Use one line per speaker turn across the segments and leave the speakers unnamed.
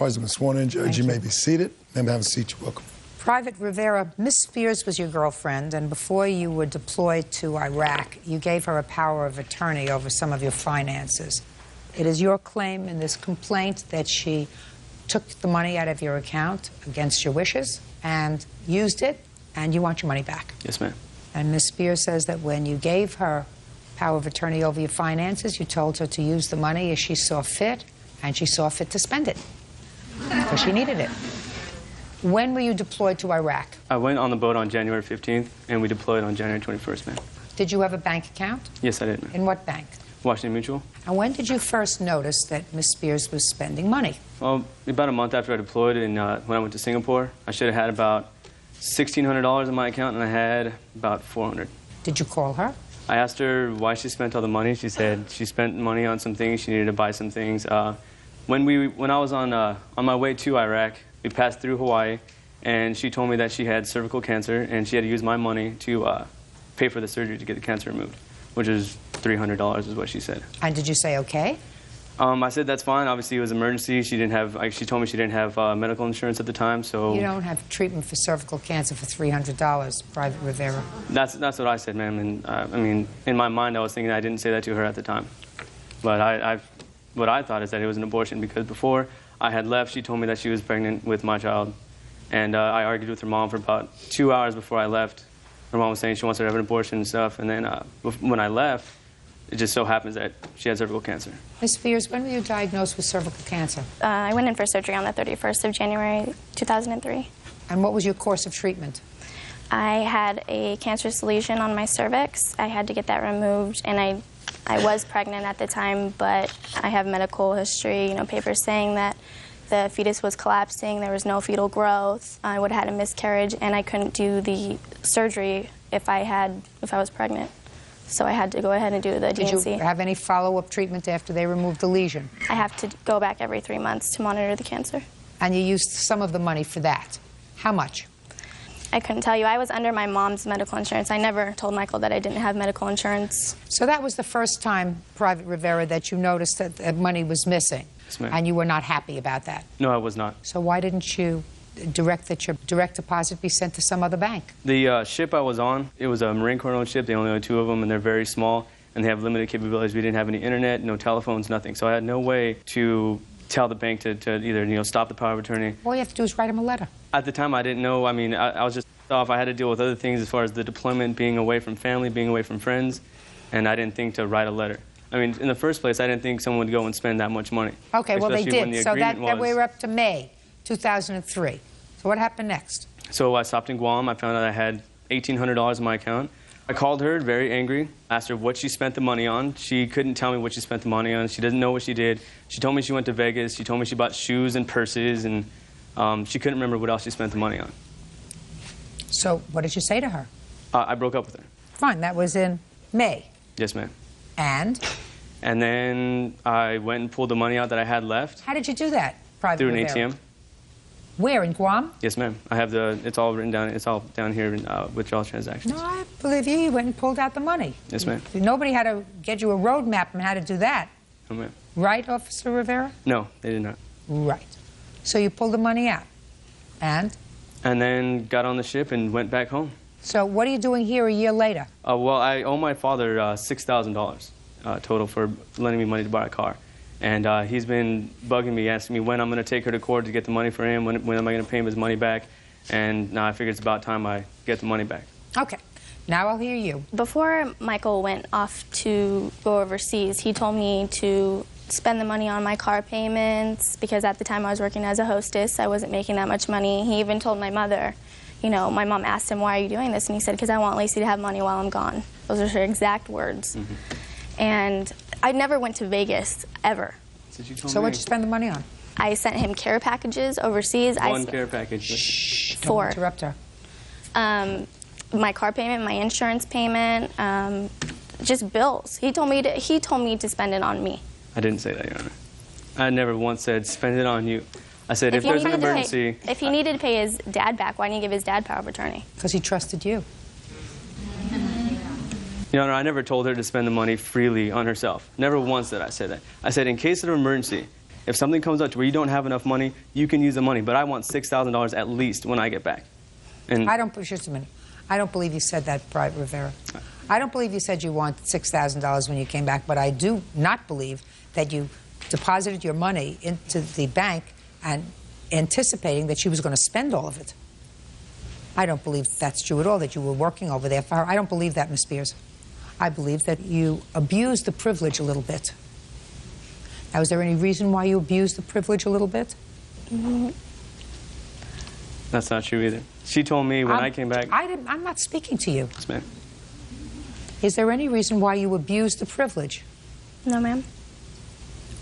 Has been sworn in, Judge. You may be seated. Ma'am, have a seat. You're welcome.
Private Rivera, Miss Spears was your girlfriend, and before you were deployed to Iraq, you gave her a power of attorney over some of your finances. It is your claim in this complaint that she took the money out of your account against your wishes and used it, and you want your money back.
Yes, ma'am.
And Miss Spears says that when you gave her power of attorney over your finances, you told her to use the money as she saw fit, and she saw fit to spend it because she needed it. When were you deployed to Iraq?
I went on the boat on January 15th, and we deployed on January 21st, ma'am.
Did you have a bank account?
Yes, I did, ma'am.
In what bank?
Washington Mutual.
And when did you first notice that Miss Spears was spending money?
Well, about a month after I deployed, and when I went to Singapore, I should have had about $1,600 in my account, and I had about $400.
Did you call her?
I asked her why she spent all the money. She said she spent money on some things. She needed to buy some things. When I was on my way to Iraq, we passed through Hawaii, and she told me that she had cervical cancer, and she had to use my money to pay for the surgery to get the cancer removed, which is $300 is what she said.
And did you say okay?
I said that's fine. Obviously, it was an emergency. She didn't have. She told me she didn't have medical insurance at the time, so.
You don't have treatment for cervical cancer for $300, Private Rivera.
That's what I said, ma'am. And I mean, in my mind, I was thinking I didn't say that to her at the time, but what I thought is that it was an abortion because before I had left, she told me that she was pregnant with my child, and I argued with her mom for about 2 hours before I left. Her mom was saying she wants her to have an abortion and stuff, and then when I left, it just so happens that she had cervical cancer.
Ms. Spears, when were you diagnosed with cervical cancer?
I went in for surgery on the 31st of January, 2003.
And what was your course of treatment?
I had a cancerous lesion on my cervix. I had to get that removed, and I was pregnant at the time, but I have medical history, papers saying that the fetus was collapsing, there was no fetal growth, I would have had a miscarriage, and I couldn't do the surgery if I was pregnant. So I had to go ahead and do the D&C.
Did you have any follow-up treatment after they removed the lesion?
I have to go back every 3 months to monitor the cancer.
And you used some of the money for that. How much?
I couldn't tell you. I was under my mom's medical insurance. I never told Michael that I didn't have medical insurance.
So that was the first time, Private Rivera, that you noticed that money was missing.
Yes, ma'am.
And you were not happy about that.
No, I was not.
So why didn't you direct that your direct deposit be sent to some other bank?
The ship I was on, it was a Marine Corps-owned ship. They only had 2 of them, and they're very small, and they have limited capabilities. We didn't have any internet, no telephones, nothing. So I had no way to tell the bank to either stop the power of attorney.
All you have to do is write them a letter.
At the time, I didn't know. I mean, I was just off. I had to deal with other things as far as the deployment, being away from family, being away from friends, and I didn't think to write a letter. I mean, in the first place, I didn't think someone would go and spend that much money.
Okay, well, they did. So that
was,
we were up to May 2003. So what happened next?
So I stopped in Guam. I found out I had $1,800 in my account. I called her, very angry, asked her what she spent the money on. She couldn't tell me what she spent the money on. She doesn't know what she did. She told me she went to Vegas. She told me she bought shoes and purses, and she couldn't remember what else she spent the money on.
So what did you say to her?
I broke up with her.
Fine, that was in May.
Yes, ma'am.
And?
And then I went and pulled the money out that I had left.
How did you do that, Private
Through an
Rivera?
ATM.
Where, in Guam?
Yes, ma'am. I have it's all written down. It's all down here in withdrawal transactions.
No, I believe you. You went and pulled out the money.
Yes, ma'am.
Nobody had to get you a road map on how to do that.
No, ma'am.
Right, Officer Rivera?
No, they did not.
Right. So you pulled the money out. And?
And then got on the ship and went back home.
So what are you doing here a year later?
Well, I owe my father $6,000 total for lending me money to buy a car. And he's been bugging me, asking me when I'm going to take her to court to get the money for him, when am I going to pay him his money back. And now I figure it's about time I get the money back.
Okay. Now I'll hear you.
Before Michael went off to go overseas, he told me to spend the money on my car payments because at the time I was working as a hostess. I wasn't making that much money. He even told my mother, my mom asked him, why are you doing this? And he said, because I want Lacey to have money while I'm gone. Those are her exact words. Mm-hmm. And I never went to Vegas, ever.
So what'd you spend the money on?
I sent him care packages overseas.
One care package.
Shh,
4.
Don't interrupt her.
My car payment, my insurance payment, just bills. He told me to spend it on me.
I didn't say that, Your Honor. I never once said spend it on you. I said if there's an emergency.
If he needed to pay his dad back, why didn't he give his dad power of attorney?
Because he trusted you.
Your Honor, I never told her to spend the money freely on herself. Never once did I say that. I said in case of an emergency, if something comes up to where you don't have enough money, you can use the money, but I want $6,000 at least when I get back. And
Just a minute. I don't believe you said that, Private Rivera. I don't believe you said you want $6,000 when you came back, but I do not believe that you deposited your money into the bank and anticipating that she was going to spend all of it. I don't believe that's true at all, that you were working over there for her. I don't believe that, Ms. Spears. I believe that you abused the privilege a little bit. Now, is there any reason why you abused the privilege a little bit?
that's not true either. She told me when I came back...
I'm not speaking to you.
Yes, ma'am.
Is there any reason why you abused the privilege?
No, ma'am.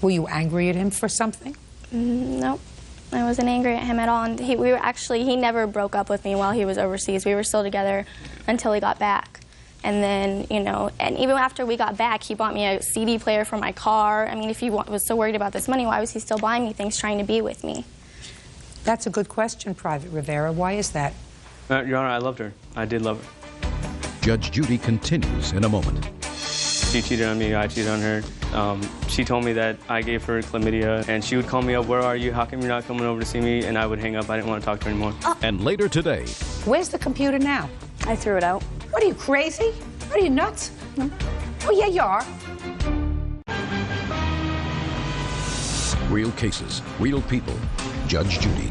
Were you angry at him for something?
Nope. I wasn't angry at him at all. And he never broke up with me while he was overseas. We were still together until he got back. And then, you know, and even after we got back, he bought me a CD player for my car. I mean, if he was so worried about this money, why was he still buying me things, trying to be with me?
That's a good question, Private Rivera. Why is that?
Your Honor, I loved her. I did love her.
Judge Judy continues in a moment.
She cheated on me, I cheated on her. She told me that I gave her chlamydia, and she would call me up, where are you, how come you're not coming over to see me? And I would hang up, I didn't want to talk to her anymore.
And later today...
Where's the computer now?
I threw it out.
What, are you crazy? What, are you nuts? No. Oh, yeah, you are.
Real cases, real people. Judge Judy.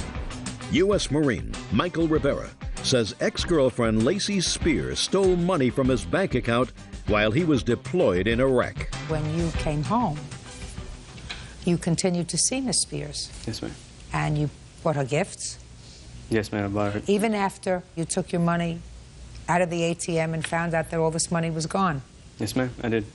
U.S. Marine Michael Rivera says ex-girlfriend Lacey Spears stole money from his bank account while he was deployed in Iraq.
When you came home, you continued to see Miss Spears.
Yes, ma'am.
And you bought her gifts.
Yes, ma'am, I bought her.
Even after you took your money out of the ATM and found out that all this money was gone.
Yes, ma'am, I did.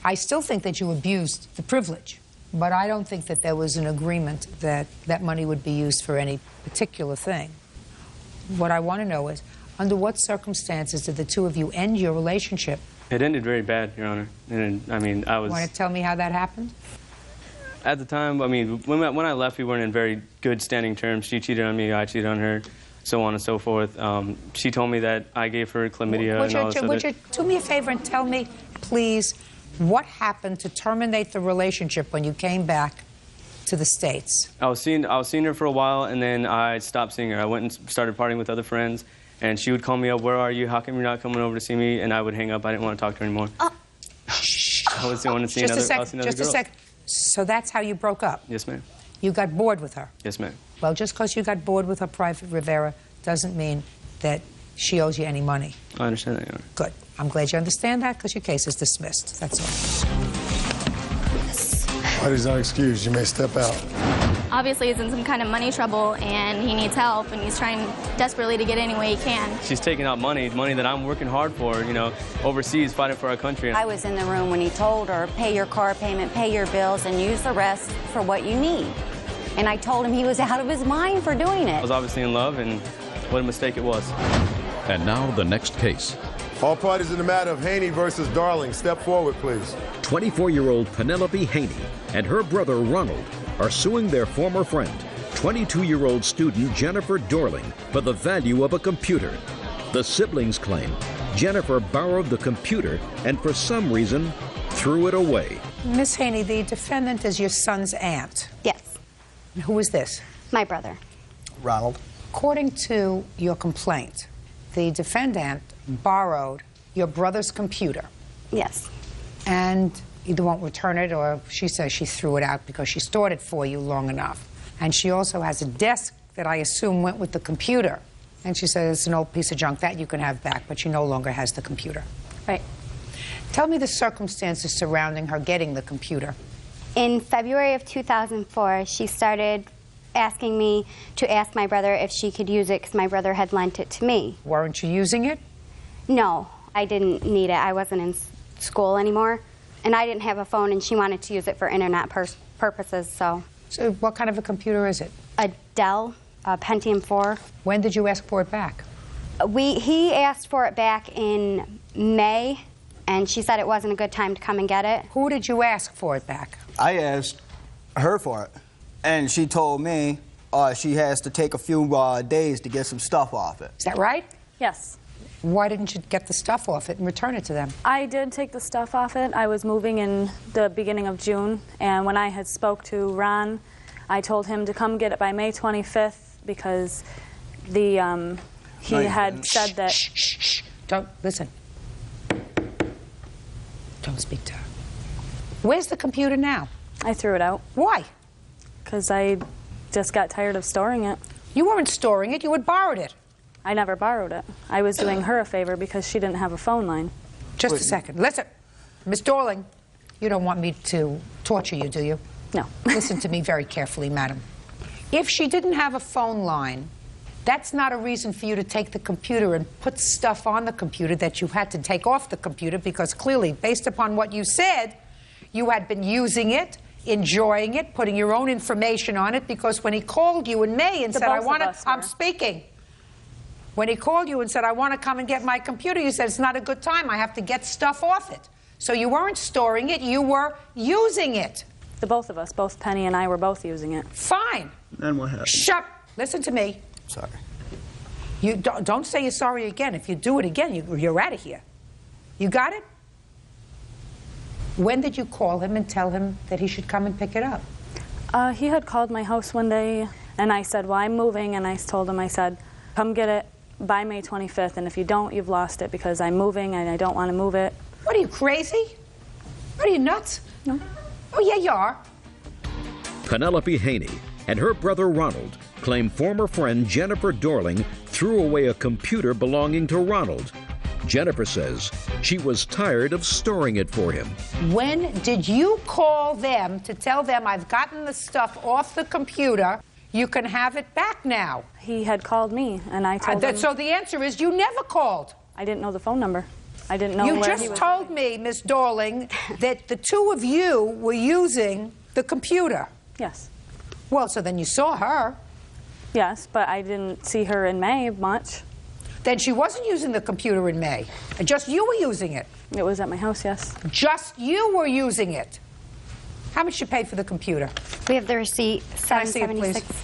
I still think that you abused the privilege, but I don't think that there was an agreement that that money would be used for any particular thing. What I want to know is, under what circumstances did the two of you end your relationship?
It ended very bad, Your Honor. And I mean, I was...
Want to tell me how that happened?
At the time, I mean, when I left, we weren't in very good standing terms. She cheated on me, I cheated on her, so on and so forth. She told me that I gave her chlamydia and all this
Would you do me a favor and tell me, please, what happened to terminate the relationship when you came back to the States?
I was seeing her for a while, and then I stopped seeing her. I went and started partying with other friends, and she would call me up, where are you, how come you're not coming over to see me? And I would hang up, I didn't want to talk to her anymore. I was going to see another girl.
Just a sec. So that's how you broke up?
Yes, ma'am.
You got bored with her?
Yes, ma'am.
Well, just because you got bored with her, Private Rivera, doesn't mean that she owes you any money.
I understand that, Your Honor.
Good. I'm glad you understand that, because your case is dismissed. That's all.
Party's not excused. You may step out.
Obviously, he's in some kind of money trouble, and he needs help, and he's trying desperately to get any way he can.
She's taking out money that I'm working hard for, you know, overseas, fighting for our country.
I was in the room when he told her, pay your car payment, pay your bills, and use the rest for what you need. And I told him he was out of his mind for doing
I
it.
was obviously in love, and what a mistake it was.
And now the next case.
All parties in the matter of Haney versus Darling, step forward, please.
24-year-old Penelope Haney and her brother Ronald are suing their former friend, 22-year-old student Jennifer Dorling, for the value of a computer. The siblings claim Jennifer borrowed the computer and for some reason threw it away.
Miss Haney, the defendant is your son's aunt.
Yes,
Who is this?
my brother.
Ronald.
According to your complaint, the defendant borrowed your brother's computer
Yes.
and either won't return it, or she says she threw it out because she stored it for you long enough. And she also has a desk that I assume went with the computer. And she says it's an old piece of junk that you can have back, but she no longer has the computer.
Right.
Tell me the circumstances surrounding her getting the computer.
In February of 2004, she started asking me to ask my brother if she could use it because my brother had lent it to me.
Weren't you using it?
No, I didn't need it. I wasn't in school anymore. And I didn't have a phone, and she wanted to use it for internet purposes, so.
So what kind of a computer is it?
A Dell, a Pentium 4.
When did you ask for it back?
He asked for it back in May, and she said it wasn't a good time to come and get it.
Who did you ask for it back?
I asked her for it, and she told me she has to take a few days to get some stuff off it.
Is that right?
Yes.
Why didn't you get the stuff off it and return it to them?
I did take the stuff off it. I was moving in the beginning of June, and when I had spoke to Ron
I told him to come get it by May 25th because he had said that...
Shh. Don't, listen. Don't speak to her. Where's the computer now?
I threw it out.
Why?
Because I just got tired of storing it.
You weren't storing it, you had borrowed it.
I never borrowed it. I was doing her a favor because she didn't have a phone line.
Just a second. Listen, Miss Dorling, you don't want me to torture you, do you?
No.
Listen to me very carefully, madam. If she didn't have a phone line, that's not a reason for you to take the computer and put stuff on the computer that you had to take off the computer, because clearly, based upon what you said, you had been using it, enjoying it, putting your own information on it, because when he called you in May and said, I want to, I'm speaking. When he called you and said, I want to come and get my computer, you said, it's not a good time, I have to get stuff off it. So you weren't storing it, you were using it.
The both of us, both Penny and I, were both using it.
Fine.
Then what happened?
Shut. Listen to me.
Sorry.
You don't say you're sorry again. If you do it again, you're out of here. You got it? When did you call him and tell him that he should come and pick it up?
He had called my house one day, and I said, well, I'm moving, and I told him, I said, come get it by May 25th, and if you don't, you've lost it, because I'm moving, and I don't want to move it.
What are you, crazy? What are you, nuts?
No.
Oh, yeah, you are.
Penelope Haney and her brother Ronald claim former friend Jennifer Dorling threw away a computer belonging to Ronald. Jennifer says she was tired of storing it for him.
When did you call them to tell them, I've gotten the stuff off the computer, you can have it back now?
He had called me, and I told him...
So the answer is you never called.
I didn't know the phone number. I didn't know where he was.
You just told me, Miss Dorling, that the two of you were using the computer.
Yes.
Well, so then you saw her.
Yes, but I didn't see her in May much.
Then she wasn't using the computer in May. Just you were using it.
It was at my house, yes.
Just you were using it. How much you paid for the computer?
We have the receipt,
Can I see it,
$776.
please?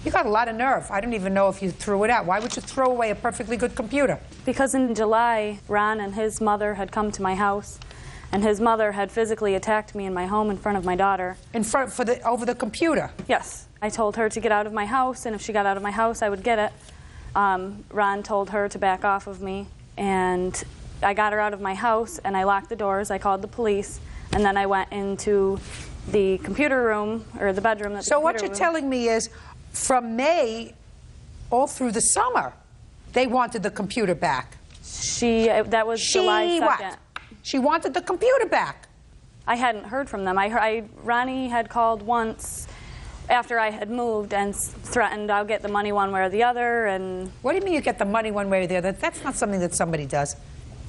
You got a lot of nerve. I don't even know if you threw it out. Why would you throw away a perfectly good computer?
Because in July, Ron and his mother had come to my house, and his mother had physically attacked me in my home in front of my daughter.
Over the computer?
Yes. I told her to get out of my house, and if she got out of my house, I would get it. Ron told her to back off of me, and I got her out of my house, and I locked the doors. I called the police, and then I went into the computer room, or the bedroom.
So what you're telling me is, from May all through the summer, they wanted the computer back.
That was July 2nd.
What? She wanted the computer back.
I hadn't heard from them. Ronnie had called once after I had moved and threatened I'll get the money one way or the other. And
what do you mean you get the money one way or the other? That's not something that somebody does,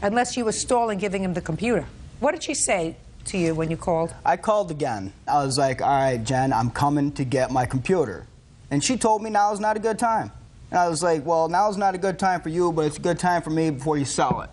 unless you were stalling giving him the computer. What did she say to you when you called?
I called again. I was like, all right, Jen, I'm coming to get my computer. And she told me now is not a good time. And I was like, well, now's not a good time for you, but it's a good time for me before you sell it.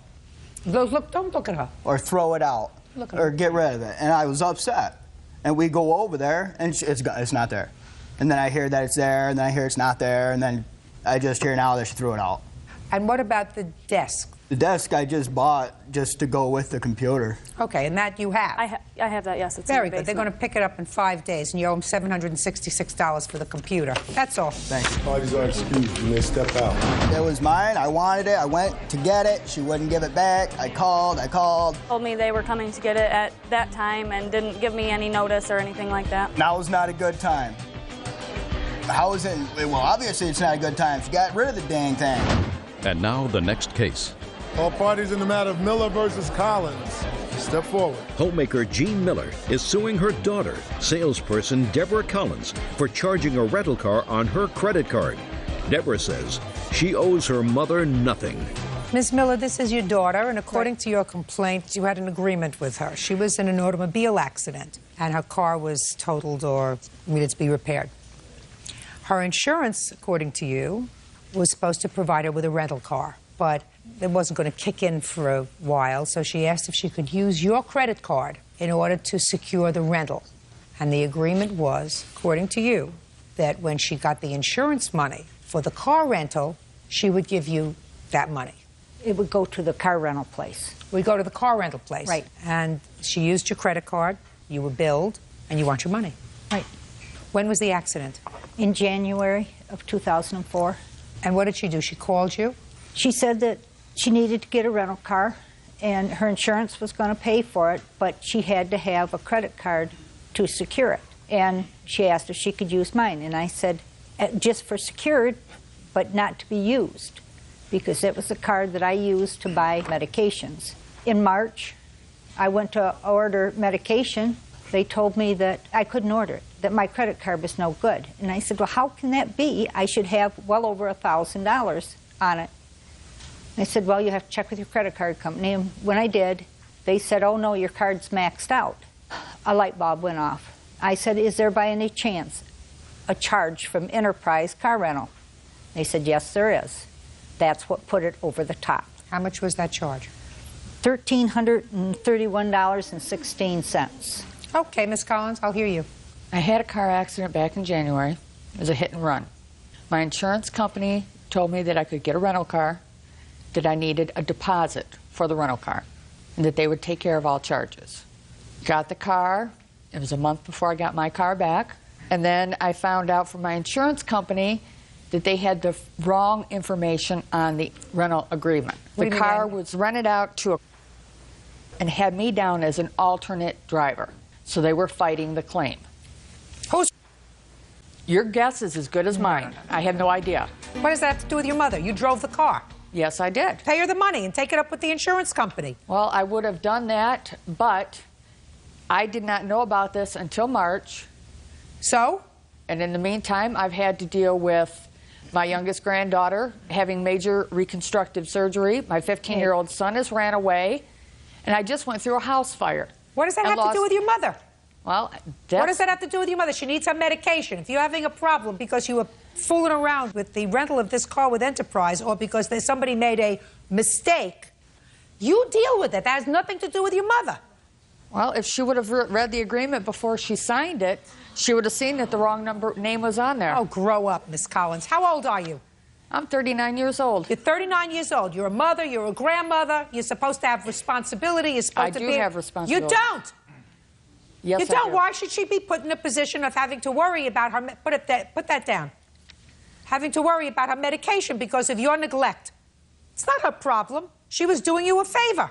Don't look at her.
Or throw it out.
Look at
or
her.
get rid of it. And I was upset. And we go over there, and it's not there. And then I hear that it's there, and then I hear it's not there, and then I just hear now that she threw it out.
And what about the desk?
The desk I just bought just to go with the computer.
Okay, and that you have?
I have that, yes. It's
very
in the
good. They're
basement.
going to pick it up in 5 days, and you owe them $766 for the computer. That's all.
Thank you.
Parties are excused. You may step out.
It was mine. I wanted it. I went to get it. She wouldn't give it back. I called.
Told me they were coming to get it at that time and didn't give me any notice or anything like that.
Now is not a good time. How is it? Well, obviously it's not a good time. She got rid of the dang thing.
And now the next case.
All parties in the matter of Miller versus Collins. Step forward.
Homemaker Jean Miller is suing her daughter, salesperson Deborah Collins, for charging a rental car on her credit card. Deborah says she owes her mother nothing.
Ms. Miller, this is your daughter, and according to your complaint, you had an agreement with her. She was in an automobile accident, and her car was totaled or needed to be repaired. Her insurance, according to you, was supposed to provide her with a rental car, but it wasn't going to kick in for a while, so she asked if she could use your credit card in order to secure the rental. And the agreement was, according to you, that when she got the insurance money for the car rental, she would give you that money.
It would go to the car rental place.
We'd go to the car rental place.
Right.
And she used your credit card, you were billed, and you want your money.
Right.
When was the accident?
In January of 2004.
And what did she do? She called you?
She said that she needed to get a rental car, and her insurance was going to pay for it, but she had to have a credit card to secure it. And she asked if she could use mine, and I said, just for secured, but not to be used, because it was the card that I used to buy medications. In March, I went to order medication. They told me that I couldn't order it, that my credit card was no good. And I said, well, how can that be? I should have well over $1,000 on it. I said, well, you have to check with your credit card company. And when I did, they said, oh, no, your card's maxed out. A light bulb went off. I said, is there by any chance a charge from Enterprise Car Rental? They said, yes, there is. That's what put it over the top.
How much was that charge?
$1,331.16.
Okay, Miss Collins, I'll hear you.
I had a car accident back in January. It was a hit and run. My insurance company told me that I could get a rental car, that I needed a deposit for the rental car, and that they would take care of all charges. Got the car. It was a month before I got my car back. And then I found out from my insurance company that they had the wrong information on the rental agreement. The car was rented out to and had me down as an alternate driver. So they were fighting the claim. Your guess is as good as mine. I have no idea.
What does that have to do with your mother? You drove the car.
Yes, I did.
Pay her the money and take it up with the insurance company.
Well, I would have done that, but I did not know about this until March.
So?
And in the meantime, I've had to deal with my youngest granddaughter having major reconstructive surgery. My 15-year-old son has ran away. And I just went through a house fire.
What does that have to do with your mother?
Well,
what does that have to do with your mother? She needs some medication. If you're having a problem because you were fooling around with the rental of this car with Enterprise, or because somebody made a mistake, you deal with it. That has nothing to do with your mother.
Well, if she would have read the agreement before she signed it, she would have seen that the wrong name was on there.
Oh, grow up, Miss Collins. How old are you?
I'm 39 years old.
You're 39 years old. You're a mother. You're a grandmother. You're supposed to have responsibility. You're supposed to be...
I do have responsibility.
You don't.
Yes,
you don't.
I do.
Why should she be put in a position of having to worry about her... Put that down. Having to worry about her medication because of your neglect. It's not her problem. She was doing you a favor.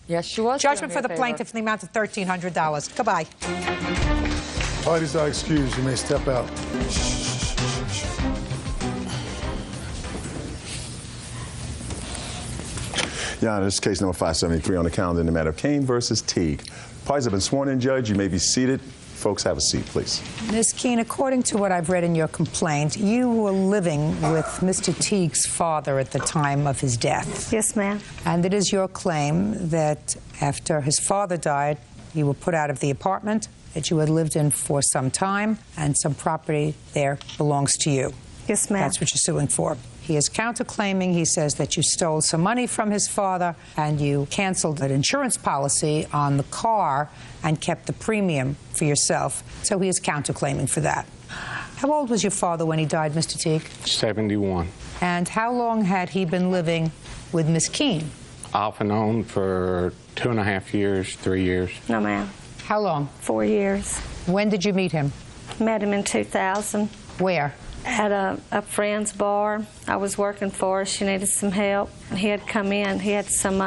Yes, she was.
Judgment for the plaintiff in the amount of $1,300. Goodbye.
Parties are excused. You may step out.
Your Honor, this is case number 573 on the calendar in the matter of Kane versus Teague. Parties have been sworn in, Judge. You may be seated. Folks, have a seat, please.
Ms. Keene, according to what I've read in your complaint, you were living with Mr. Teague's father at the time of his death.
Yes, ma'am.
And it is your claim that after his father died, you were put out of the apartment that you had lived in for some time, and some property there belongs to you.
Yes, ma'am.
That's what you're suing for. He is counterclaiming. He says that you stole some money from his father and you canceled an insurance policy on the car and kept the premium for yourself. So he is counterclaiming for that. How old was your father when he died, Mr. Teague?
71.
And how long had he been living with Miss Keene?
Off and on for 2.5 years, 3 years.
No, ma'am.
How long?
4 years.
When did you meet him?
Met him in 2000.
Where?
At a friend's bar. I was working for her. She needed some help. He had come in. He had some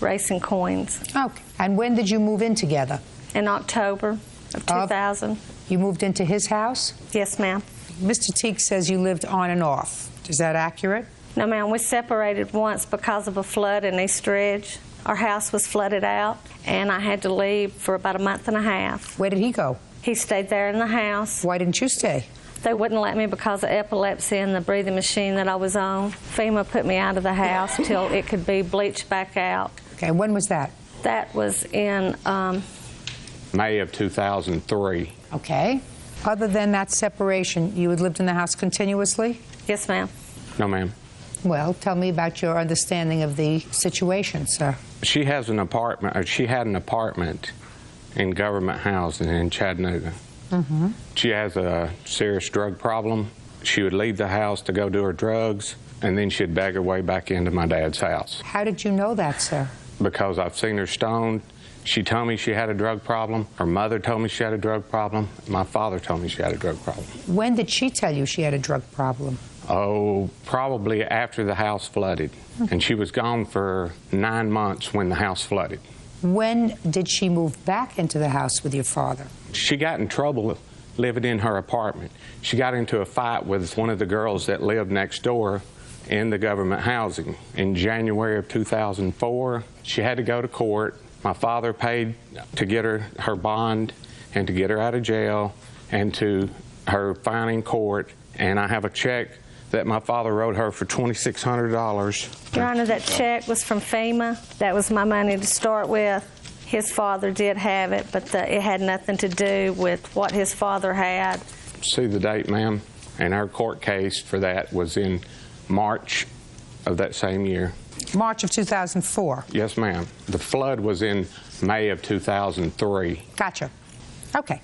racing coins.
Okay. And when did you move in together?
In October of 2000.
You moved into his house?
Yes, ma'am.
Mr. Teague says you lived on and off. Is that accurate?
No, ma'am. We separated once because of a flood in East Ridge. Our house was flooded out, and I had to leave for about a month and a half.
Where did he go?
He stayed there in the house.
Why didn't you stay?
They wouldn't let me because of epilepsy and the breathing machine that I was on. FEMA put me out of the house till it could be bleached back out.
Okay, when was that?
That was in...
May of 2003.
Okay. Other than that separation, you had lived in the house continuously?
Yes, ma'am.
No, ma'am.
Well, tell me about your understanding of the situation, sir.
She has an apartment, or she had an apartment in government housing in Chattanooga.
Mm-hmm.
She has a serious drug problem. She would leave the house to go do her drugs, and then she'd bag her way back into my dad's house.
How did you know that, sir?
Because I've seen her stoned. She told me she had a drug problem. Her mother told me she had a drug problem. My father told me she had a drug problem.
When did she tell you she had a drug problem?
Oh, probably after the house flooded. And she was gone for 9 months when the house flooded.
When did she move back into the house with your father?
She got in trouble living in her apartment. She got into a fight with one of the girls that lived next door in the government housing. In January of 2004, she had to go to court. My father paid to get her bond and to get her out of jail and to her fine in court. And I have a check that my father wrote her for $2,600.
Your Honor, that check was from FEMA. That was my money to start with. His father did have it, but it had nothing to do with what his father had.
See the date, ma'am? And our court case for that was in March of that same year.
March of 2004.
Yes, ma'am. The flood was in May of 2003.
Gotcha. Okay.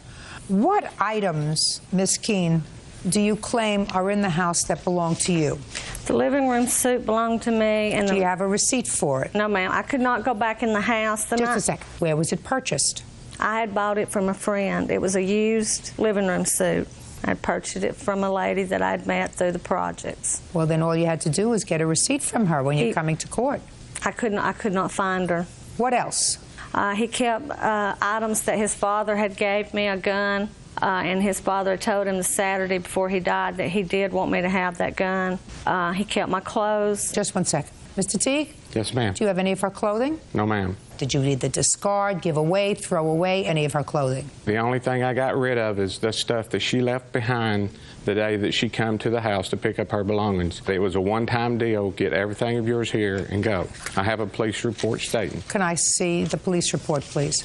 What items, Ms. Keene, do you claim are in the house that belong to you?
The living room suit belonged to me. And
do you have a receipt for it?
No, ma'am. I could not go back in the house.
Just a second. Where was it purchased?
I had bought it from a friend. It was a used living room suit. I purchased it from a lady that I'd met through the projects.
Well, then all you had to do was get a receipt from her when you're coming to court.
I could not find her.
What else?
He kept items that his father had gave me, a gun, and his father told him the Saturday before he died that he did want me to have that gun. He kept my clothes.
Just one second. Mr. Teague?
Yes, ma'am.
Do you have any of her clothing?
No, ma'am.
Did you either discard, give away, throw away any of her clothing?
The only thing I got rid of is the stuff that she left behind the day that she come to the house to pick up her belongings. It was a one-time deal. Get everything of yours here and go. I have a police report stating.
Can I see the police report, please?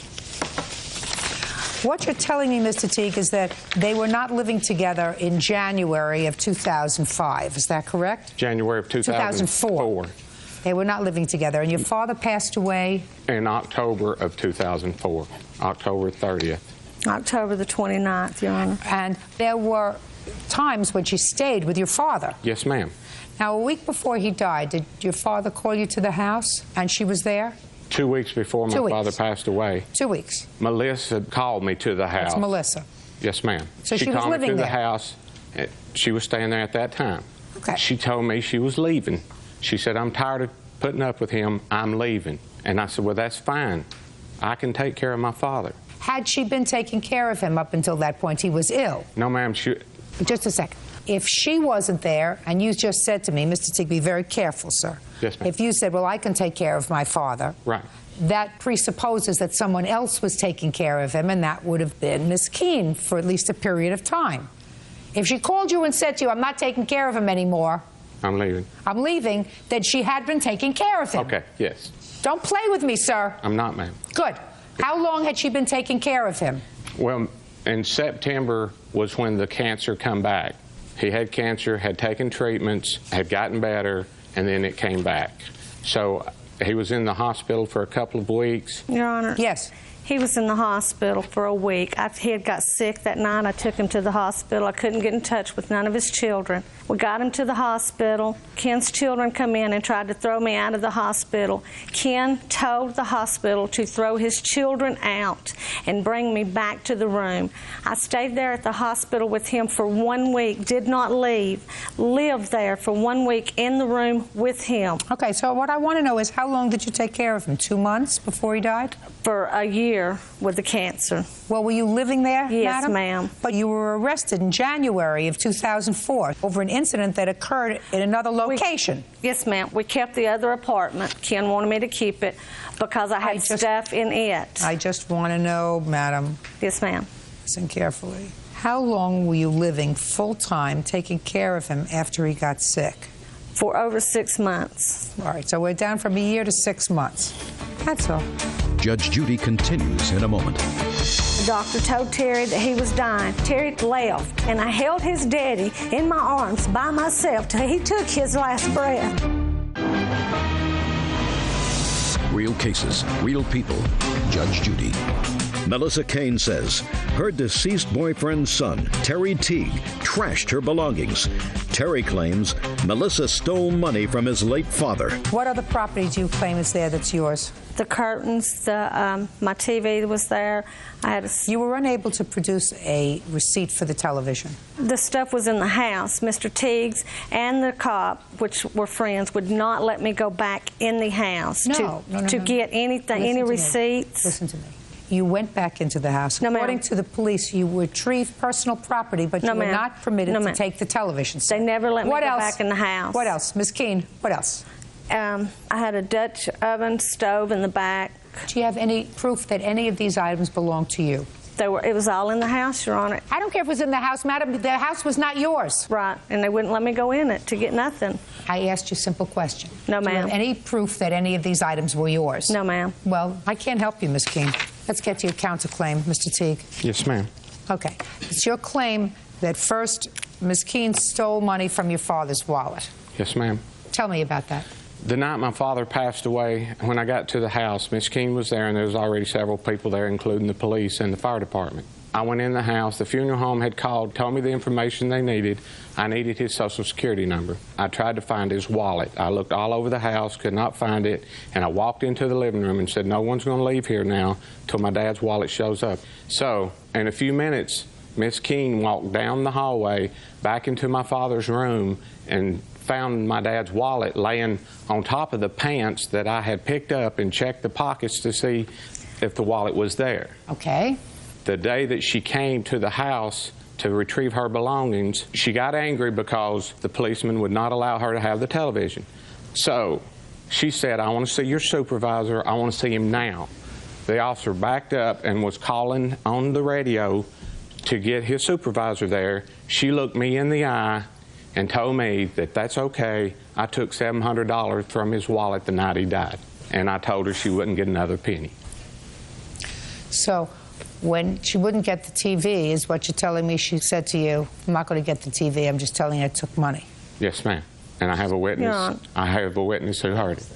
What you're telling me, Mr. Teague, is that they were not living together in January of 2005. Is that correct?
January of 2004.
They were not living together. And your father passed away?
In October of 2004, October 30th.
October the 29th, Your Honor.
And there were times when she stayed with your father?
Yes, ma'am.
Now, a week before he died, did your father call you to the house and she was there?
2 weeks before my father passed away.
2 weeks.
Melissa called me to the house.
That's Melissa.
Yes, ma'am.
So she was
called
living
me to
there?
the house. She was staying there at that time.
Okay.
She told me she was leaving. She said, I'm tired of putting up with him. I'm leaving. And I said, well, that's fine. I can take care of my father.
Had she been taking care of him up until that point? He was ill.
No, ma'am.
Just a second. If she wasn't there, and you just said to me, Mr. Teague, be very careful, sir.
Yes, ma'am.
If you said, well, I can take care of my father.
Right.
That presupposes that someone else was taking care of him, and that would have been Miss Keene for at least a period of time. If she called you and said to you, I'm not taking care of him anymore.
I'm leaving.
Then she had been taking care of him.
Okay, yes.
Don't play with me, sir.
I'm not, ma'am.
Good. How long had she been taking care of him?
Well, in September was when the cancer come back. He had cancer, had taken treatments, had gotten better, and then it came back. So he was in the hospital for a couple of weeks.
Your Honor.
Yes.
He was in the hospital for a week. He had got sick that night. I took him to the hospital. I couldn't get in touch with none of his children. We got him to the hospital. Ken's children come in and tried to throw me out of the hospital. Ken told the hospital to throw his children out and bring me back to the room. I stayed there at the hospital with him for 1 week, did not leave, lived there for 1 week in the room with him.
Okay, so what I want to know is how long did you take care of him? 2 months before he died?
For a year with the cancer.
Well, were you living there,
Yes,
madam?
ma'am.
But you were arrested in January of 2004 over an incident that occurred in another location.
Yes, ma'am. We kept the other apartment. Ken wanted me to keep it because I had stuff in it.
I just want to know, madam.
Yes, ma'am.
Listen carefully. How long were you living full-time taking care of him after he got sick?
For over 6 months.
All right, so we're down from a year to 6 months. That's all.
Judge Judy continues in a moment.
The doctor told Terry that he was dying. Terry left, and I held his daddy in my arms by myself till he took his last breath.
Real cases, real people. Judge Judy.
Melissa Kane says her deceased boyfriend's son, Terry Teague, trashed her belongings. Terry claims Melissa stole money from his late father.
What other property do you claim is there that's yours?
The curtains, my TV was there.
You were unable to produce a receipt for the television.
The stuff was in the house. Mr. Teagues and the cop, which were friends, would not let me go back in the house to get anything, any receipts.
Listen to me. You went back into the house. According to the police, you retrieved personal property, but you were not permitted to take the television set.
They never let me go back in the house.
What else? Ms. Keene, what else?
I had a Dutch oven stove in the back.
Do you have any proof that any of these items belong to you?
It was all in the house, Your Honor.
I don't care if it was in the house, madam. The house was not yours.
Right, and they wouldn't let me go in it to get nothing.
I asked you a simple question.
No, ma'am.
Do you have any proof that any of these items were yours?
No, ma'am.
Well, I can't help you, Ms. Keene. Let's get to your counterclaim, Mr. Teague.
Yes, ma'am.
Okay. It's your claim that first Ms. Keene stole money from your father's wallet.
Yes, ma'am.
Tell me about that.
The night my father passed away, when I got to the house, Miss Keene was there, and there was already several people there, including the police and the fire department. I went in the house. The funeral home had called, told me the information they needed. I needed his Social Security number. I tried to find his wallet. I looked all over the house, could not find it, and I walked into the living room and said, no one's going to leave here now till my dad's wallet shows up. So, in a few minutes, Miss Keene walked down the hallway back into my father's room and found my dad's wallet laying on top of the pants that I had picked up and checked the pockets to see if the wallet was there.
Okay.
The day that she came to the house to retrieve her belongings, she got angry because the policeman would not allow her to have the television. So she said, I want to see your supervisor. I want to see him now. The officer backed up and was calling on the radio to get his supervisor there. She looked me in the eye and told me that that's okay. I took $700 from his wallet the night he died, and I told her she wouldn't get another penny.
So when she wouldn't get the TV, is what you're telling me she said to you, I'm not going to get the TV, I'm just telling you I took money?
Yes, ma'am. And I have a witness.
Yeah.
I have a witness who heard it.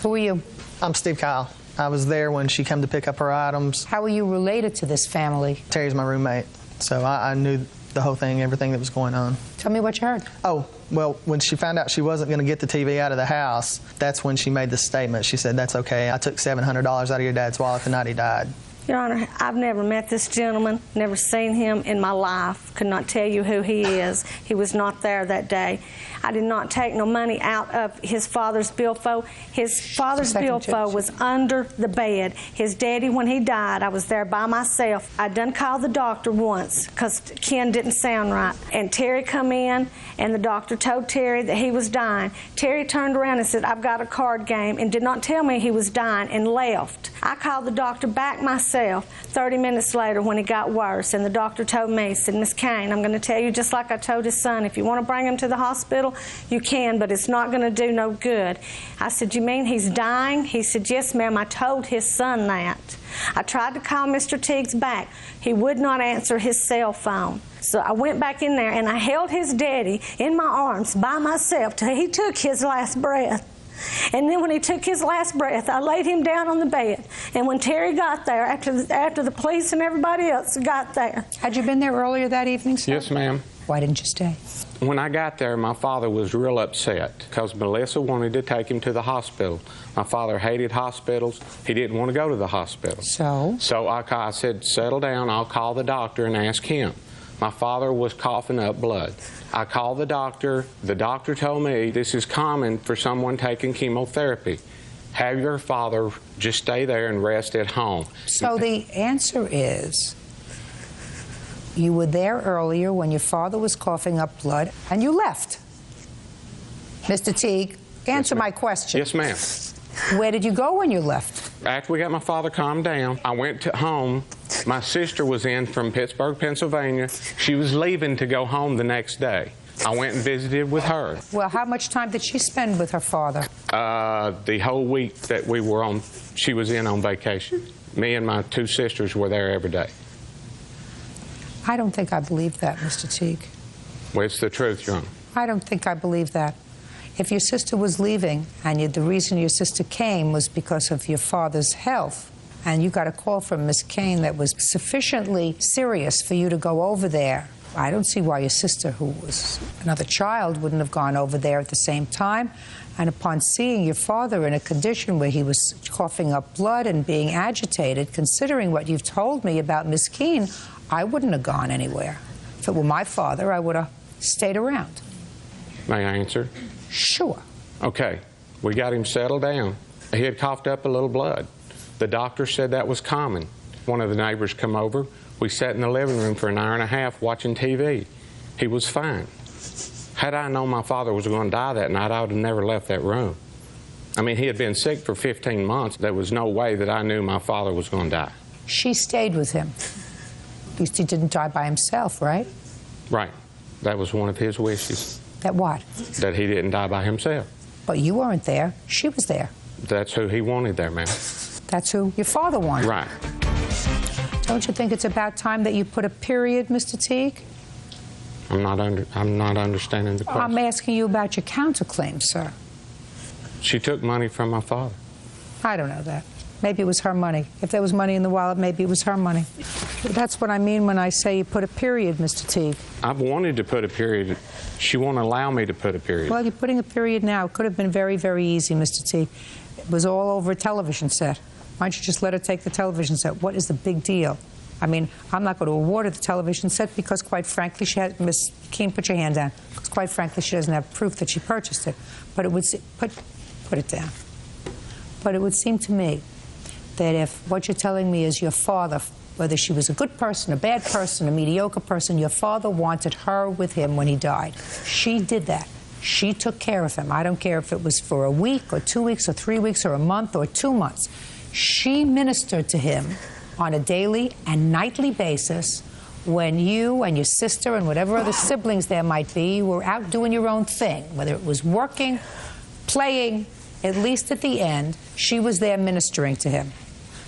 Who are you?
I'm Steve Kyle. I was there when she came to pick up her items.
How are you related to this family?
Terry's my roommate, so I knew the whole thing, everything that was going on.
Tell me what you heard.
Oh, well, when she found out she wasn't going to get the TV out of the house, that's when she made this statement. She said, that's okay. I took $700 out of your dad's wallet the night he died.
Your Honor, I've never met this gentleman, never seen him in my life, could not tell you who he is. He was not there that day. I did not take no money out of his father's billfold. His father's billfold was under the bed. His daddy, when he died, I was there by myself. I done called the doctor once because Ken didn't sound right. And Terry come in, and the doctor told Terry that he was dying. Terry turned around and said, I've got a card game, and did not tell me he was dying, and left. I called the doctor back myself 30 minutes later when he got worse, and the doctor told me, he said, Miss Kane, I'm going to tell you just like I told his son, if you want to bring him to the hospital, you can, but it's not going to do no good. I said, you mean he's dying? He said, yes, ma'am, I told his son that. I tried to call Mr. Teagues back. He would not answer his cell phone. So I went back in there, and I held his daddy in my arms by myself till he took his last breath. And then when he took his last breath, I laid him down on the bed. And when Terry got there, after the police and everybody else got there.
Had you been there earlier that evening, sir?
Yes, ma'am.
Why didn't you stay?
When I got there, my father was real upset because Melissa wanted to take him to the hospital. My father hated hospitals. He didn't want to go to the hospital. So I said, settle down. I'll call the doctor and ask him. My father was coughing up blood. I called the doctor. The doctor told me this is common for someone taking chemotherapy. Have your father just stay there and rest at home.
So the answer is, you were there earlier when your father was coughing up blood, and you left. Mr. Teague, answer my question.
Yes, ma'am.
Where did you go when you left?
After we got my father calmed down, I went to home. My sister was in from Pittsburgh, Pennsylvania. She was leaving to go home the next day. I went and visited with her.
Well, how much time did she spend with her father?
The whole week that we were on, she was in on vacation. Me and my two sisters were there every day.
I don't think I believe that, Mr. Teague.
Well, it's the truth, Your Honor.
I don't think I believe that. If your sister was leaving, and the reason your sister came was because of your father's health, and you got a call from Miss Kane that was sufficiently serious for you to go over there, I don't see why your sister, who was another child, wouldn't have gone over there at the same time. And upon seeing your father in a condition where he was coughing up blood and being agitated, considering what you've told me about Miss Keene, I wouldn't have gone anywhere. If it were my father, I would have stayed around.
May I answer?
Sure.
Okay. We got him settled down. He had coughed up a little blood. The doctor said that was common. One of the neighbors come over. We sat in the living room for an hour and a half watching TV. He was fine. Had I known my father was going to die that night, I would have never left that room. I mean, he had been sick for 15 months. There was no way that I knew my father was going to die.
She stayed with him. At least he didn't die by himself, right?
Right. That was one of his wishes.
That what?
That he didn't die by himself.
But you weren't there. She was there.
That's who he wanted there, ma'am.
That's who your father wanted.
Right.
Don't you think it's about time that you put a period, Mr. Teague?
I'm not understanding the question.
I'm asking you about your counterclaim, sir.
She took money from my father.
I don't know that. Maybe it was her money. If there was money in the wallet, maybe it was her money. But that's what I mean when I say you put a period, Mr. Teague.
I've wanted to put a period. She won't allow me to put a period.
Well, you're putting a period now. It could have been very, very easy, Mr. Teague. It was all over a television set. Why don't you just let her take the television set? What is the big deal? I mean, I'm not going to award her the television set because, quite frankly, she had, Miss Keene, put your hand down. Because, quite frankly, she doesn't have proof that she purchased it. But it would put it down. But it would seem to me that if what you're telling me is your father, whether she was a good person, a bad person, a mediocre person, your father wanted her with him when he died. She did that. She took care of him. I don't care if it was for a week or 2 weeks or 3 weeks or a month or 2 months. She ministered to him on a daily and nightly basis when you and your sister and whatever other siblings there might be were out doing your own thing, whether it was working, playing, at least at the end, she was there ministering to him.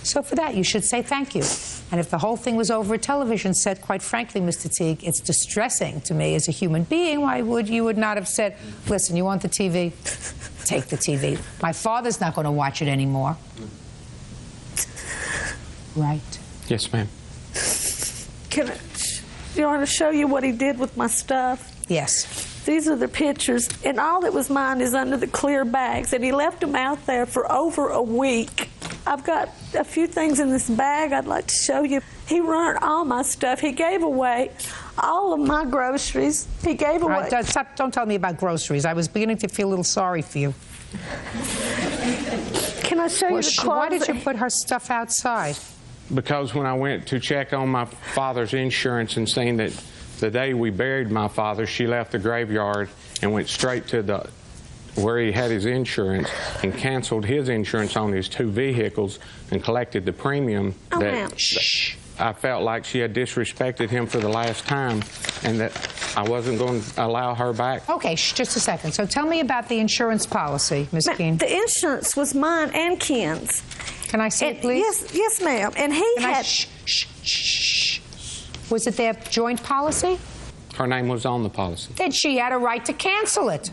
So for that, you should say thank you. And if the whole thing was over a television set, quite frankly, Mr. Teague, it's distressing to me as a human being. Why would you would not have said, listen, you want the TV? Take the TV. My father's not going to watch it anymore. Right.
Yes, ma'am.
You want to show you what he did with my stuff?
Yes.
These are the pictures, and all that was mine is under the clear bags, and he left them out there for over a week. I've got a few things in this bag I'd like to show you. He ruined all my stuff. He gave away all of my groceries. He gave away...
All right, stop, don't tell me about groceries. I was beginning to feel a little sorry for you.
Can I show you the closet?
Why did you put her stuff outside?
Because when I went to check on my father's insurance and seen that the day we buried my father, she left the graveyard and went straight to where he had his insurance and canceled his insurance on his 2 vehicles and collected the premium. I felt like she had disrespected him for the last time and that I wasn't going to allow her back.
Okay, just a second. So tell me about the insurance policy, Ms. Keene.
The insurance was mine and Ken's.
Can I see it, please?
Yes, ma'am. And he had...
Was it their joint policy?
Her name was on the policy.
Then she had a right to cancel it.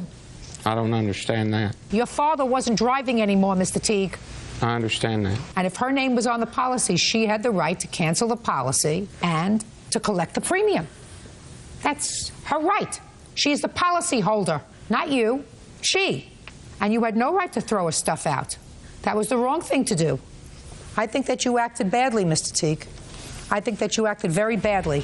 I don't understand that.
Your father wasn't driving anymore, Mr. Teague.
I understand that.
And if her name was on the policy, she had the right to cancel the policy and to collect the premium. That's her right. She's the policy holder, not you. She. And you had no right to throw her stuff out. That was the wrong thing to do. I think that you acted badly, Mr. Teague. I think that you acted very badly.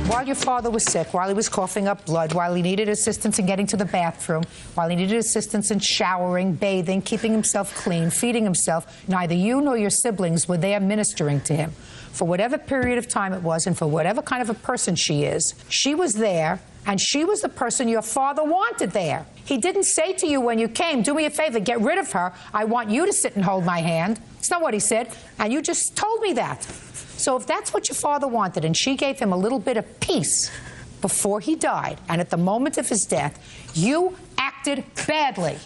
While your father was sick, while he was coughing up blood, while he needed assistance in getting to the bathroom, while he needed assistance in showering, bathing, keeping himself clean, feeding himself, neither you nor your siblings were there ministering to him. For whatever period of time it was and for whatever kind of a person she is, she was there, and she was the person your father wanted there. He didn't say to you when you came, do me a favor, get rid of her. I want you to sit and hold my hand. It's not what he said, and you just told me that. So if that's what your father wanted, and she gave him a little bit of peace before he died, and at the moment of his death, you acted badly.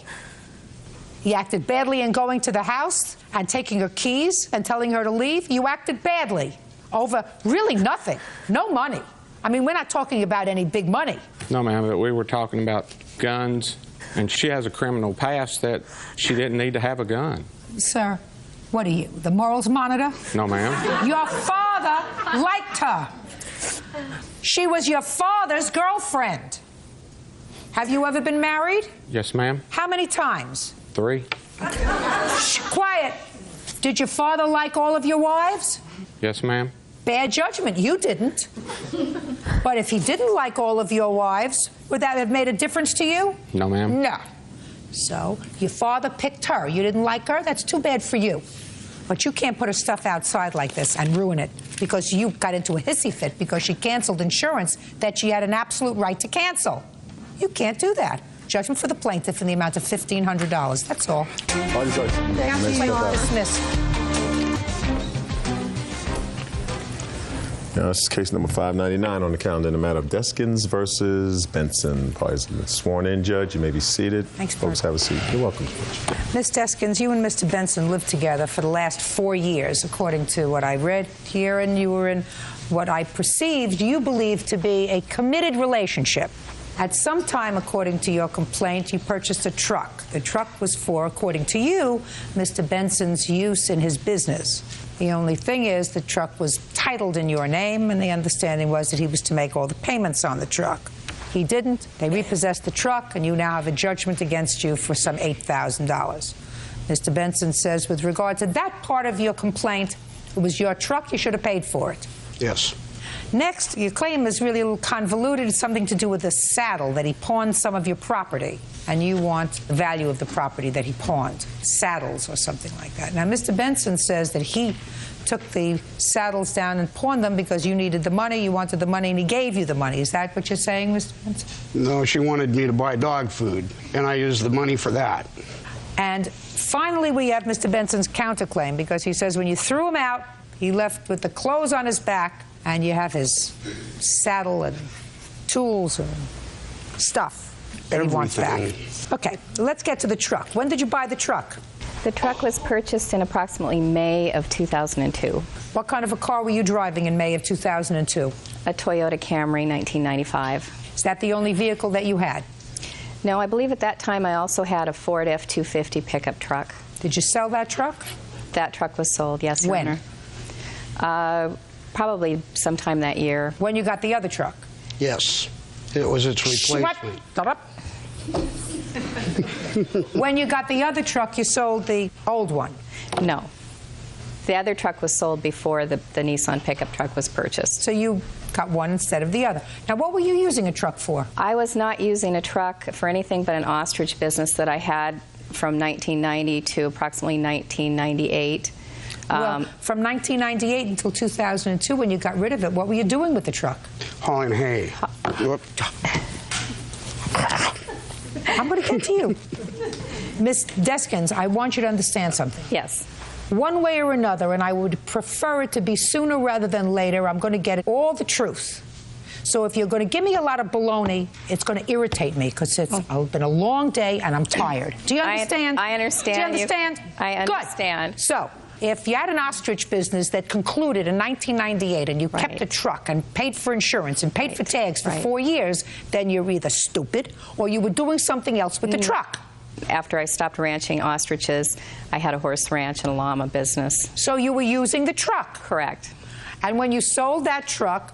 He acted badly in going to the house and taking her keys and telling her to leave. You acted badly over really nothing, no money. I mean, we're not talking about any big money.
No, ma'am, but we were talking about guns, and she has a criminal past that she didn't need to have a gun.
Sir, What are you, the morals monitor?
No, ma'am.
Your father liked her. She was your father's girlfriend. Have you ever been married?
Yes, ma'am.
How many times?
3.
Shh, quiet. Did your father like all of your wives?
Yes, ma'am.
Bad judgment. You didn't. But if he didn't like all of your wives, would that have made a difference to you?
No, ma'am.
No. So your father picked her. You didn't like her? That's too bad for you. But you can't put her stuff outside like this and ruin it because you got into a hissy fit because she canceled insurance that she had an absolute right to cancel. You can't do that. Judgment for the plaintiff in the amount of $1,500. That's all. Dismissed.
Now, this is case number 599 on the calendar in the matter of Deskins versus Benson. Parties have been sworn in, Judge. You may be seated.
Thanks,
folks. Have a seat. You're welcome, Judge.
Ms. Deskins, you and Mr. Benson lived together for the last 4 years, according to what I read here, and you were in what I perceived you believed to be a committed relationship. At some time, according to your complaint, you purchased a truck. The truck was for, according to you, Mr. Benson's use in his business. The only thing is the truck was titled in your name, and the understanding was that he was to make all the payments on the truck. He didn't. They repossessed the truck, and you now have a judgment against you for some $8,000. Mr. Benson says with regard to that part of your complaint, it was your truck, you should have paid for it.
Yes.
Next, your claim is really a little convoluted. It's something to do with the saddle, that he pawned some of your property, and you want the value of the property that he pawned, saddles or something like that. Now, Mr. Benson says that he took the saddles down and pawned them because you needed the money, you wanted the money, and he gave you the money. Is that what you're saying, Mr. Benson?
No, she wanted me to buy dog food, and I used the money for that.
And finally, we have Mr. Benson's counterclaim, because he says when you threw him out, he left with the clothes on his back, and you have his saddle and tools and stuff that he wants back. Okay, let's get to the truck. When did you buy the truck?
The truck was purchased in approximately May of 2002.
What kind of a car were you driving in May of 2002?
A Toyota Camry 1995.
Is that the only vehicle that you had?
No, I believe at that time I also had a Ford F-250 pickup truck.
Did you sell that truck?
That truck was sold, yes, Your
When?
Honor. Probably sometime that year.
When you got the other truck?
Yes. It was its replacement.
Shut up. When you got the other truck, you sold the old one?
No. The other truck was sold before the Nissan pickup truck was purchased.
So you got one instead of the other. Now, what were you using a truck for?
I was not using a truck for anything but an ostrich business that I had from 1990 to approximately 1998.
Well, from 1998 until 2002, when you got rid of it, what were you doing with the truck?
Hauling hay.
I'm going to get to you. Ms. Deskins, I want you to understand something.
Yes.
One way or another, and I would prefer it to be sooner rather than later, I'm going to get all the truth. So if you're going to give me a lot of baloney, it's going to irritate me because it's been a long day and I'm tired. Do you understand?
I understand.
Do you understand?
I understand.
Good. So if you had an ostrich business that concluded in 1998 and you kept a truck and paid for insurance and paid for tags for 4 years, then you're either stupid or you were doing something else with the truck.
After I stopped ranching ostriches, I had a horse ranch and a llama business.
So you were using the truck?
Correct.
And when you sold that truck,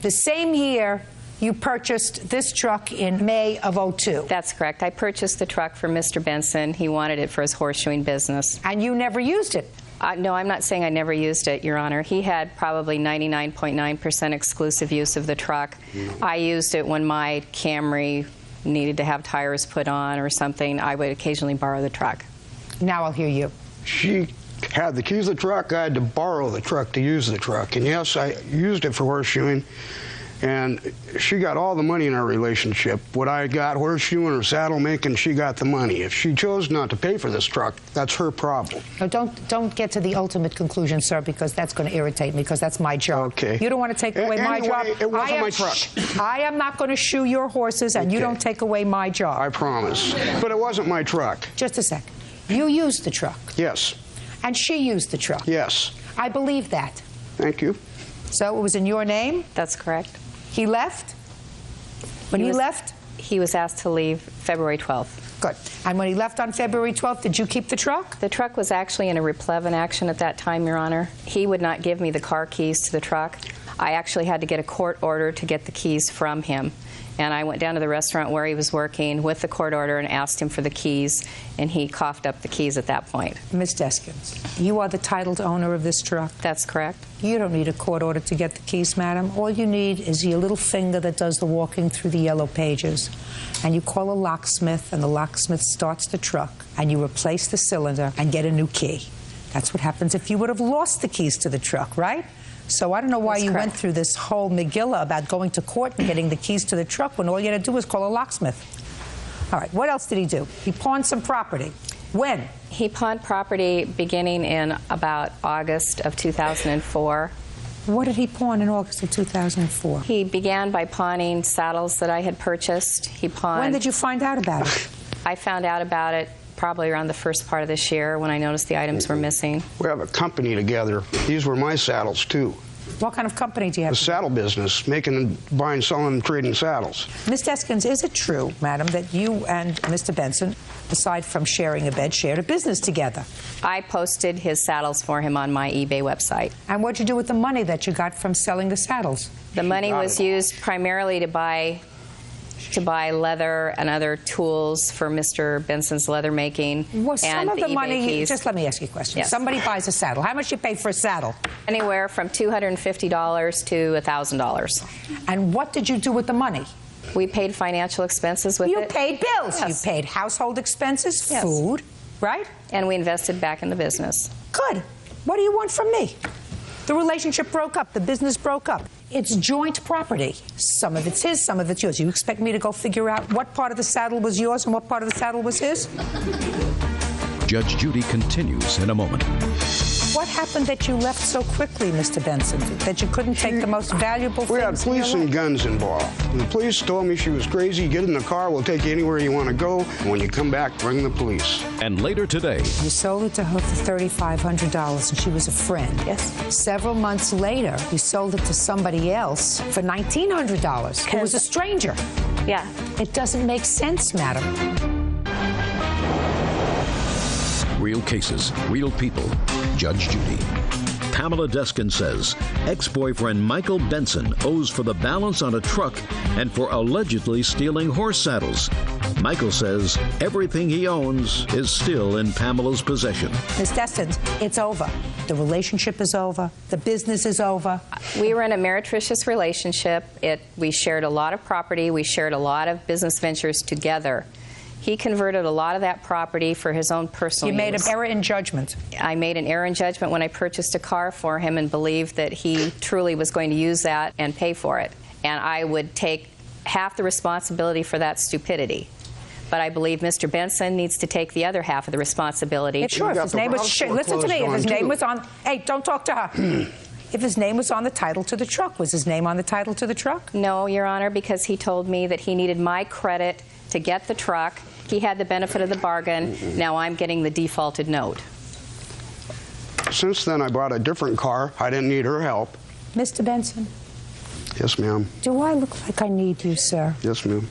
the same year, you purchased this truck in May of '02.
That's correct. I purchased the truck for Mr. Benson. He wanted it for his horseshoeing business.
And you never used it?
No, I'm not saying I never used it, Your Honor. He had probably 99.9% exclusive use of the truck. I used it when my Camry needed to have tires put on or something. I would occasionally borrow the truck.
Now I'll hear you.
She had the keys of the truck. I had to borrow the truck to use the truck. And yes, I used it for horseshoeing. And she got all the money in our relationship. What I got horseshoeing or saddle making, she got the money. If she chose not to pay for this truck, that's her problem.
No, don't get to the ultimate conclusion, sir, because that's going to irritate me, because that's my job.
Okay.
You don't want to take away my job.
It wasn't my truck.
I am not going to shoe your horses, and you don't take away my job.
I promise. But it wasn't my truck.
Just a sec. You used the truck.
Yes.
And she used the truck.
Yes.
I believe that.
Thank you.
So it was in your name?
That's correct.
He left? When he left?
He was asked to leave February 12th.
Good. And when he left on February 12th, did you keep the truck?
The truck was actually in a replevin action at that time, Your Honor. He would not give me the car keys to the truck. I actually had to get a court order to get the keys from him. And I went down to the restaurant where he was working with the court order and asked him for the keys, and he coughed up the keys at that point.
Ms. Deskins, you are the titled owner of this truck?
That's correct.
You don't need a court order to get the keys, madam. All you need is your little finger that does the walking through the yellow pages. And you call a locksmith, and the locksmith starts the truck, and you replace the cylinder and get a new key. That's what happens if you would have lost the keys to the truck, right? So I don't know why you went through this whole megillah about going to court and getting the keys to the truck when all you had to do was call a locksmith. All right, what else did he do? He pawned some property. When?
He pawned property beginning in about August of 2004.
What did he pawn in August of 2004?
He began by pawning saddles that I had purchased. He pawned...
When did you find out about it?
I found out about it probably around the first part of this year when I noticed the items were missing.
We have a company together. These were my saddles, too.
What kind of company do you have?
A saddle business, buying, selling, and trading saddles.
Ms. Deskins, is it true, madam, that you and Mr. Benson, aside from sharing a bed, shared a business together?
I posted his saddles for him on my eBay website.
And what'd you do with the money that you got from selling the saddles?
The money was used primarily to buy leather and other tools for Mr. Benson's leather making.
Was some of the money,
keys.
just let me ask you a question.
Yes.
Somebody buys a saddle. How much you pay for a saddle?
Anywhere from $250 to $1,000.
And what did you do with the money?
We paid financial expenses with it.
You paid bills.
Yes.
You paid household expenses,
yes.
Food, right?
And we invested back in the business.
Good. What do you want from me? The relationship broke up. The business broke up. It's joint property. Some of it's his, some of it's yours. You expect me to go figure out what part of the saddle was yours and what part of the saddle was his?
Judge Judy continues in a moment.
What happened that you left so quickly, Mr. Benson, that you couldn't take the most valuable things?
We had police and guns involved. And the police told me she was crazy. Get in the car, we'll take you anywhere you want to go. And when you come back, bring the police.
And later today...
You sold it to her for $3,500, and she was a friend.
Yes.
Several months later, you sold it to somebody else for $1,900, who was a stranger.
Yeah.
It doesn't make sense, madam.
Real cases, real people. Judge Judy. Pamela Deskin says ex-boyfriend Michael Benson owes for the balance on a truck and for allegedly stealing horse saddles. Michael says everything he owns is still in Pamela's possession.
Ms. Destin, it's over. The relationship is over. The business is over.
We were in a meretricious relationship. We shared a lot of property. We shared a lot of business ventures together. He converted a lot of that property for his own personal use.
You made an error in judgment.
I made an error in judgment when I purchased a car for him and believed that he truly was going to use that and pay for it. And I would take half the responsibility for that stupidity. But I believe Mr. Benson needs to take the other half of the responsibility.
Sure, if his name was... Listen to me. If his name was on... Hey, don't talk to her. If his name was on the title to the truck, was his name on the title to the truck?
No, Your Honor, because he told me that he needed my credit to get the truck. He had the benefit of the bargain. Now I'm getting the defaulted note.
Since then, I bought a different car. I didn't need her help.
Mr. Benson?
Yes, ma'am.
Do I look like I need you, sir?
Yes, ma'am.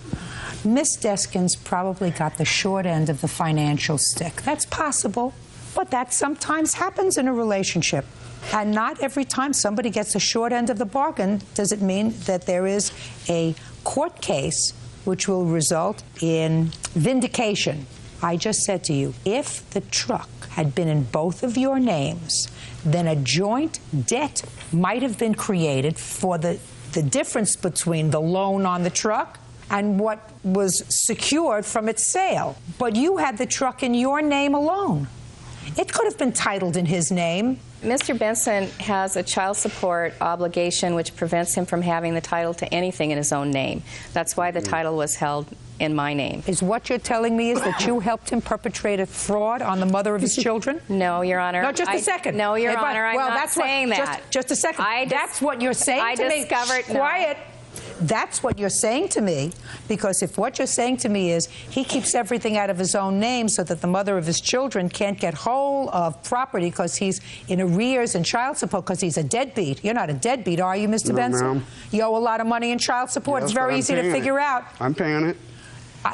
Miss Deskins probably got the short end of the financial stick. That's possible, but that sometimes happens in a relationship. And not every time somebody gets the short end of the bargain does it mean that there is a court case which will result in vindication. I just said to you, if the truck had been in both of your names, then a joint debt might have been created for the difference between the loan on the truck and what was secured from its sale. But you had the truck in your name alone. It could have been titled in his name.
Mr. Benson has a child support obligation which prevents him from having the title to anything in his own name. That's why the title was held in my name.
Is what you're telling me is that you helped him perpetrate a fraud on the mother of his children?
No, Your Honor.
No, just a second.
No, Your Honor, I'm not saying that.
Just a second. That's what you're saying to me. Quiet. That's what you're saying to me, because if what you're saying to me is he keeps everything out of his own name so that the mother of his children can't get hold of property because he's in arrears and child support because he's a deadbeat. You're not a deadbeat, are you, Mr. Benson?
Ma'am.
You owe a lot of money in child support.
Yes,
it's very easy to figure out.
I'm paying it.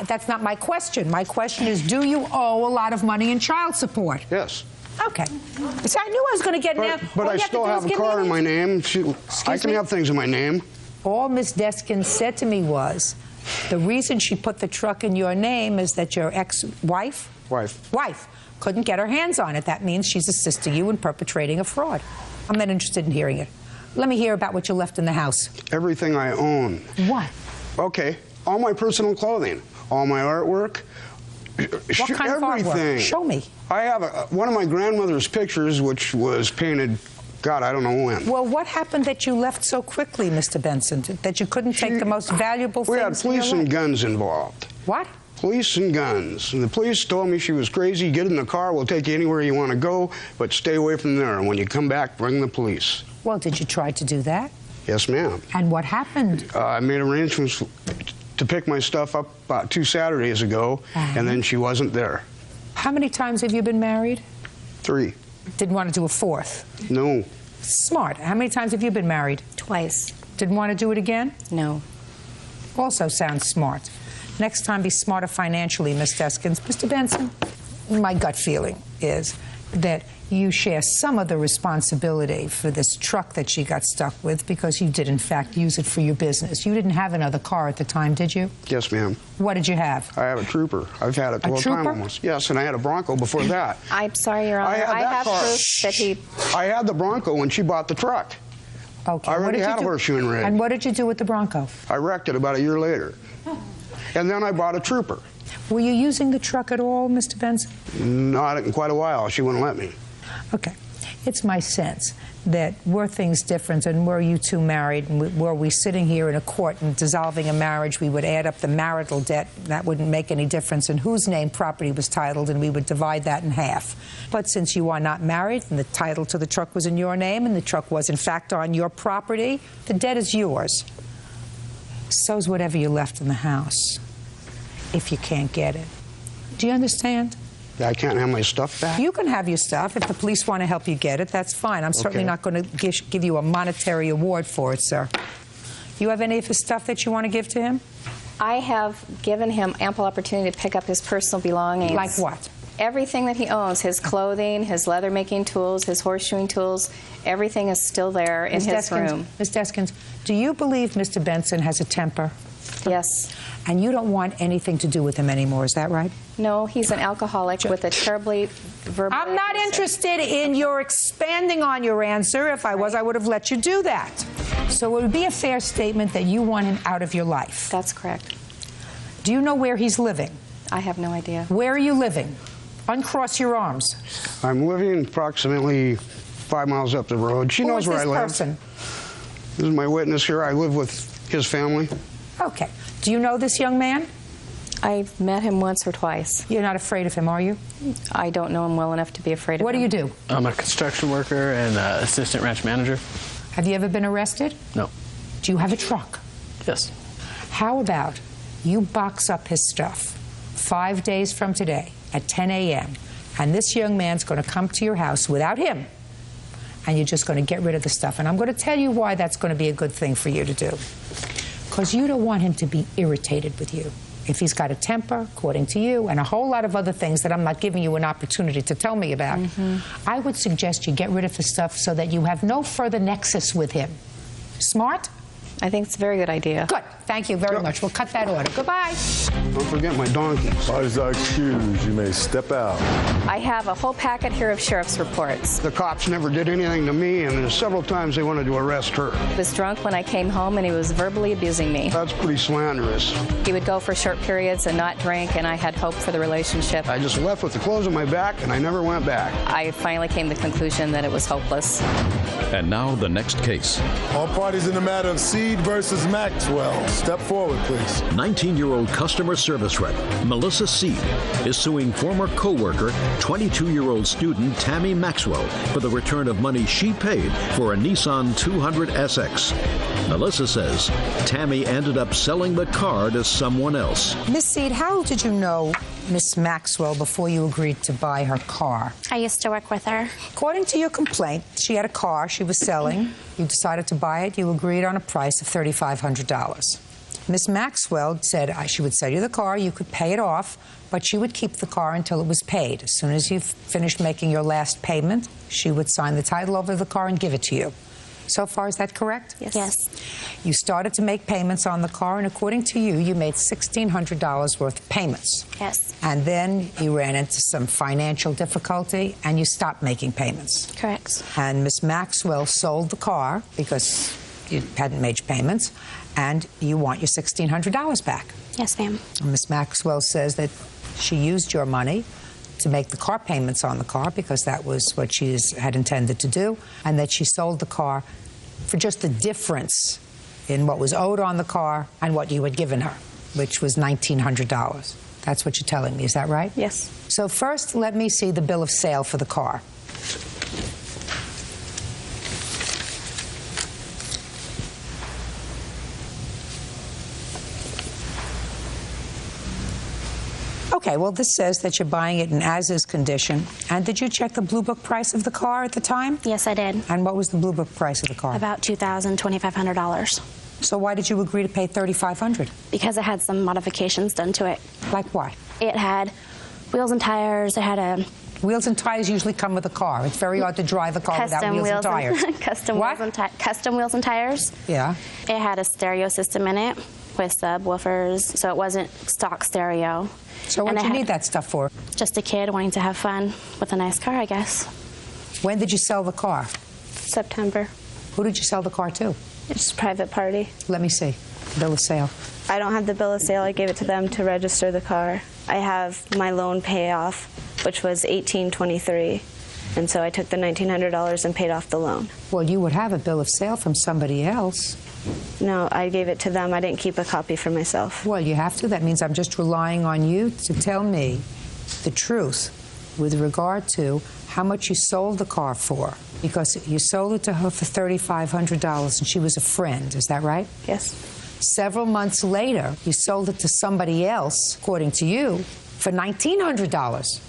That's not my question. My question is, do you owe a lot of money in child support?
Yes.
Okay. So I knew I was going to get now.
But I still have a car in my name. I can have things in my name.
All Miss Deskins said to me was, the reason she put the truck in your name is that your ex-wife? Wife couldn't get her hands on it. That means she's assisting you in perpetrating a fraud. I'm not interested in hearing it. Let me hear about what you left in the house.
Everything I own.
What?
Okay. All my personal clothing. All my artwork.
What kind of artwork? Show me.
I have one of my grandmother's pictures, which was painted, God, I don't know when.
Well, what happened that you left so quickly, Mr. Benson, that you couldn't take the most valuable things?
We had police and guns involved.
What?
Police and guns. And the police told me she was crazy. Get in the car. We'll take you anywhere you want to go, but stay away from there. And when you come back, bring the police.
Well, did you try to do that?
Yes, ma'am.
And what happened?
I made arrangements to pick my stuff up about 2 Saturdays ago, and then she wasn't there.
How many times have you been married?
3.
Didn't want to do a 4th?
No.
Smart. How many times have you been married?
Twice.
Didn't want to do it again?
No.
Also sounds smart. Next time, be smarter financially, Miss Deskins. Mr. Benson, my gut feeling is that you share some of the responsibility for this truck that she got stuck with because you did, in fact, use it for your business. You didn't have another car at the time, did you?
Yes, ma'am.
What did you have?
I have a Trooper. I've had it the whole time almost. Yes, and I had a Bronco before that.
I'm sorry, Your Honor. I have proof that he...
I had the Bronco when she bought the truck.
Okay.
I already had a horseshoeing rig.
And what did you do with the Bronco?
I wrecked it about a year later. And then I bought a Trooper.
Were you using the truck at all, Mr. Benson?
Not in quite a while. She wouldn't let me.
Okay. It's my sense that were things different and were you two married and were we sitting here in a court and dissolving a marriage, we would add up the marital debt. That wouldn't make any difference in whose name property was titled, and we would divide that in half. But since you are not married and the title to the truck was in your name and the truck was in fact on your property, the debt is yours. So's whatever you left in the house, if you can't get it. Do you understand?
I can't have my stuff back?
You can have your stuff. If the police want to help you get it, that's fine. I'm certainly not going to give you a monetary award for it, sir. You have any of his stuff that you want to give to him?
I have given him ample opportunity to pick up his personal belongings.
Like what?
Everything that he owns, his clothing, his leather-making tools, his horseshoeing tools, everything is still there in his room.
Ms. Deskins, do you believe Mr. Benson has a temper?
Yes.
And you don't want anything to do with him anymore, is that right?
No, he's an alcoholic with a terribly verbal...
I'm not interested in your expanding on your answer. If I was, I would have let you do that. So it would be a fair statement that you want him out of your life.
That's correct.
Do you know where he's living?
I have no idea.
Where are you living? Uncross your arms.
I'm living approximately 5 miles up the road. She knows where I live.
Person?
This is my witness here. I live with his family.
Okay. Do you know this young man?
I've met him once or twice.
You're not afraid of him, are you?
I don't know him well enough to be afraid of him.
What do you do?
I'm a construction worker and assistant ranch manager.
Have you ever been arrested?
No.
Do you have a truck?
Yes.
How about you box up his stuff 5 days from today at 10 a.m. and this young man's going to come to your house without him, and you're just going to get rid of the stuff. And I'm going to tell you why that's going to be a good thing for you to do. Because you don't want him to be irritated with you. If he's got a temper, according to you, and a whole lot of other things that I'm not giving you an opportunity to tell me about, I would suggest you get rid of the stuff so that you have no further nexus with him. Smart?
I think it's a very good idea.
Good. Thank you very much. We'll cut that order. Goodbye.
Don't forget my donkey.
Parties are excused. You may step out.
I have a whole packet here of sheriff's reports.
The cops never did anything to me, and several times they wanted to arrest her.
He was drunk when I came home, and he was verbally abusing me.
That's pretty slanderous.
He would go for short periods and not drink, and I had hope for the relationship.
I just left with the clothes on my back, and I never went back.
I finally came to the conclusion that it was hopeless.
And now the next case.
All parties in the matter of Seed versus Maxwell. Step forward, please.
19-year-old customer service rep Melissa Seed is suing former co-worker, 22-year-old student Tammy Maxwell for the return of money she paid for a Nissan 200 SX. Melissa says Tammy ended up selling the car to someone else.
Miss Seed, how did you know Miss Maxwell before you agreed to buy her car?
I used to work with her.
According to your complaint, she had a car she was selling. You decided to buy it. You agreed on a price of $3,500. Miss Maxwell said she would sell you the car, you could pay it off, but she would keep the car until it was paid. As soon as you finished making your last payment, she would sign the title over the car and give it to you. So far, is that correct?
Yes. Yes.
You started to make payments on the car, and according to you, you made $1,600 worth of payments.
Yes.
And then you ran into some financial difficulty, and you stopped making payments.
Correct.
And Miss Maxwell sold the car because you hadn't made payments, and you want your $1,600 back.
Yes, ma'am.
Miss Maxwell says that she used your money to make the car payments on the car because that was what she had intended to do, and that she sold the car for just the difference in what was owed on the car and what you had given her, which was $1,900. That's what you're telling me, is that right?
Yes.
So first, let me see the bill of sale for the car. Okay, well, this says that you're buying it in as-is condition. And did you check the Blue Book price of the car at the time?
Yes, I did.
And what was the Blue Book price of the car?
About $2,000, $2,500.
So why did you agree to pay $3,500?
Because it had some modifications done to it.
Like why?
It had wheels and tires. It had a...
Wheels and tires usually come with a car. It's very hard to drive a car without wheels and tires.
Custom wheels and tires.
Yeah.
It had a stereo system in it with subwoofers, so it wasn't stock stereo.
So what do you need that stuff for?
Just a kid wanting to have fun with a nice car, I guess.
When did you sell the car?
September.
Who did you sell the car to?
It's a private party.
Let me see. Bill of sale.
I don't have the bill of sale. I gave it to them to register the car. I have my loan payoff, which was $1,823. And so I took the $1,900 and paid off the loan.
Well, you would have a bill of sale from somebody else.
No, I gave it to them. I didn't keep a copy for myself.
Well, you have to. That means I'm just relying on you to tell me the truth with regard to how much you sold the car for. Because you sold it to her for $3,500, and she was a friend. Is that right?
Yes.
Several months later, you sold it to somebody else, according to you, for $1,900.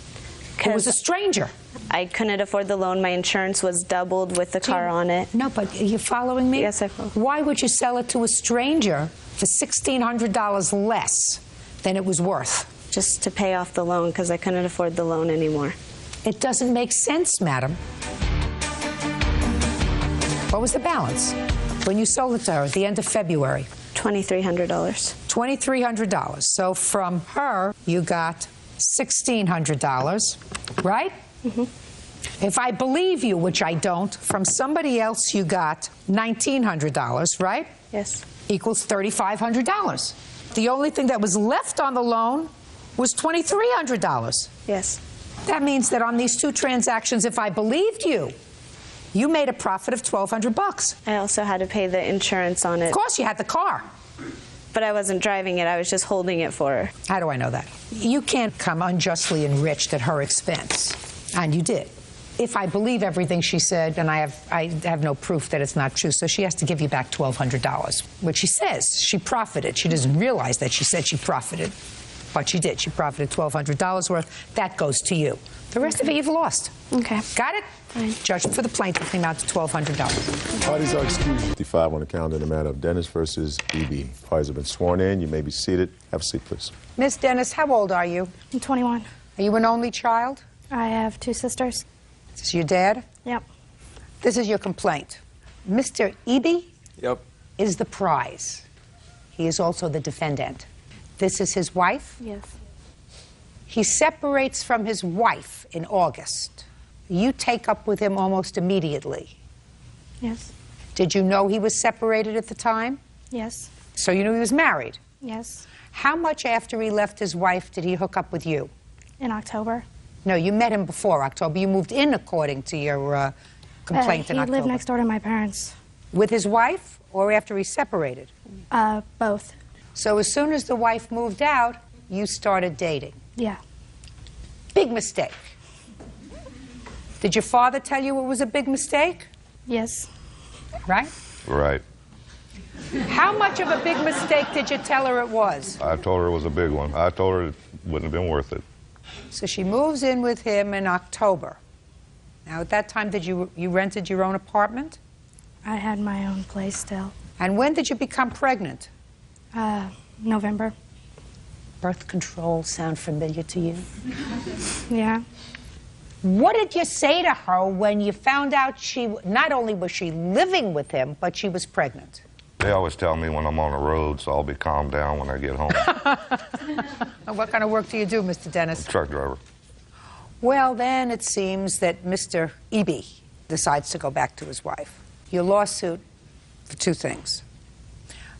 Who was a stranger.
I couldn't afford the loan. My insurance was doubled with the car on it.
No, but are you following me?
Yes, I follow.
Why would you sell it to a stranger for $1,600 less than it was worth?
Just to pay off the loan because I couldn't afford the loan anymore.
It doesn't make sense, madam. What was the balance when you sold it to her at the end of February?
$2,300.
$2,300. So from her, you got $1,600, right? Mm-hmm. If I believe you, which I don't, from somebody else you got $1,900, right?
Yes.
Equals $3,500. The only thing that was left on the loan was $2,300.
Yes.
That means that on these two transactions, if I believed you, you made a profit of $1,200.
I also had to pay the insurance on it.
Of course, you had the car.
But I wasn't driving it. I was just holding it for her.
How do I know that? You can't come unjustly enriched at her expense. And you did. If I believe everything she said, and I have no proof that it's not true, so she has to give you back $1,200, which she says she profited. She doesn't realize that she said she profited, but she did. She profited $1,200 worth. That goes to you. The rest of it you've lost.
Okay.
Got it?
Fine.
Judgment for the plaintiff came out to $1,200.
Parties are excused.
55 on the calendar in the matter of Dennis versus E.B. Parties have been sworn in. You may be seated. Have a seat, please.
Miss Dennis, how old are you?
I'm 21.
Are you an only child?
I have 2 sisters.
Is this your dad?
Yep.
This is your complaint. Mr. Eby
Yep.
is the prize. He is also the defendant. This is his wife?
Yes.
He separates from his wife in August. You take up with him almost immediately.
Yes.
Did you know he was separated at the time?
Yes.
So you knew he was married?
Yes.
How much after he left his wife did he hook up with you?
In October.
No, you met him before October. You moved in according to your complaint in October.
He lived next door to my parents.
With his wife or after he separated?
Both.
So as soon as the wife moved out, you started dating?
Yeah.
Big mistake. Did your father tell you it was a big mistake?
Yes.
Right?
Right.
How much of a big mistake did you tell her it was?
I told her it was a big one. I told her it wouldn't have been worth it.
So she moves in with him in October. Now, at that time, did you rented your own apartment?
I had my own place still.
And when did you become pregnant?
November.
Birth control sound familiar to you?
Yeah.
What did you say to her when you found out not only was she living with him, but she was pregnant?
They always tell me when I'm on the road, so I'll be calmed down when I get home.
What kind of work do you do, Mr. Dennis?
Truck driver.
Well, then it seems that Mr. Eby decides to go back to his wife. Your lawsuit for two things.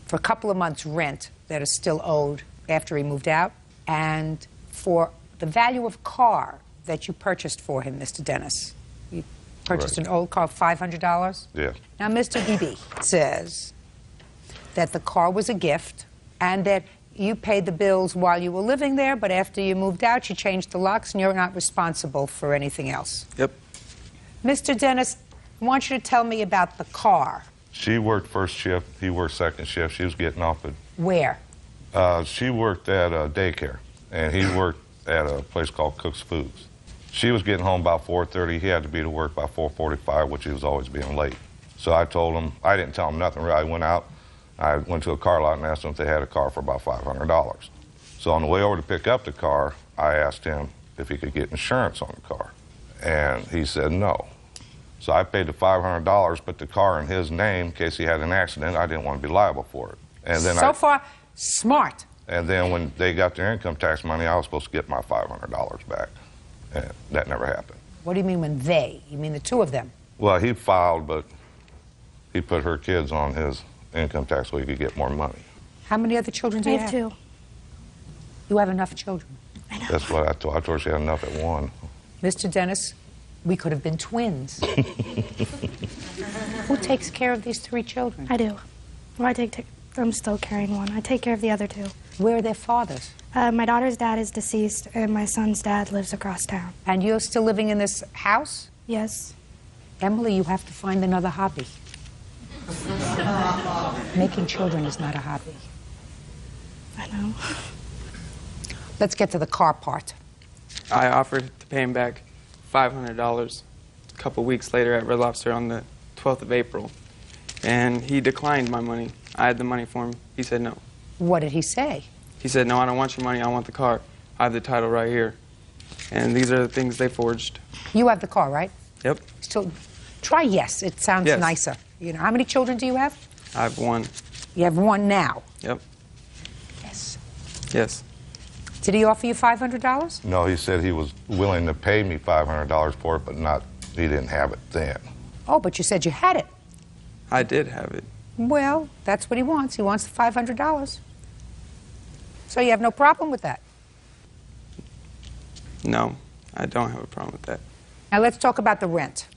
For a couple of months' rent that is still owed after he moved out, and for the value of car that you purchased for him, Mr. Dennis. You purchased an old car, $500?
Yeah.
Now, Mr. Eby says that the car was a gift and that you paid the bills while you were living there, but after you moved out, you changed the locks and you're not responsible for anything else.
Yep.
Mr. Dennis, I want you to tell me about the car.
She worked first shift, he worked second shift. She was getting off at...
Where?
She worked at a daycare, and he worked at a place called Cook's Foods. She was getting home about 4:30. He had to be to work by 4:45, which he was always being late. So I told him, I didn't tell him nothing really. I went out, I went to a car lot and asked them if they had a car for about $500. So on the way over to pick up the car, I asked him if he could get insurance on the car. And he said no. So I paid the $500, put the car in his name in case he had an accident. I didn't want to be liable for it. And then
so far, smart.
And then when they got their income tax money, I was supposed to get my $500 back. And that never happened.
What do you mean when they? You mean the two of them?
Well, he filed, but he put her kids on his income tax so he could get more money.
How many other children do
I
you
have
have?
2.
You have enough children.
That's what I told her. I told her she had enough at one.
Mr. Dennis, we could have been twins. Who takes care of these 3 children?
I do. Well, I'm still carrying one. I take care of the other 2.
Where are their fathers?
My daughter's dad is deceased, and my son's dad lives across town.
And you're still living in this house?
Yes.
Emily, you have to find another hobby. Making children is not a hobby.
I know.
Let's get to the car part.
I offered to pay him back $500 a couple weeks later at Red Lobster on the 12th of April. And he declined my money. I had the money for him. He said no.
What did he say?
He said, no, I don't want your money. I want the car. I have the title right here. And these are the things they forged.
You have the car, right?
Yep.
So try yes. It sounds
Yes.
nicer. You know, how many children do you have?
I have 1.
You have 1 now.
Yep.
Yes.
Yes.
Did he offer you $500?
No, he said he was willing to pay me $500 for it, but he didn't have it then.
Oh, but you said you had it.
I did have it.
Well, that's what he wants. He wants the $500. So you have no problem with that?
No, I don't have a problem with that.
Now let's talk about the rent.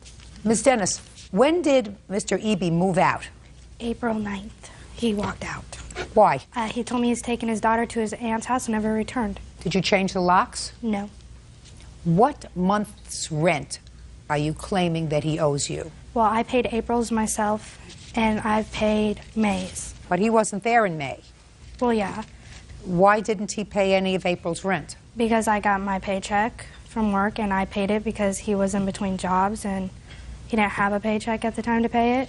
Ms. Dennis, when did Mr. Eby move out?
April 9th, he walked out.
Why?
He told me he's taken his daughter to his aunt's house and never returned.
Did you change the locks?
No.
What month's rent are you claiming that he owes you?
Well, I paid April's myself, and I've paid May's.
But he wasn't there in May.
Well, yeah.
Why didn't he pay any of April's rent?
Because I got my paycheck from work, and I paid it because he was in between jobs, and he didn't have a paycheck at the time to pay it.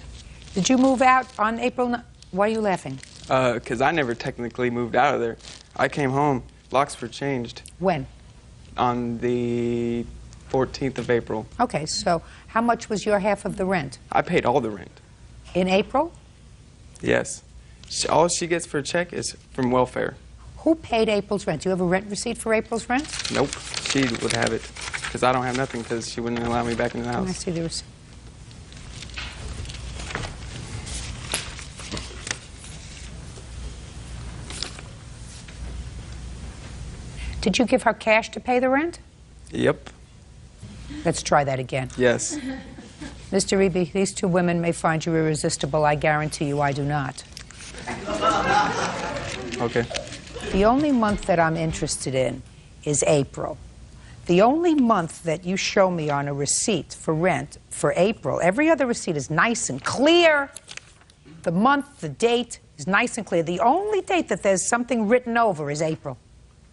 Did you move out on April? Why are you laughing?
Because I never technically moved out of there. I came home. Locks were changed.
When?
On the 14th of April.
Okay, so how much was your half of the rent?
I paid all the rent.
In April?
Yes. All she gets for a check is from welfare.
Who paid April's rent? Do you have a rent receipt for April's rent?
Nope. She would have it. Because I don't have nothing because she wouldn't allow me back in the house.
I see the receipt. Did you give her cash to pay the rent?
Yep.
Let's try that again.
Yes.
Mr. Eby, these 2 women may find you irresistible. I guarantee you I do not.
Okay.
The only month that I'm interested in is April. The only month that you show me on a receipt for rent for April, every other receipt is nice and clear. The month, the date is nice and clear. The only date that there's something written over is April.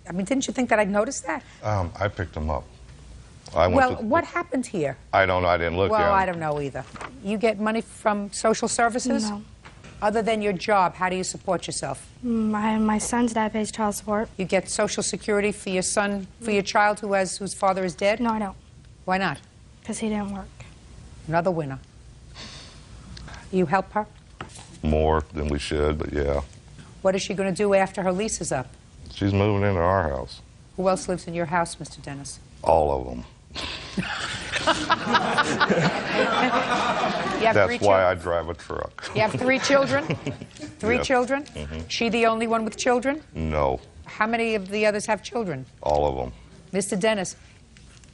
I mean, didn't you think that I'd notice that?
I picked them up.
What happened here?
I don't know. I didn't look
Well,
at them.
I don't know either. You get money from social services?
No.
Other than your job, how do you support yourself?
My son's dad pays child support.
You get Social Security for your son, for your child whose father is dead?
No, I don't.
Why not?
Because he didn't work.
Another winner. You help her?
More than we should, but yeah.
What is she going to do after her lease is up?
She's moving into our house.
Who else lives in your house, Mr. Dennis?
All of them. That's why I drive a truck.
You have 3 children? 3
Yes.
children?
Mm-hmm.
She the only one with children?
No,
How many of the others have children?
all of them.
Mr. Dennis,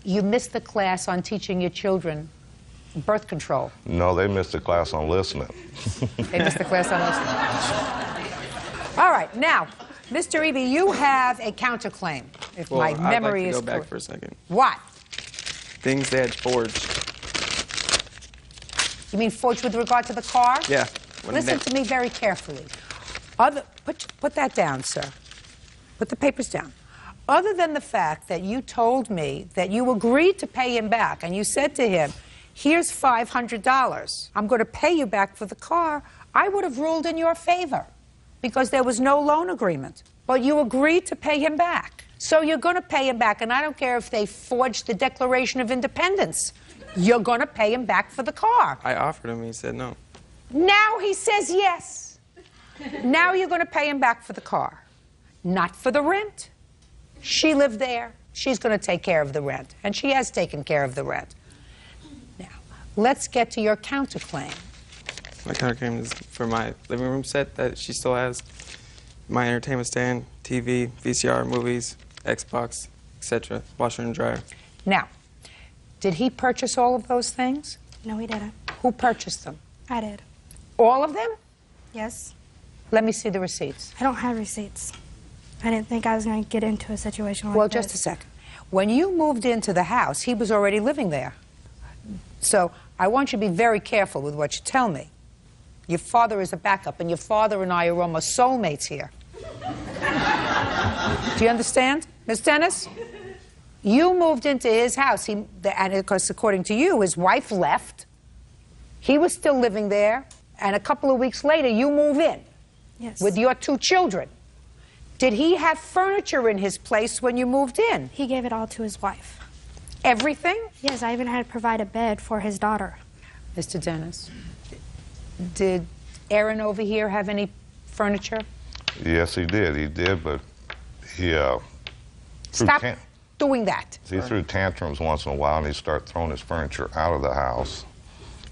you missed the class on teaching your children birth control.
No, they missed a class on listening.
They missed the class on listening. All right, now, Mr. Eby, you have a counterclaim, if
Well,
my memory
I'd like to
is
go back
correct.
for a second.
What?
Things they had forged.
You mean forged with regard to the car?
Yeah.
Listen to me very carefully. Put that down, sir. Put the papers down. Other than the fact that you told me that you agreed to pay him back, and you said to him, here's $500. I'm going to pay you back for the car, I would have ruled in your favor because there was no loan agreement. But you agreed to pay him back. So you're going to pay him back, and I don't care if they forged the Declaration of Independence. You're going to pay him back for the car.
I offered him, he said no.
Now he says yes. Now you're going to pay him back for the car, not for the rent. She lived there. She's going to take care of the rent, and she has taken care of the rent. Now, let's get to your counterclaim.
My counterclaim is for my living room set that she still has, my entertainment stand, TV, VCR, movies, Xbox, etc., washer and dryer.
Now, did he purchase all of those things?
No, he didn't.
Who purchased them?
I did.
All of them?
Yes.
Let me see the receipts.
I don't have receipts. I didn't think I was going to get into a situation like
Well,
this.
just a second. When you moved into the house, he was already living there. So I want you to be very careful with what you tell me. Your father is a backup, and your father and I are almost soulmates here. Do you understand, Miss Dennis? You moved into his house, and of course, according to you, his wife left. He was still living there, and a couple of weeks later, you move in.
Yes.
With your 2 children. Did he have furniture in his place when you moved in?
He gave it all to his wife.
Everything?
Yes, I even had to provide a bed for his daughter.
Mr. Dennis, did Aaron over here have any furniture?
Yes, he did. He did, but he
Stop doing that.
He threw tantrums once in a while, and he'd start throwing his furniture out of the house,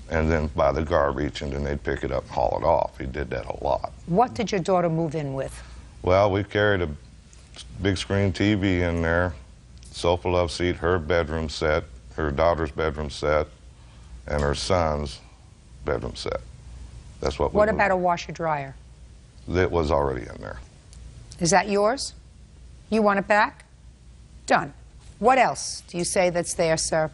and then by the garbage, and then they'd pick it up and haul it off. He did that a lot.
What did your daughter move in with?
Well, we carried a big screen TV in there, sofa love seat, her bedroom set, her daughter's bedroom set, and her son's bedroom set. That's what we
What
moved.
about a washer dryer?
That was already in there.
Is that yours? You want it back? Done. What else do you say that's there, sir?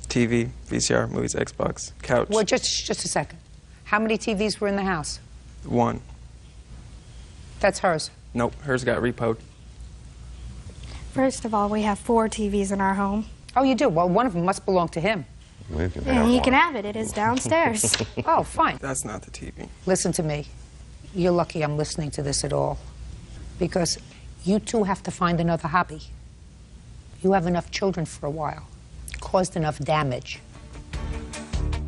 TV, VCR, movies, Xbox, couch.
Well, just a second. How many TVs were in the house?
1.
That's hers.
Nope, hers got repoed.
First of all, we have 4 TVs in our home.
Oh, you do? Well, one of them must belong to him.
We can
And he can have it. It is downstairs.
Oh, fine.
That's not the TV.
Listen to me. You're lucky I'm listening to this at all. Because you two have to find another hobby. You have enough children for a while. Caused enough damage.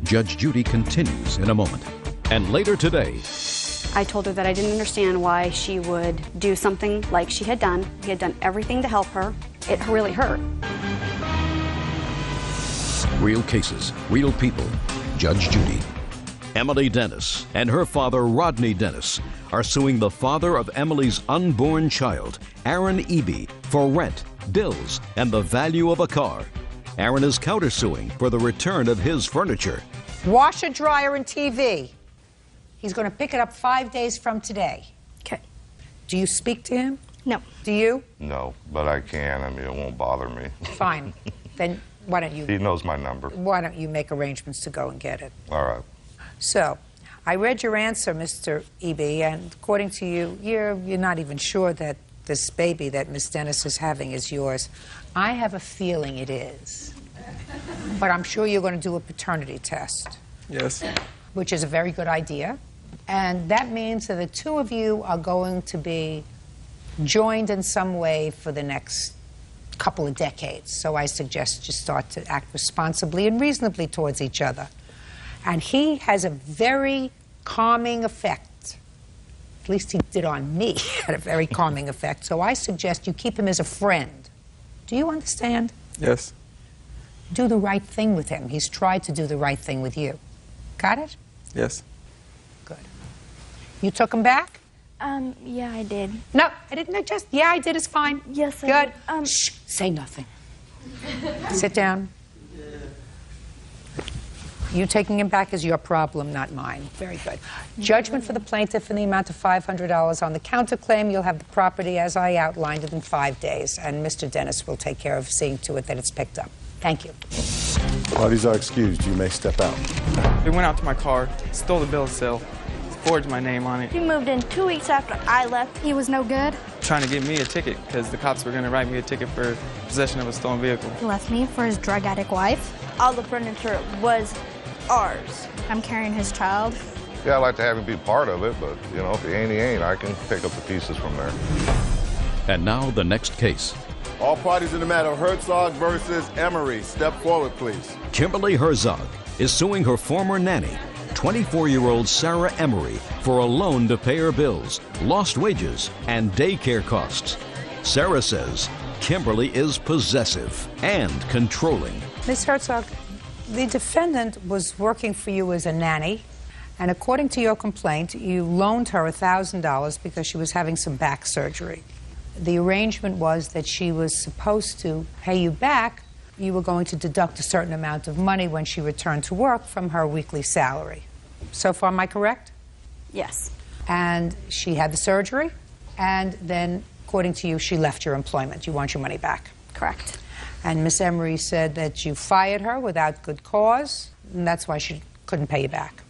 Judge Judy continues in a moment. And later today,
I told her that I didn't understand why she would do something like she had done. He had done everything to help her. It really hurt.
real cases, real people. Judge Judy. Emily Dennis and her father, Rodney Dennis, are suing the father of Emily's unborn child, Aaron Eby, for rent, bills, and the value of a car. Aaron is countersuing for the return of his furniture.
Washer, dryer, and TV. He's going to pick it up 5 days from today.
Okay.
Do you speak to him?
No.
Do you?
No, but I can. I mean, it won't bother me.
Fine. Then why don't you...
He knows my number.
Why don't you make arrangements to go and get it?
All right.
So, I read your answer, Mr. Eby, and according to you, you're not even sure that this baby that Miss Dennis is having is yours. I have a feeling it is. But I'm sure you're going to do a paternity test.
Yes.
Which is a very good idea. And that means that the two of you are going to be joined in some way for the next couple of decades. So I suggest you start to act responsibly and reasonably towards each other. And he has a very calming effect. At least he did on me, had a very calming effect. So I suggest you keep him as a friend. Do you understand?
Yes.
Do the right thing with him. He's tried to do the right thing with you. Got it?
Yes.
Good. You took him back?
Yeah, I did.
No, I didn't. Just, yeah, I did is fine.
Yes, I
Good.
did.
Shh, say nothing. Sit down. You taking him back is your problem, not mine. Very good. Judgment for the plaintiff in the amount of $500 on the counterclaim. You'll have the property as I outlined it in 5 days, and Mr. Dennis will take care of seeing to it that it's picked up. Thank you.
Parties are excused. You may step out.
They went out to my car, stole the bill of sale, forged my name on it.
He moved in 2 weeks after I left. He was no good.
Trying to get me a ticket because the cops were going to write me a ticket for possession of a stolen vehicle.
He left me for his drug addict wife.
All the furniture was ours.
I'm carrying his child.
Yeah, I'd like to have him be part of it, but, you know, if he ain't, I can pick up the pieces from there.
And now the next case.
All parties in the matter, Herzog versus Emery. Step forward, please.
Kimberly Herzog is suing her former nanny, 24-year-old Sarah Emery, for a loan to pay her bills, lost wages, and daycare costs. Sarah says Kimberly is possessive and controlling.
Ms. Herzog, the defendant was working for you as a nanny, and according to your complaint, you loaned her $1,000 because she was having some back surgery. The arrangement was that she was supposed to pay you back. You were going to deduct a certain amount of money when she returned to work from her weekly salary. So far, am I correct?
Yes.
And she had the surgery, and then, according to you, she left your employment. You want your money back.
Correct.
And Miss Emery said that you fired her without good cause, and that's why she couldn't pay you back.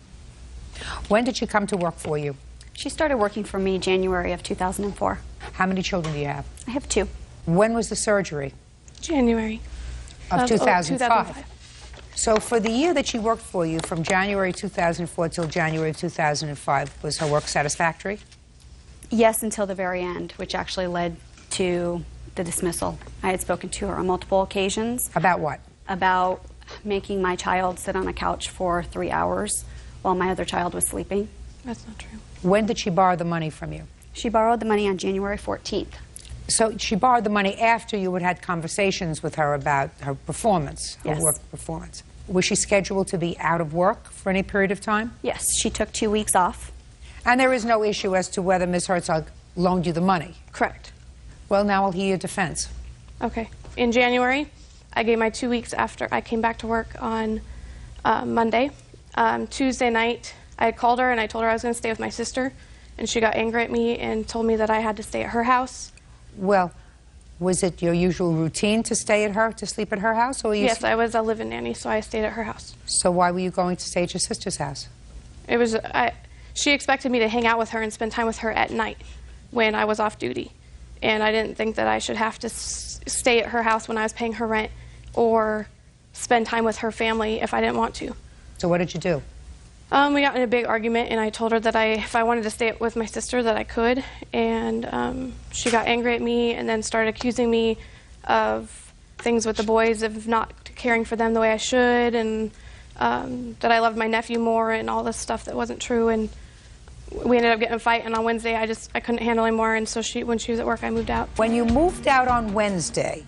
When did she come to work for you?
She started working for me January of 2004.
How many children do you have?
I have 2.
When was the surgery?
January.
Of 2005. So for the year that she worked for you, from January 2004 till January 2005, was her work satisfactory?
Yes, until the very end, which actually led to the dismissal. I had spoken to her on multiple occasions.
About what?
About making my child sit on a couch for 3 hours while my other child was sleeping.
That's not true.
When did she borrow the money from you?
She borrowed the money on January 14th.
So she borrowed the money after you had had conversations with her about her performance, her
Yes.
work performance. Was she scheduled to be out of work for any period of time?
Yes, she took 2 weeks off.
And there is no issue as to whether Ms. Herzog loaned you the money?
Correct.
Well, now I'll hear your defense.
Okay. In January, I gave my 2 weeks after I came back to work on Monday. Tuesday night, I had called her and I told her I was going to stay with my sister, and she got angry at me and told me that I had to stay at her house.
Well, was it your usual routine to stay at her, to sleep at her house? Or
Yes, I was a live-in nanny, so I stayed at her house.
So why were you going to stay at your sister's house?
It was, she expected me to hang out with her and spend time with her at night when I was off duty. And I didn't think that I should have to stay at her house when I was paying her rent or spend time with her family if I didn't want to.
So what did you do?
We got in a big argument, and I told her that if I wanted to stay with my sister, that I could. And she got angry at me and then started accusing me of things with the boys, of not caring for them the way I should, and that I loved my nephew more and all this stuff that wasn't true. And we ended up getting in a fight, and on Wednesday I couldn't handle anymore, and so when she was at work, I moved out.
When you moved out on Wednesday,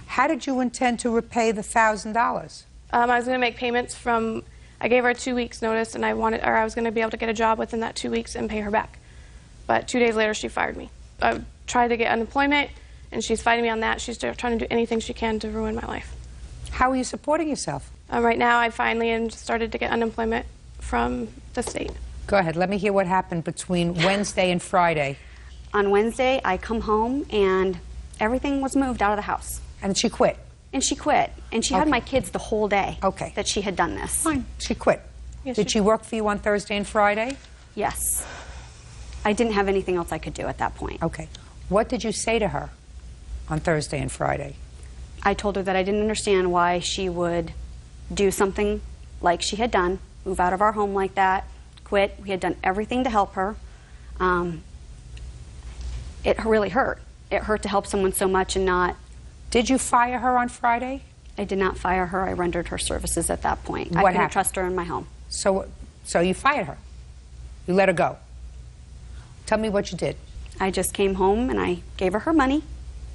how did you intend to repay the $1,000?
I was going to make payments from, I gave her 2 weeks notice, and I was going to be able to get a job within that 2 weeks and pay her back. But 2 days later, she fired me. I tried to get unemployment, and she's fighting me on that. She's trying to do anything she can to ruin my life.
How are you supporting yourself?
Right now, I finally started to get unemployment from the state.
Go ahead. Let me hear what happened between Wednesday and Friday.
On Wednesday, I come home, and everything was moved out of the house.
And she quit?
And she quit. And she had my kids the whole day that she had done this.
Fine. She quit.
Yes,
Did she work for you on Thursday and Friday?
Yes. I didn't have anything else I could do at that point.
Okay. What did you say to her on Thursday and Friday?
I told her that I didn't understand why she would do something like she had done, move out of our home like that, quit. We had done everything to help her. It really hurt. It hurt to help someone so much and not...
Did you fire her on Friday?
I did not fire her. I rendered her services at that point. I
What
couldn't
happened?
trust her in my home.
So you fired her. You let her go. Tell me what you did.
I just came home and I gave her money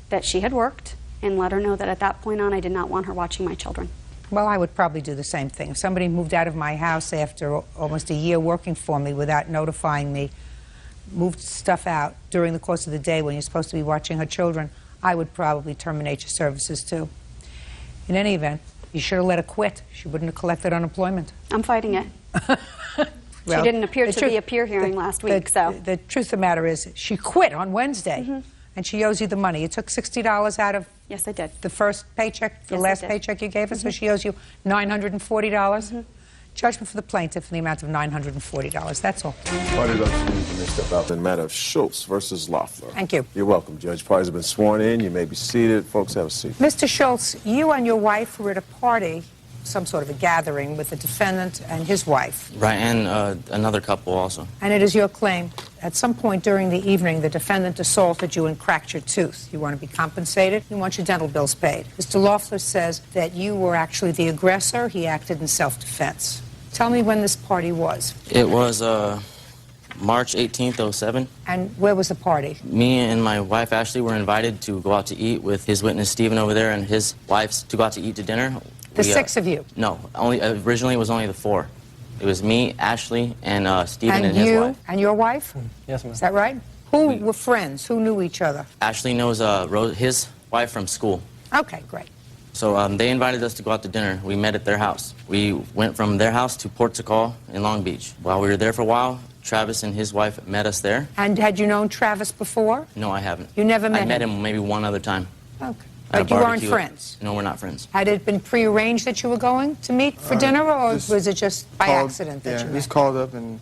that she had worked and let her know that at that point on I did not want her watching my children.
Well, I would probably do the same thing. If somebody moved out of my house after almost a year working for me without notifying me, moved stuff out during the course of the day when you're supposed to be watching her children, I would probably terminate your services too. In any event, you should have let her quit. She wouldn't have collected unemployment.
I'm fighting it.
Well,
she didn't appear
the
to
truth-
be a peer hearing last week, so...
The truth of the matter is, she quit on Wednesday, and she owes you the money. You took $60 out of
Yes, I did.
the first paycheck, the
Yes, I
last
did.
paycheck you gave her, so she owes you $940. Judgment for the plaintiff in the amount of $940. That's all.
Party up to the step out in the matter of Schultz versus Loeffler.
Thank you.
You're welcome, Judge. Parties have been sworn in. You may be seated. Folks, have a seat.
Mr. Schultz, you and your wife were at a party, some sort of a gathering, with the defendant and his wife.
Right, and another couple also.
And it is your claim, at some point during the evening, the defendant assaulted you and cracked your tooth. You want to be compensated. You want your dental bills paid. Mr. Loeffler says that you were actually the aggressor. He acted in self-defense. Tell me when this party was.
It was March 18th, 07.
And where was the party?
Me and my wife Ashley were invited to go out to eat with his witness Stephen over there and his wife to go out to eat to dinner.
The six of you?
No, originally it was only the four. It was me, Ashley, and Stephen and his
you
wife.
and your wife?
Yes, ma'am.
Is that right? Who were friends? Who knew each other?
Ashley knows his wife from school.
Okay, great.
So they invited us to go out to dinner. We met at their house. We went from their house to Portugal in Long Beach. While we were there for a while, Travis and his wife met us there.
And had you known Travis before?
No, I haven't.
You never met
I met him maybe one other time.
Okay.
At a
But you weren't
barbecue.
friends?
No, we're not friends.
Had it been prearranged that you were going to meet for dinner, or
just
was it just by
called-
accident that
yeah,
you met?
just called up and...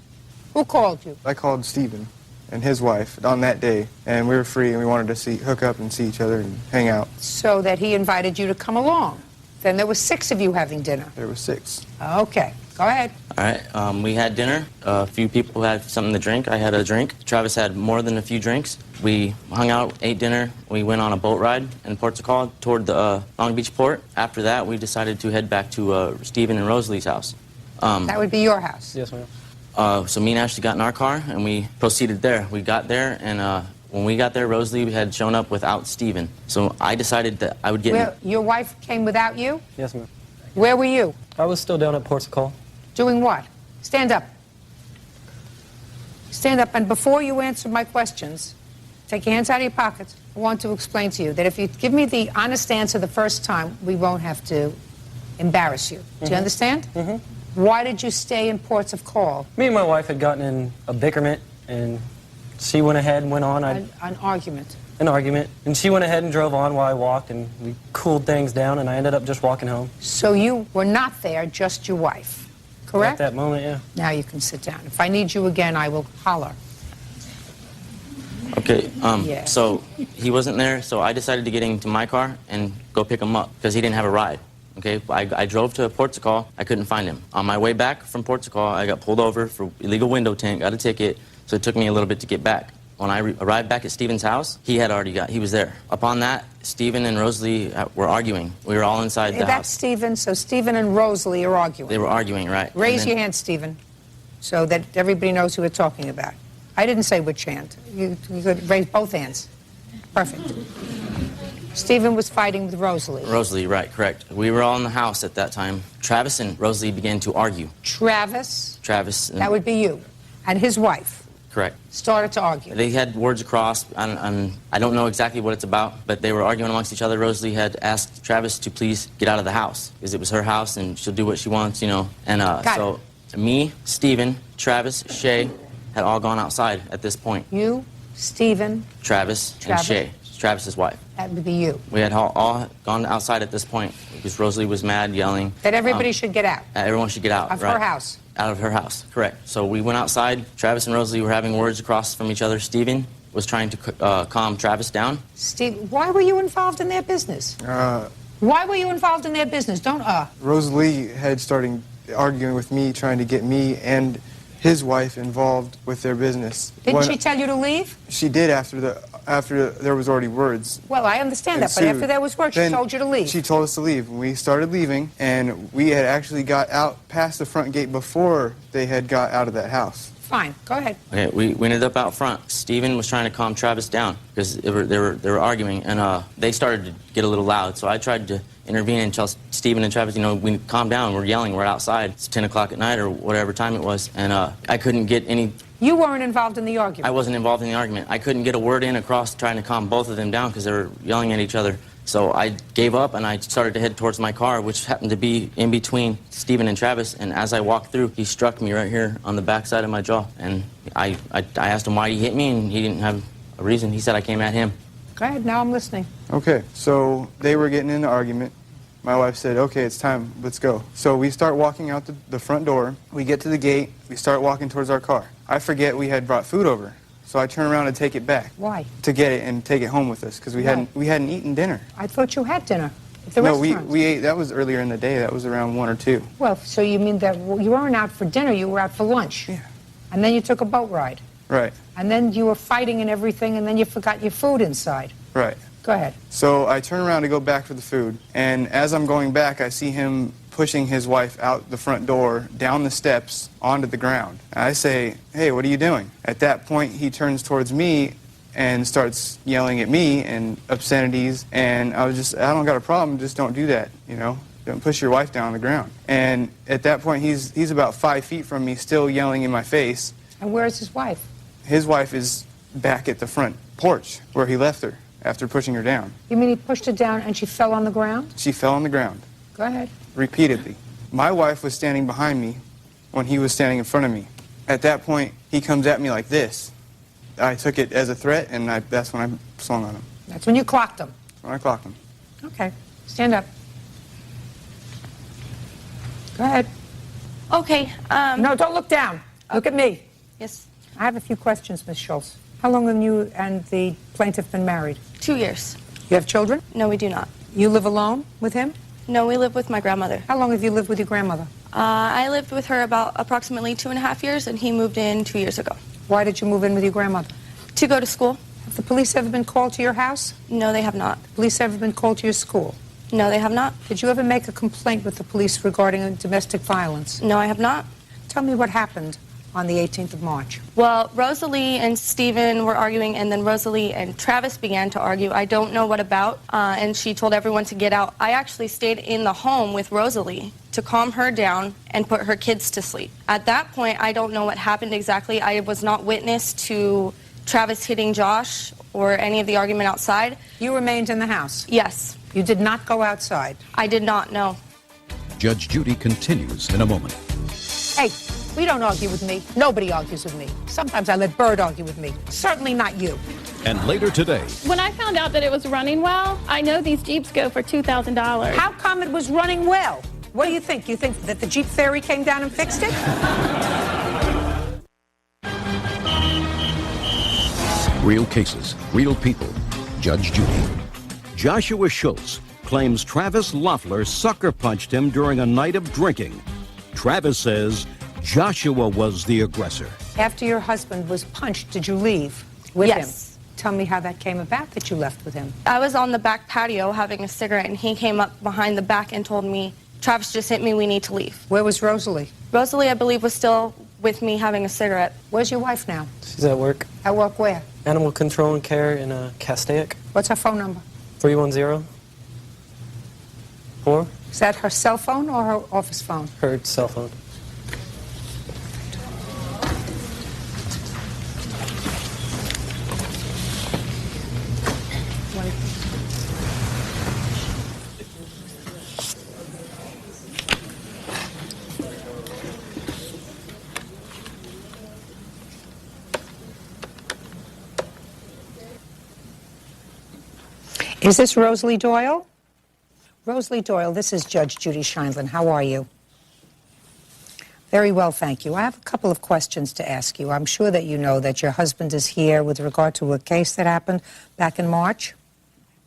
Who called you?
I called Stephen and his wife on that day, and we were free, and we wanted to hook up and see each other and hang out.
So that he invited you to come along. Then there were six of you having dinner.
There were six.
Okay, go ahead.
All right, we had dinner. A few people had something to drink. I had a drink. Travis had more than a few drinks. We hung out, ate dinner. We went on a boat ride in Portugal toward the Long Beach port. After that, we decided to head back to Stephen and Rosalie's house.
That would be your house.
Yes, ma'am.
So me and Ashley got in our car, and we proceeded there. We got there, and when we got there, Rosalie had shown up without Stephen. So I decided that I would get...
Well, your wife came without you?
Yes, ma'am.
Where were you?
I was still down at Portugal.
Doing what? Stand up. Stand up, and before you answer my questions, take your hands out of your pockets. I want to explain to you that if you give me the honest answer the first time, we won't have to embarrass you. Do you understand? Why did you stay in ports of call?
Me and my wife had gotten in a bickerment, and she went ahead and went on.
An argument.
An argument. And she went ahead and drove on while I walked, and we cooled things down, and I ended up just walking home.
So you were not there, just your wife, correct?
At that moment, yeah.
Now you can sit down. If I need you again, I will holler.
Okay,
Yeah.
so he wasn't there, so I decided to get into my car and go pick him up because he didn't have a ride. Okay, I drove to Portugal. I couldn't find him. On my way back from Portugal, I got pulled over for illegal window tint, got a ticket, so it took me a little bit to get back. When I arrived back at Stephen's house, he was there. Upon that, Stephen and Rosalie were arguing. We were all inside the
That's
house.
Stephen, so Stephen and Rosalie are arguing.
They were arguing, right.
Raise
And then-
your hand, Stephen, so that everybody knows who we're talking about. I didn't say which hand. You could raise both hands. Perfect. Stephen was fighting with Rosalie.
Rosalie, right, correct. We were all in the house at that time. Travis and Rosalie began to argue.
Travis,
Travis, and,
that would be you, and his wife
correct.
started to argue.
They had words across. I don't know exactly what it's about, but they were arguing amongst each other. Rosalie had asked Travis to please get out of the house because it was her house and she'll do what she wants, you know. And so me, Stephen, Travis, Shay had all gone outside at this point.
You, Stephen,
Travis, and Shay, Travis's wife.
that would be you.
We had all gone outside at this point because Rosalie was mad, yelling.
That everybody should get out.
Everyone should get out.
Of
right.
her house.
Out of her house, correct. So we went outside. Travis and Rosalie were having words across from each other. Stephen was trying to calm Travis down.
Steve, why were you involved in their business? Why were you involved in their business? Don't
Rosalie had started arguing with me, trying to get me and
his wife involved with their business.
Didn't she tell you to leave?
She did after there was already words.
Well, I understand that, but after there was words, she told you to leave.
She told us to leave. We started leaving, and we had actually got out past the front gate before they had got out of that house.
Fine, go ahead.
Okay, we ended up out front. Steven was trying to calm Travis down because they were arguing, and they started to get a little loud. So I tried to intervene and tell Steven and Travis, you know, we calm down. We're yelling. We're outside. It's 10 o'clock at night or whatever time it was, and I couldn't get any.
You weren't involved in the argument.
I wasn't involved in the argument. I couldn't get a word in across trying to calm both of them down because they were yelling at each other. So I gave up and I started to head towards my car, which happened to be in between Steven and Travis. And as I walked through, he struck me right here on the back side of my jaw. And I asked him why he hit me, and he didn't have a reason. He said I came at him.
Go ahead, now I'm listening.
Okay, so they were getting in the argument. My wife said, okay, it's time, let's go. So we start walking out the front door. We get to the gate. We start walking towards our car. I forget we had brought food over. So I turn around and take it back.
Why?
To get it and take it home with us because we hadn't eaten dinner.
I thought you had dinner at the
no,
restaurant.
we ate. That was earlier in the day. That was around 1 or 2.
Well, so you mean that you weren't out for dinner, you were out for lunch.
Yeah.
And then you took a boat ride.
Right.
And then you were fighting and everything, and then you forgot your food inside.
Right.
Go ahead.
So I turn around to go back for the food, and as I'm going back, I see him pushing his wife out the front door, down the steps, onto the ground. I say, hey, what are you doing? At that point, he turns towards me and starts yelling at me and obscenities, and I don't got a problem, just don't do that, you know? Don't push your wife down on the ground. And at that point, he's about 5 feet from me, still yelling in my face.
And where's his wife?
His wife is back at the front porch where he left her after pushing her down.
You mean he pushed her down and she fell on the ground?
She fell on the ground.
Go ahead.
Repeatedly. My wife was standing behind me when he was standing in front of me. At that point, he comes at me like this. I took it as a threat, and that's when I swung on him.
That's when you clocked him?
That's when I clocked him.
Okay. Stand up. Go ahead.
Okay.
No, don't look down. Look at me.
Yes.
I have a few questions, Ms. Schultz. How long have you and the plaintiff been married?
2 years.
You have children?
No, we do not.
You live alone with him?
No, we live with my grandmother.
How long have you lived with your grandmother?
I lived with her about approximately 2.5 years, and he moved in 2 years ago.
Why did you move in with your grandmother?
To go to school.
Have the police ever been called to your house?
No, they have not.
The police ever been called to your school?
No, they have not.
Did you ever make a complaint with the police regarding domestic violence?
No, I have not.
Tell me what happened on the 18th of March.
Well, Rosalie and Steven were arguing, and then Rosalie and Travis began to argue. I don't know what about, and she told everyone to get out. I actually stayed in the home with Rosalie to calm her down and put her kids to sleep. At that point, I don't know what happened exactly. I was not witness to Travis hitting Josh or any of the argument outside.
You remained in the house?
Yes.
You did not go outside?
I did not, no.
Judge Judy continues in a moment.
Hey, we don't argue with me. Nobody argues with me. Sometimes I let Bird argue with me. Certainly not you.
And later today.
When I found out that it was running well, I know these Jeeps go for $2,000.
How come it was running well? What do you think? You think that the Jeep Fairy came down and fixed it?
Real cases, real people. Judge Judy. Joshua Schultz claims Travis Loeffler sucker punched him during a night of drinking. Travis says Joshua was the aggressor.
After your husband was punched, did you leave with him?
Yes.
Tell me how that came about that you left with him.
I was on the back patio having a cigarette, and he came up behind the back and told me, Travis just hit me, we need to leave.
Where was Rosalie?
Rosalie, I believe, was still with me having a cigarette.
Where's your wife now?
She's at work.
At work where?
Animal control and care in Castaic.
What's her phone number?
310-4.
Is that her cell phone or her office phone?
Her cell phone.
Is this Rosalie Doyle? Rosalie Doyle, this is Judge Judy Scheindlin. How are you? Very well, thank you. I have a couple of questions to ask you. I'm sure that you know that your husband is here with regard to a case that happened back in March.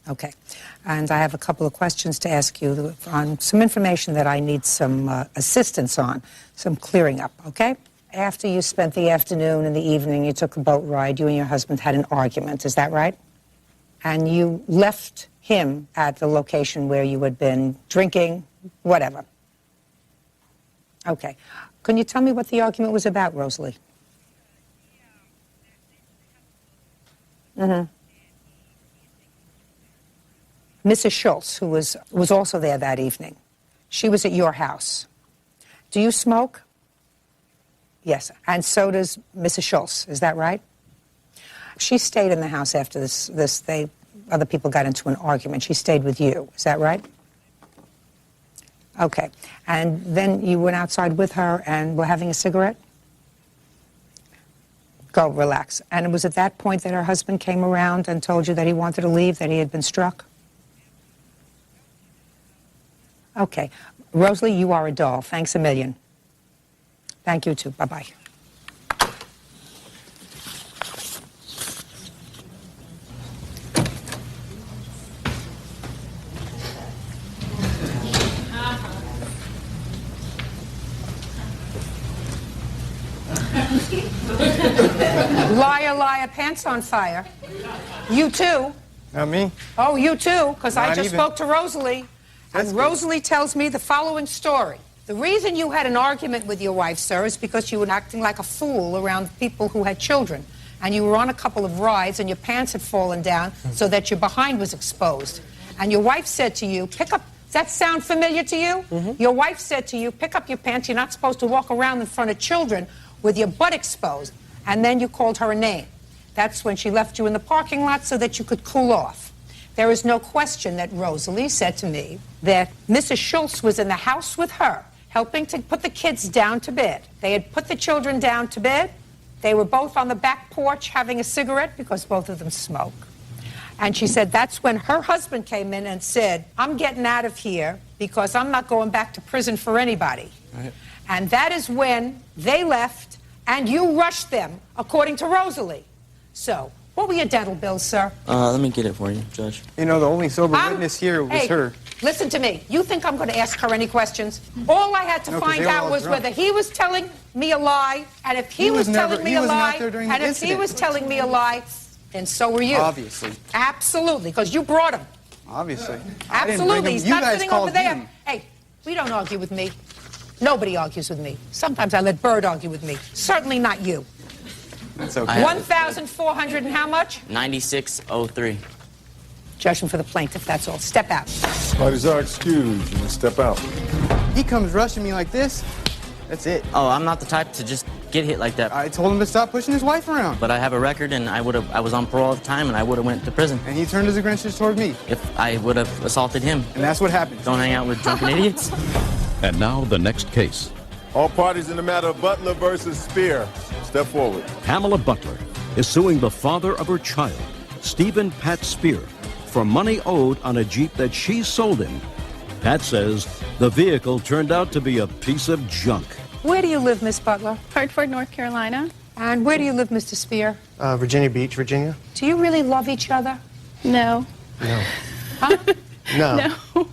Okay. And I have a couple of questions to ask you on some information that I need some assistance on, some clearing up, okay? after you spent the afternoon and the evening, you took a boat ride, you and your husband had an argument, is that right? And you left him at the location where you had been drinking, whatever. Okay. Can you tell me what the argument was about, Rosalie? Mm-hmm. Mrs. Schultz, who was also there that evening, she was at your house. Do you smoke? Yes, and so does Mrs. Schultz, is that right? She stayed in the house after other people got into an argument. She stayed with you, is that right? Okay, and then you went outside with her and were having a cigarette? Go, relax. And it was at that point that her husband came around and told you that he wanted to leave, that he had been struck? Okay. Rosalie, you are a doll. Thanks a million. Thank you, too. Bye-bye. Liar, liar, pants on fire. You too.
Not me.
Oh, you too, because I
Not
just
even.
spoke to Rosalie.
That's
And
good.
Rosalie tells me the following story. The reason you had an argument with your wife, sir, is because you were acting like a fool around people who had children. And you were on a couple of rides and your pants had fallen down so that your behind was exposed. And your wife said to you, pick up, does that sound familiar to you?
Mm-hmm.
Your wife said to you, pick up your pants, you're not supposed to walk around in front of children with your butt exposed. And then you called her a name. That's when she left you in the parking lot so that you could cool off. There is no question that Rosalie said to me that Mrs. Schultz was in the house with her, helping to put the kids down to bed. They had put the children down to bed. They were both on the back porch having a cigarette because both of them smoke. And she said that's when her husband came in and said, I'm getting out of here because I'm not going back to prison for anybody.
Right.
And that is when they left and you rushed them, according to Rosalie. So, what were your dental bills, sir?
Let me get it for you, Judge.
You know, the only sober witness here was
Hey,
her.
listen to me. You think I'm going to ask her any questions? All I had to
No, 'cause
find
they were
out
all
was
drunk.
whether he was telling me a lie, and if he was telling me a
wasn't out
lie,
there during the
and if he
incident.
was telling me a lie, then so were you.
Obviously.
Absolutely, because you brought him.
Obviously. I didn't bring
Absolutely.
him.
He's
You
not
guys
sitting
called
over there.
him.
Hey, we don't argue with me. Nobody argues with me. Sometimes I let Bird argue with me. Certainly not you.
That's
I
okay.
have-
1,400 and how much?
9603.
Judgment for the plaintiff, that's all. Step out.
Parties are excused. You may step out.
He comes rushing me like this. That's it.
Oh, I'm not the type to just get hit like that.
I told him to stop pushing his wife around.
But I have a record, and I was on parole at the time, and I would have went to prison
And he turned his aggression toward me.
if I would have assaulted him.
And that's what happened.
Don't hang out with drunken idiots.
And now the next case.
All parties in the matter of Butler versus Spear. Step forward.
Pamela Butler is suing the father of her child, Stephen Pat Spear, for money owed on a Jeep that she sold him. Pat says the vehicle turned out to be a piece of junk.
Where do you live, Miss Butler?
Hartford, North Carolina.
And where do you live, Mr. Spear?
Virginia Beach, Virginia.
Do you really love each other?
No.
No.
Huh?
No.
No.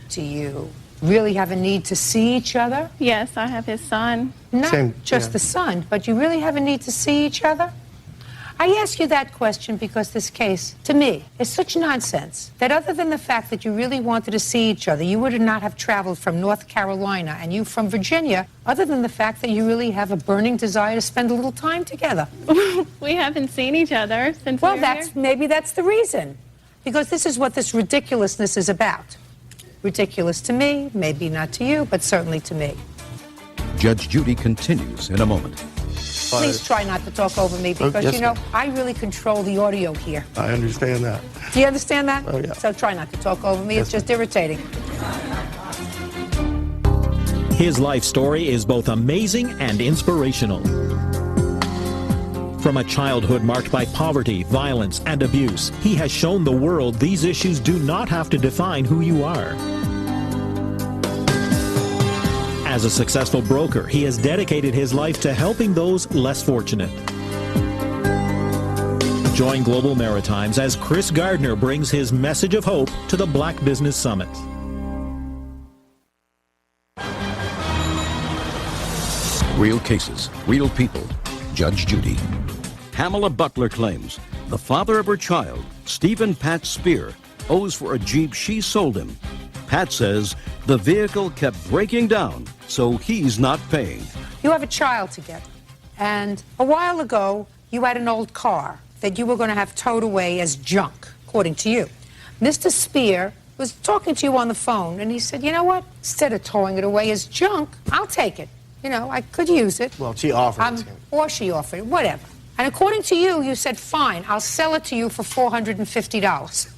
Do you really have a need to see each other?
Yes, I have his son.
Not
Same,
just
yeah.
the son, but you really have a need to see each other? I ask you that question because this case, to me, is such nonsense that other than the fact that you really wanted to see each other, you would not have traveled from North Carolina and you from Virginia, other than the fact that you really have a burning desire to spend a little time together.
We haven't seen each other since
Well,
we were here.
maybe that's the reason. Because this is what this ridiculousness is about. Ridiculous to me, maybe not to you, but certainly to me.
Judge Judy continues in a moment.
Please try not to talk over me because,
yes,
you know,
ma'am.
I really control the audio here.
I understand that.
Do you understand that?
Oh, yeah.
So try not to talk over me. It's just irritating.
His life story is both amazing and inspirational. From a childhood marked by poverty, violence, and abuse, he has shown the world these issues do not have to define who you are. As a successful broker, he has dedicated his life to helping those less fortunate. Join Global Maritimes as Chris Gardner brings his message of hope to the Black Business Summit.
Real cases, real people. Judge Judy. Pamela Butler claims the father of her child, Stephen Pat Spear, owes for a Jeep she sold him. Pat says the vehicle kept breaking down, so he's not paying.
You have a child together, and a while ago, you had an old car that you were going to have towed away as junk, according to you. Mr. Spear was talking to you on the phone, and he said, you know what? Instead of towing it away as junk, I'll take it. You know, I could use it.
Well, she offered it to him.
Or she offered it, whatever. And according to you, you said, fine, I'll sell it to you for $450.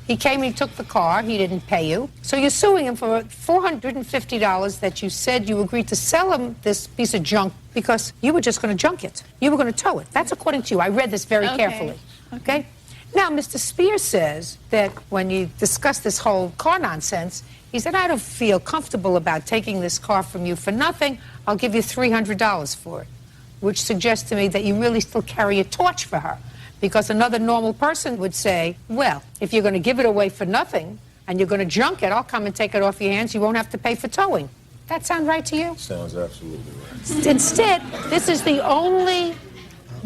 He came and he took the car. He didn't pay you. So you're suing him for $450 that you said you agreed to sell him this piece of junk because you were just going to junk it. You were going to tow it. That's according to you. I read this very carefully. Okay? Now, Mr. Spear says that when you discussed this whole car nonsense, he said, I don't feel comfortable about taking this car from you for nothing. I'll give you $300 for it, which suggests to me that you really still carry a torch for her. Because another normal person would say, well, if you're going to give it away for nothing and you're going to junk it, I'll come and take it off your hands. You won't have to pay for towing. That sound right to you?
Sounds absolutely right.
Instead, this is the only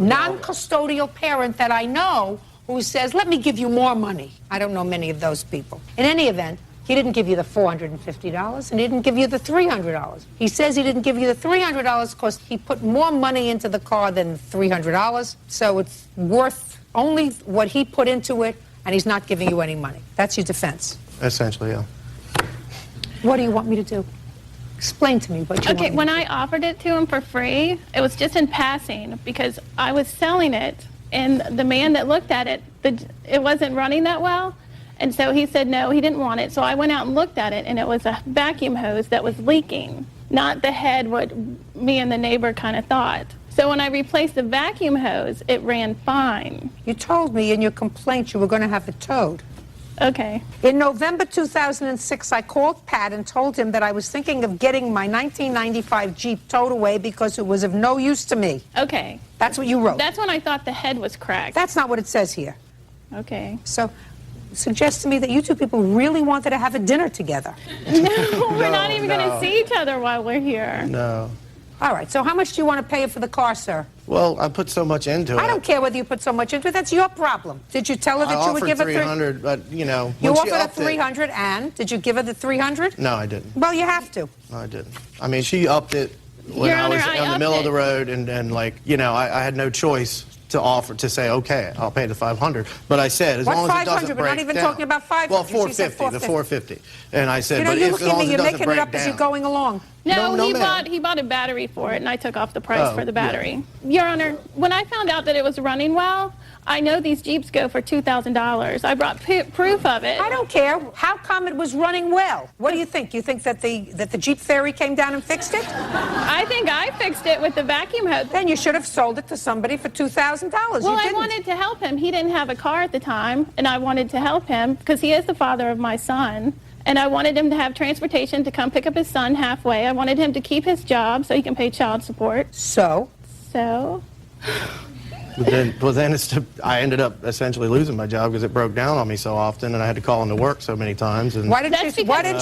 non-custodial parent that I know who says, let me give you more money. I don't know many of those people. In any event, he didn't give you the $450, and he didn't give you the $300. He says he didn't give you the $300 because he put more money into the car than $300, so it's worth only what he put into it, and he's not giving you any money. That's your defense.
Essentially, yeah.
What do you want me to do? Explain to me what you want me to do.
When I offered it to him for free, it was just in passing because I was selling it, and the man that looked at it, it wasn't running that well. And so he said no, he didn't want it. So I went out and looked at it, and it was a vacuum hose that was leaking, not the head, what me and the neighbor kind of thought. So when I replaced the vacuum hose, it ran fine.
You told me in your complaint you were going to have it towed.
Okay.
In November 2006, I called Pat and told him that I was thinking of getting my 1995 Jeep towed away because it was of no use to me.
Okay.
That's what you wrote.
That's when I thought the head was cracked.
That's not what it says here.
Okay.
So, suggest to me that you two people really wanted to have a dinner together.
No, we're not even going to see each other while we're here.
No.
All right, so how much do you want to pay for the car, sir?
Well, I put so much into it.
I don't care whether you put so much into it. That's your problem. Did you tell her that you would give her
$300, but, you know,
you
when she
offered her
upped it-
$300, and did you give her the $300?
No, I didn't.
Well, you have to.
No, I didn't. I mean, she upped it when
Your
I
Honor,
was
I
in the
upped
middle of
it.
the road, and like, you know, I had no choice to offer to say, okay, I'll pay the $500. But I said, as
What
long as it
500?
doesn't
We're
break
not even
down.
talking about 500.
Well,
She said
450, the 450. And I said,
You know,
but
you're
if,
looking
as
at
long
me,
as it
you're
doesn't
making it
break
up as you're
down.
going along.
No,
No,
he
ma'am.
bought a battery for it, and I took off the price
Oh,
for the
yeah.
battery. Your Honor, when I found out that it was running well, I know these Jeeps go for $2,000. I brought proof of it.
I don't care. How come it was running well? What do you think? You think that the Jeep Fairy came down and fixed it?
I think I fixed it with the vacuum hose.
Then you should have sold it to somebody for $2,000.
Well,
you
I
didn't.
wanted to help him. He didn't have a car at the time, and I wanted to help him because he is the father of my son. And I wanted him to have transportation to come pick up his son halfway. I wanted him to keep his job so he can pay child support.
So?
So?
Well, then I ended up essentially losing my job because it broke down on me so often, and I had to call into work so many times. And
Why didn't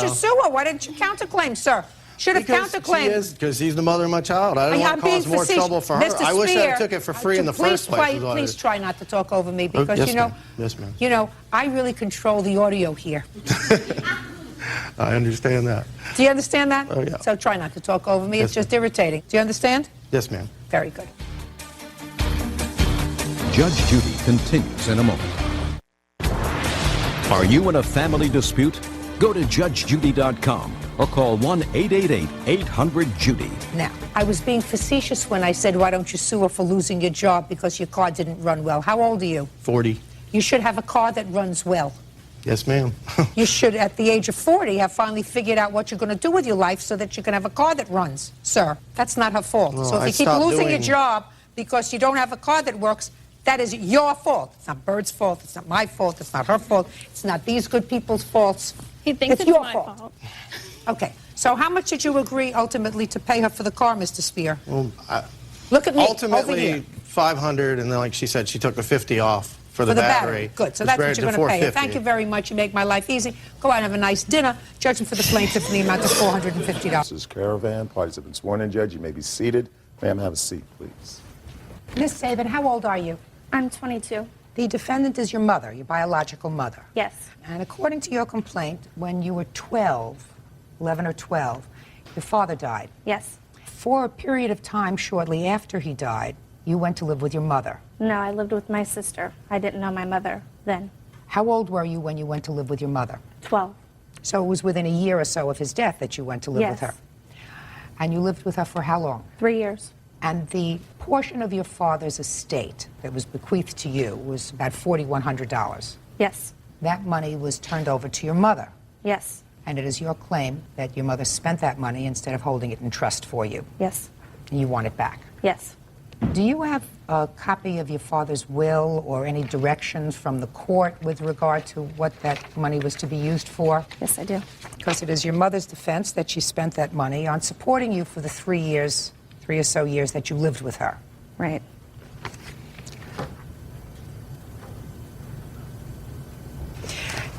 you sue her? Why didn't you counterclaim, sir? Should have counterclaimed.
Because he's the mother of my child. I didn't want to cause more trouble for her.
Mr.
I wish I
Spear,
had took it for free in the first place. is what it
Please
is.
try not to talk over me because,
yes,
you know,
ma'am. Yes, ma'am.
you know, I really control the audio here.
I understand that.
Do you understand that?
Oh, yeah.
So try not to talk over me.
Yes,
It's just irritating. Do you understand?
Yes, ma'am.
Very good.
Judge Judy continues in a moment. Are you in a family dispute? Go to judgejudy.com or call 1-888-800-JUDY.
Now, I was being facetious when I said, why don't you sue her for losing your job because your car didn't run well? How old are you?
40.
You should have a car that runs well.
Yes, ma'am.
You should, at the age of 40, have finally figured out what you're going to do with your life so that you can have a car that runs, sir. That's not her fault.
Well,
So if
I
you keep
stopped
losing your
doing-
job because you don't have a car that works, that is your fault. It's not Bird's fault. It's not my fault. It's not her fault. It's not these good people's faults.
He thinks it's
your
my
fault.
fault.
Okay. So how much did you agree ultimately to pay her for the car, Mr. Spear?
Well,
Look at me. over
ultimately,
here.
$500, and then, like she said, she took the $50 off for the battery.
Good. So
It was
that's what
rated
you're
to
going to pay her.
$450.
Thank you very much. You make my life easy. Go out and have a nice dinner. Judgment for the plaintiff in the amount of $450.
This is Caravan. Parties have been sworn in, Judge. You may be seated.
Ma'am, have a seat, please.
Miss Saban, how old are you?
I'm 22.
The defendant is your mother, your biological mother.
Yes.
And according to your complaint, when you were 12, 11 or 12, your father died.
Yes.
For a period of time shortly after he died, you went to live with your mother.
No, I lived with my sister. I didn't know my mother then.
How old were you when you went to live with your mother?
12.
So it was within a year or so of his death that you went to live with her? And you lived with her for how long?
3 years.
And the portion of your father's estate that was bequeathed to you was about $4,100.
Yes.
That money was turned over to your mother.
Yes.
And it is your claim that your mother spent that money instead of holding it in trust for you.
Yes.
And you want it back.
Yes.
Do you have a copy of your father's will or any directions from the court with regard to what that money was to be used for?
Yes, I do.
Because it is your mother's defense that she spent that money on supporting you for the 3 or so years that you lived with her.
Right.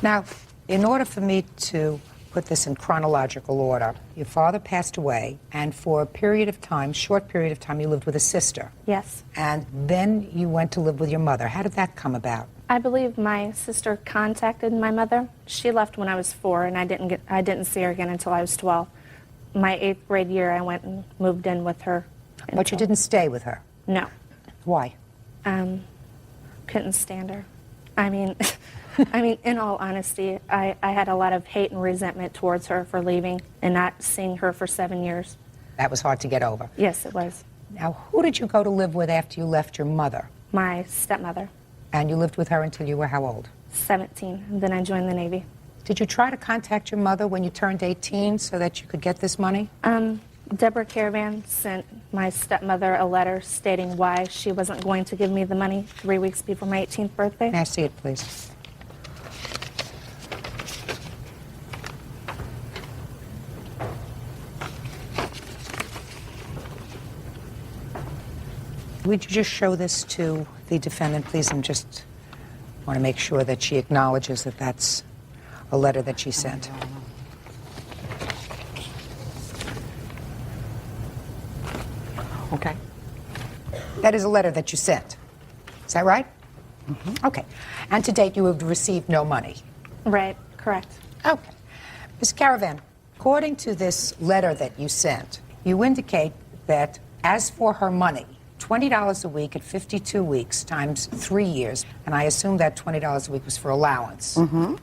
Now, in order for me to put this in chronological order, your father passed away, and for a period of time, short period of time, you lived with a sister.
Yes.
And then you went to live with your mother. How did that come about?
I believe my sister contacted my mother. She left when I was 4, and I didn't see her again until I was 12. My 8th grade year, I went and moved in with her.
But you didn't stay with her?
No.
Why?
Couldn't stand her. I mean, in all honesty, I had a lot of hate and resentment towards her for leaving and not seeing her for 7 years.
That was hard to get over.
Yes, it was.
Now, who did you go to live with after you left your mother?
My stepmother.
And you lived with her until you were how old?
17, and then I joined the Navy.
Did you try to contact your mother when you turned 18 so that you could get this money?
Deborah Caravan sent my stepmother a letter stating why she wasn't going to give me the money 3 weeks before my 18th birthday.
May I see it, please? Would you just show this to the defendant, please, and just want to make sure that she acknowledges that that's a letter that she sent.
Okay.
That is a letter that you sent. Is that right? Mm-hmm. Okay. And to date, you have received no money.
Right, correct.
Okay. Ms. Caravan, according to this letter that you sent, you indicate that as for her money, $20 a week at 52 weeks times 3 years, and I assume that $20 a week was for allowance.
Mm-hmm.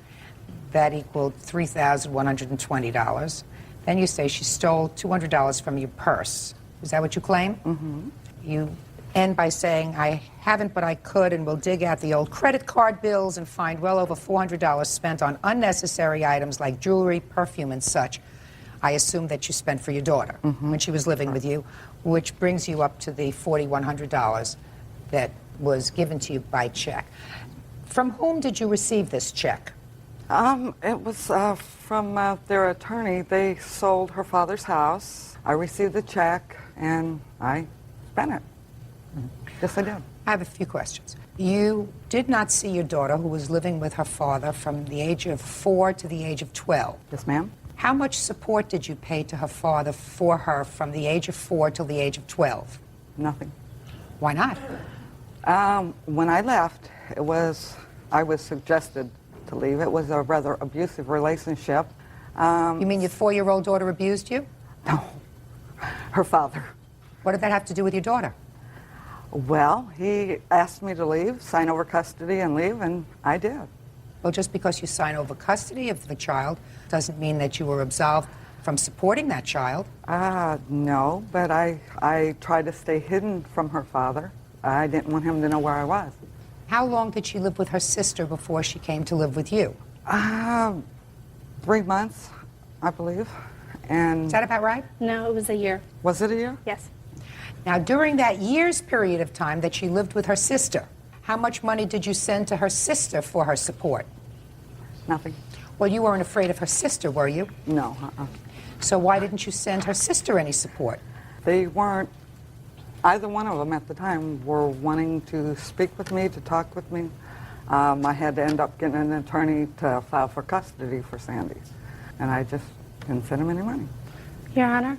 That equaled $3,120. Then you say she stole $200 from your purse. Is that what you claim?
Mm-hmm.
You end by saying, I haven't, but I could, and will dig out the old credit card bills and find well over $400 spent on unnecessary items like jewelry, perfume, and such. I assume that you spent for your daughter when she was living with you, which brings you up to the $4,100 that was given to you by check. From whom did you receive this check?
It was from their attorney. They sold her father's house. I received the check, and I spent it. Yes, I did.
I have a few questions. You did not see your daughter, who was living with her father from the age of 4 to the age of 12.
Yes, ma'am.
How much support did you pay to her father for her from the age of 4 till the age of 12?
Nothing.
Why not?
When I left, I was suggested to leave. It was a rather abusive relationship.
You mean your 4-year-old daughter abused you?
No, her father.
What did that have to do with your daughter?
Well, he asked me to leave, sign over custody and leave, and I did.
Well, just because you sign over custody of the child doesn't mean that you were absolved from supporting that child.
No, but I tried to stay hidden from her father. I didn't want him to know where I was.
How long did she live with her sister before she came to live with you?
3 months, I believe. And
is that about right?
No, it was a year.
Was it a year?
Yes.
Now, during that year's period of time that she lived with her sister, how much money did you send to her sister for her support?
Nothing.
Well, you weren't afraid of her sister, were you?
No.
So why didn't you send her sister any support?
They weren't. Either one of them at the time were wanting to speak with me, to talk with me. I had to end up getting an attorney to file for custody for Sandy. And I just didn't send him any money.
Your Honor?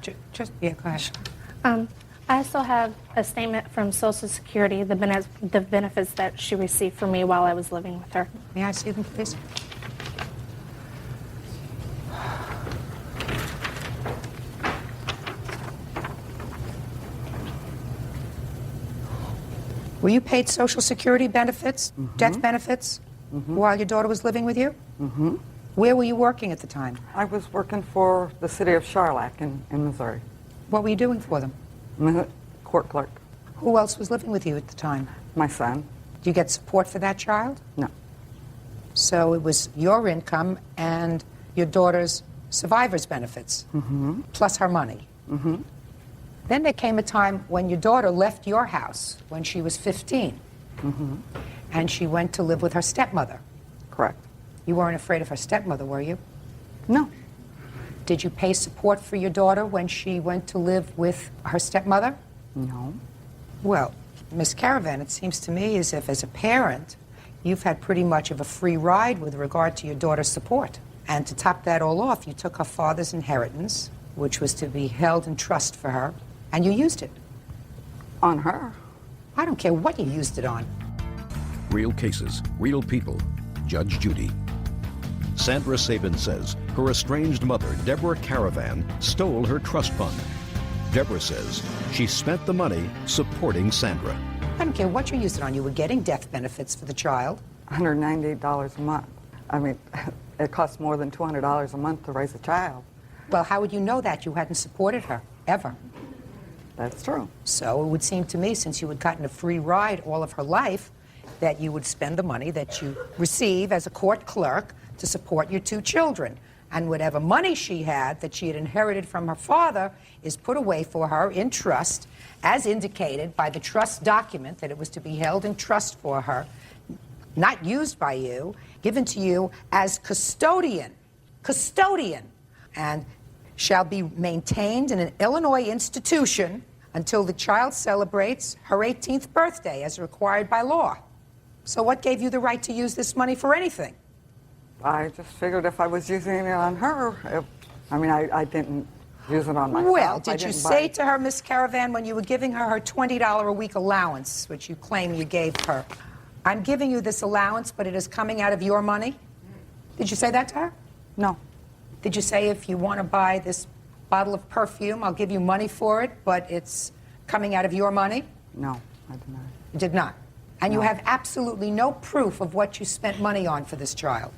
Yeah, go ahead.
I also have a statement from Social Security, the benefits that she received from me while I was living with her.
May I see them, please? Were you paid Social Security benefits, death benefits, while your daughter was living with you?
Mm-hmm.
Where were you working at the time?
I was working for the city of Charlotte in Missouri.
What were you doing for them?
Court clerk.
Who else was living with you at the time?
My son.
Did you get support for that child?
No.
So it was your income and your daughter's survivor's benefits, plus her money. Then there came a time when your daughter left your house when she was 15, and she went to live with her stepmother.
Correct.
You weren't afraid of her stepmother, were you?
No.
Did you pay support for your daughter when she went to live with her stepmother?
No.
Well, Miss Caravan, it seems to me as if as a parent, you've had pretty much of a free ride with regard to your daughter's support. And to top that all off, you took her father's inheritance, which was to be held in trust for her, and you used it.
On her?
I don't care what you used it on.
Real cases, real people. Judge Judy. Sandra Sabin says her estranged mother, Deborah Caravan, stole her trust fund. Deborah says she spent the money supporting Sandra.
I don't care what you used it on. You were getting death benefits for the child.
$198 a month. I mean, it costs more than $200 a month to raise a child.
Well, how would you know that? You hadn't supported her, ever.
That's true.
So it would seem to me, since you had gotten a free ride all of her life, that you would spend the money that you receive as a court clerk to support your two children. And whatever money she had that she had inherited from her father is put away for her in trust, as indicated by the trust document that it was to be held in trust for her, not used by you, given to you as custodian, and shall be maintained in an Illinois institution until the child celebrates her 18th birthday as required by law. So what gave you the right to use this money for anything?
I just figured if I was using it on her, I didn't use it on myself.
Well, did you say to her, Miss Caravan, when you were giving her her $20 a week allowance, which you claim you gave her, I'm giving you this allowance, but it is coming out of your money? Did you say that to her?
No.
Did you say, if you want to buy this bottle of perfume, I'll give you money for it, but it's coming out of your money?
No, I did not.
You did not. And you have absolutely no proof of what you spent money on for this child?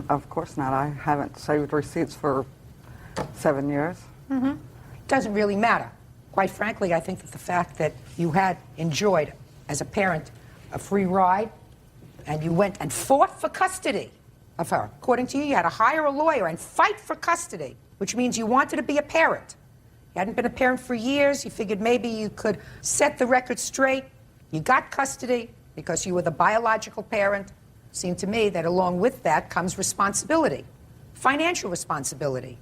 Of course not. I haven't saved receipts for 7 years.
Doesn't really matter. Quite frankly, I think that the fact that you had enjoyed, as a parent, a free ride, and you went and fought for custody of her. According to you, you had to hire a lawyer and fight for custody, which means you wanted to be a parent. You hadn't been a parent for years. You figured maybe you could set the record straight. You got custody because you were the biological parent. Seemed to me that along with that comes responsibility, financial responsibility.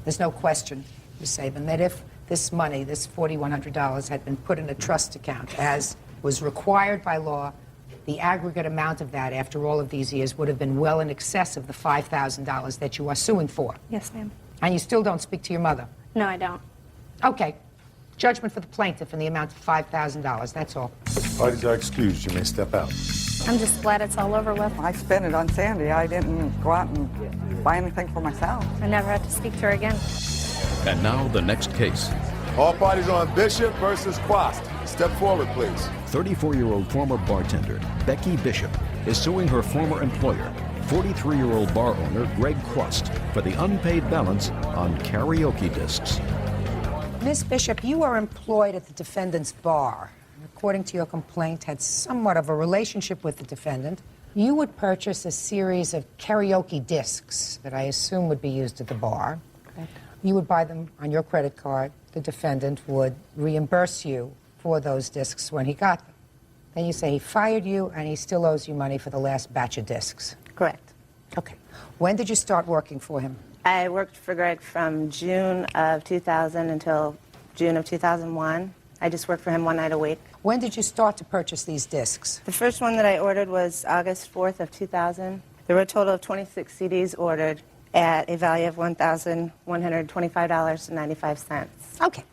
There's no question, Ms. Sabin, that if this money, this $4,100, had been put in a trust account as was required by law, the aggregate amount of that after all of these years would have been well in excess of the $5,000 that you are suing for.
Yes, ma'am.
And you still don't speak to your mother?
No, I don't.
Okay. Judgment for the plaintiff in the amount of $5,000. That's all.
Parties are excused. You may step out.
I'm just glad it's all over with.
I spent it on Sandy. I didn't go out and buy anything for myself.
I never had to speak to her again.
And now the next case.
All parties on Bishop versus Quast. Step forward, please.
34-year-old former bartender Becky Bishop is suing her former employer, 43-year-old bar owner Greg Quast, for the unpaid balance on karaoke discs.
Miss Bishop, you are employed at the defendant's bar. According to your complaint, had somewhat of a relationship with the defendant. You would purchase a series of karaoke discs that I assume would be used at the bar.
Correct.
You would buy them on your credit card. The defendant would reimburse you for those discs when he got them. Then you say he fired you and he still owes you money for the last batch of discs.
Correct.
Okay. When did you start working for him?
I worked for Greg from June of 2000 until June of 2001. I just worked for him one night a week.
When did you start to purchase these discs?
The first one that I ordered was August 4th of 2000. There were a total of 26 CDs ordered at a value of $1,125.95.
Okay.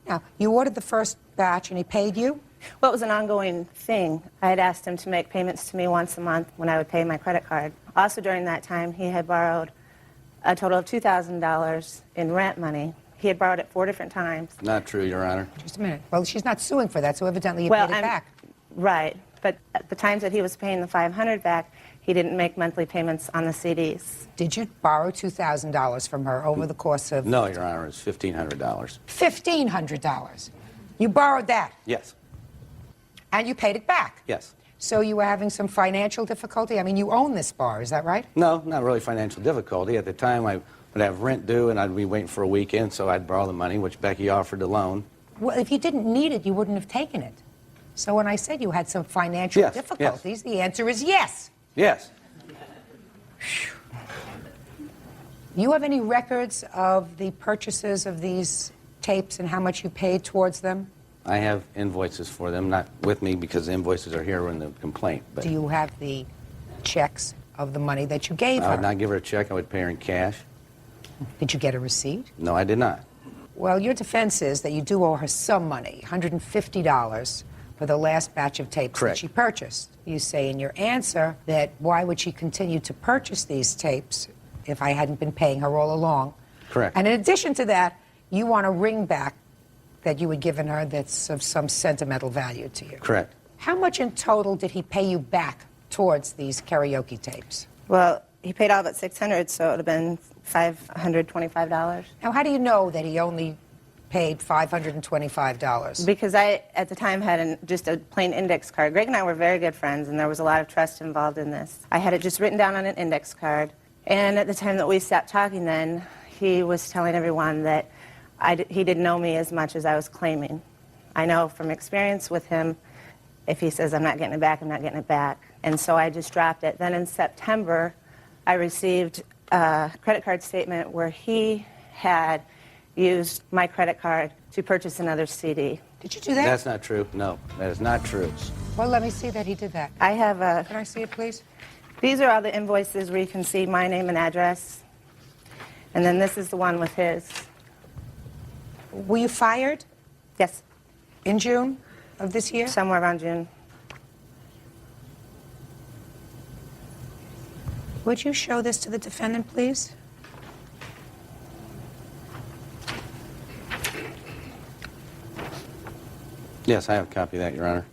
Now, you ordered the first batch and he paid you?
Well, it was an ongoing thing. I had asked him to make payments to me once a month when I would pay my credit card. Also, during that time, he had borrowed a total of $2,000 in rent money. He had borrowed it 4 different times.
Not true, Your Honor.
Just a minute. Well, she's not suing for that, so evidently you paid it back.
Right. But at the times that he was paying the $500 back, he didn't make monthly payments on the CDs.
Did you borrow $2,000 from her over the course of...
No, Your Honor, it's $1,500.
$1,500. You borrowed that?
Yes.
And you paid it back?
Yes.
So you were having some financial difficulty? I mean, you own this bar, is that right?
No, not really financial difficulty. At the time, I would have rent due, and I'd be waiting for a weekend, so I'd borrow the money, which Becky offered to loan.
Well, if you didn't need it, you wouldn't have taken it. So when I said you had some financial difficulties, the answer is yes.
Yes.
You have any records of the purchases of these tapes and how much you paid towards them?
I have invoices for them, not with me because the invoices are here in the complaint. But
do you have the checks of the money that you gave her?
I would not give her a check. I would pay her in cash.
Did you get a receipt?
No, I did not.
Well, your defense is that you do owe her some money, $150 for the last batch of tapes that she purchased. You say in your answer that why would she continue to purchase these tapes if I hadn't been paying her all along?
Correct.
And in addition to that, you want a ring back that you had given her that's of some sentimental value to you.
Correct.
How much in total did he pay you back towards these karaoke tapes?
Well, he paid all but $600, so it would have been $525.
Now, how do you know that he only paid $525?
Because I, at the time, had just a plain index card. Greg and I were very good friends, and there was a lot of trust involved in this. I had it just written down on an index card, and at the time that we stopped talking then, he was telling everyone that he didn't know me as much as I was claiming. I know from experience with him, if he says I'm not getting it back, I'm not getting it back. And so I just dropped it. Then in September, I received a credit card statement where he had used my credit card to purchase another CD.
Did you do that?
That's not true. No, that is not true.
Well, let me see that he did that.
I have a...
Can I see it, please?
These are all the invoices where you can see my name and address. And then this is the one with his.
Were you fired?
Yes.
In June of this year?
Somewhere around June.
Would you show this to the defendant, please?
Yes, I have a copy of that, Your Honor.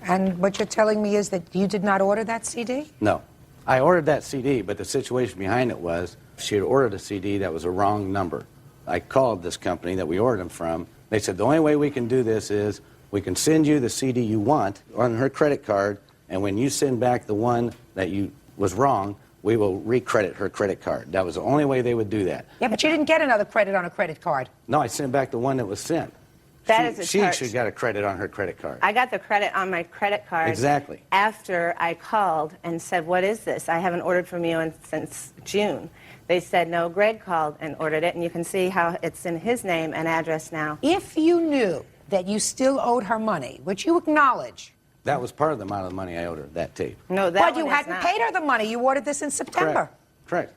And what you're telling me is that you did not order that CD?
No. I ordered that CD, but the situation behind it was she had ordered a CD that was a wrong number. I called this company that we ordered them from. They said the only way we can do this is we can send you the CD you want on her credit card, and when you send back the one that was wrong, we will recredit her credit card. That was the only way they would do that.
Yeah, but you didn't get another credit on a credit card.
No, I sent back the one that was sent. She should got a credit on her credit card.
I got the credit on my credit card.
Exactly.
After I called and said, what is this? I haven't ordered from you since June. They said, no, Greg called and ordered it, and you can see how it's in his name and address now.
If you knew that you still owed her money, which you acknowledge.
That was part of the amount of money I owed her, that tape.
No, that
But you hadn't paid her the money. You ordered this in September.
Correct.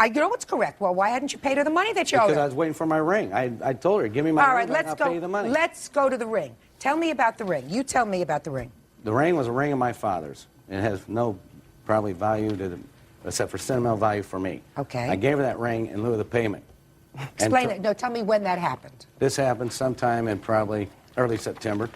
You know what's correct. Well, why hadn't you paid her the money that you owed her?
Because I was waiting for my ring. I told her, give me my
All
ring,
right,
and I'll pay you the money.
Let's go to the ring. Tell me about the ring. You tell me about the ring.
The ring was a ring of my father's. It has no probably value except for sentimental value for me.
Okay.
I gave her that ring in lieu of the payment.
Explain it. No, tell me when that happened.
This happened sometime in probably early September.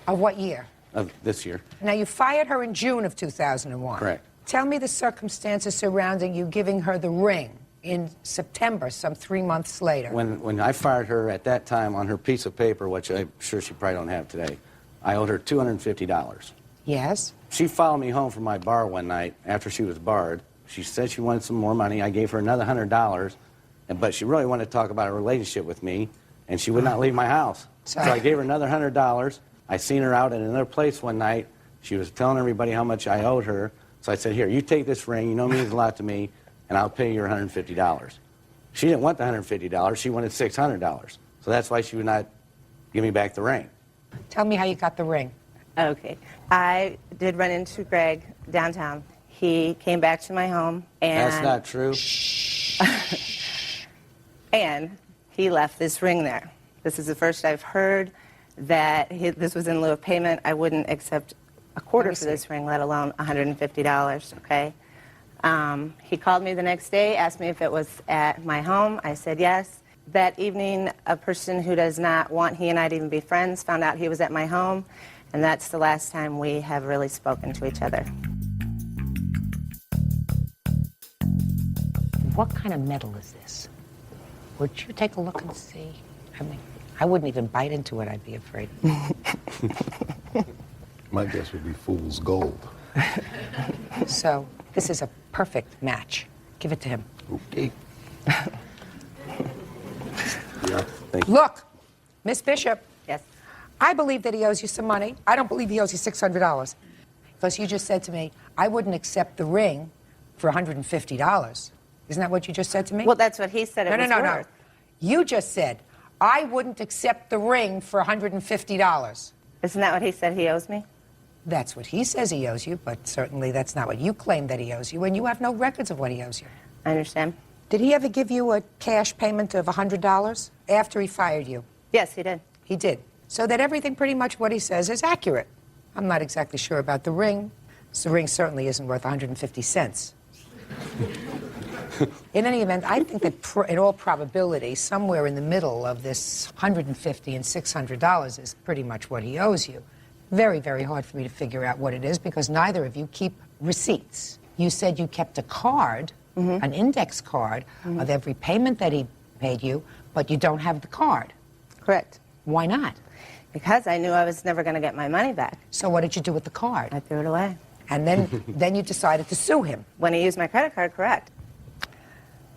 Of what year?
Of this year.
Now, you fired her in June of 2001.
Correct.
Tell me the circumstances surrounding you giving her the ring in September, some 3 months later.
When I fired her at that time on her piece of paper, which I'm sure she probably don't have today, I owed her $250.
Yes?
She followed me home from my bar one night after she was barred. She said she wanted some more money. I gave her another $100, but she really wanted to talk about a relationship with me, and she would not leave my house. So I gave her another $100. I seen her out at another place one night. She was telling everybody how much I owed her. So I said, here, you take this ring. You know it means a lot to me, and I'll pay you your $150. She didn't want the $150. She wanted $600. So that's why she would not give me back the ring.
Tell me how you got the ring.
Okay. I did run into Greg downtown. He came back to my home, and...
That's not true.
And he left this ring there. This is the first I've heard that this was in lieu of payment. I wouldn't accept a quarter for this ring, let alone $150, okay? He called me the next day, asked me if it was at my home. I said yes. That evening, a person who does not want he and I to even be friends found out he was at my home, and that's the last time we have really spoken to each other.
What kind of metal is this? Would you take a look and see? I mean, I wouldn't even bite into it, I'd be afraid.
My guess would be fool's gold.
So, this is a perfect match. Give it to him.
Okay. Yeah, thank you.
Look, Miss Bishop.
Yes.
I believe that he owes you some money. I don't believe he owes you $600. Because you just said to me, I wouldn't accept the ring for $150. Isn't that what you just said to me?
Well, that's what he said it was
no.
worth.
You just said, I wouldn't accept the ring for $150.
Isn't that what he said he owes me?
That's what he says he owes you, but certainly that's not what you claim that he owes you, and you have no records of what he owes you.
I understand.
Did he ever give you a cash payment of $100 after he fired you?
Yes, he did.
He did. So that everything, pretty much what he says, is accurate. I'm not exactly sure about the ring. The ring certainly isn't worth 150 cents. In any event, I think that in all probability, somewhere in the middle of this $150 and $600 is pretty much what he owes you. Very, very hard for me to figure out what it is because neither of you keep receipts. You said you kept a card, an index card, of every payment that he paid you, but you don't have the card.
Correct.
Why not?
Because I knew I was never going to get my money back.
So what did you do with the card?
I threw it away.
And then you decided to sue him.
When he used my credit card, correct.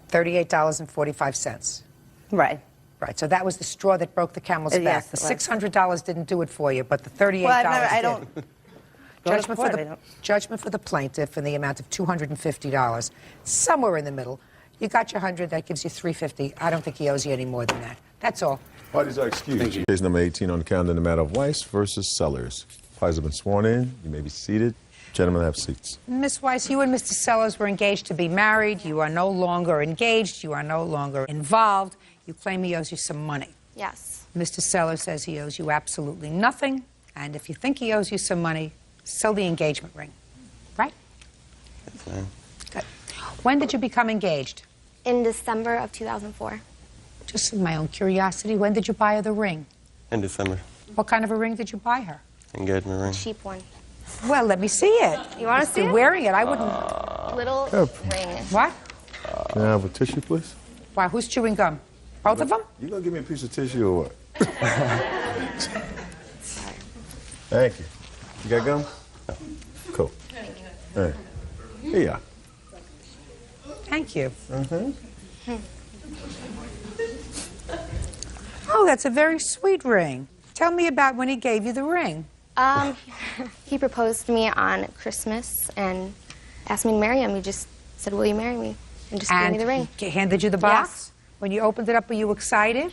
$38.45.
Right.
Right, so that was the straw that broke the camel's back.
Yes,
The $600 didn't do it for you, but the $38
I
did.
don't
Judgment for the plaintiff in the amount of $250. Somewhere in the middle. You got your $100, that gives you $350. I don't think he owes you any more than that. That's all.
Parties are excused. Case number 18 on the calendar in the matter of Weiss versus Sellers. Parties have been sworn in. You may be seated. Gentlemen, have seats.
Miss Weiss, you and Mr. Sellers were engaged to be married. You are no longer engaged. You are no longer involved. You claim he owes you some money.
Yes.
Mr. Sellers says he owes you absolutely nothing. And if you think he owes you some money, sell the engagement ring. Right?
Yes, ma'am.
Good. When did you become engaged?
In December of 2004.
Just in my own curiosity, when did you buy her the ring?
In December.
What kind of a ring did you buy her?
Engagement ring.
Cheap one.
Well, let me see it.
You want to see
You're
it?
wearing it. I wouldn't.
Little ring.
What?
Can I have a tissue, please?
Why, who's chewing gum? Both of them?
You gonna give me a piece of tissue or what? Thank you. You got gum? Cool. All right. Here you are.
Thank you. Oh, that's a very sweet ring. Tell me about when he gave you the ring.
He proposed to me on Christmas and asked me to marry him. He just said, will you marry me? And just gave me the ring.
He handed you the box? When you opened it up, were you excited?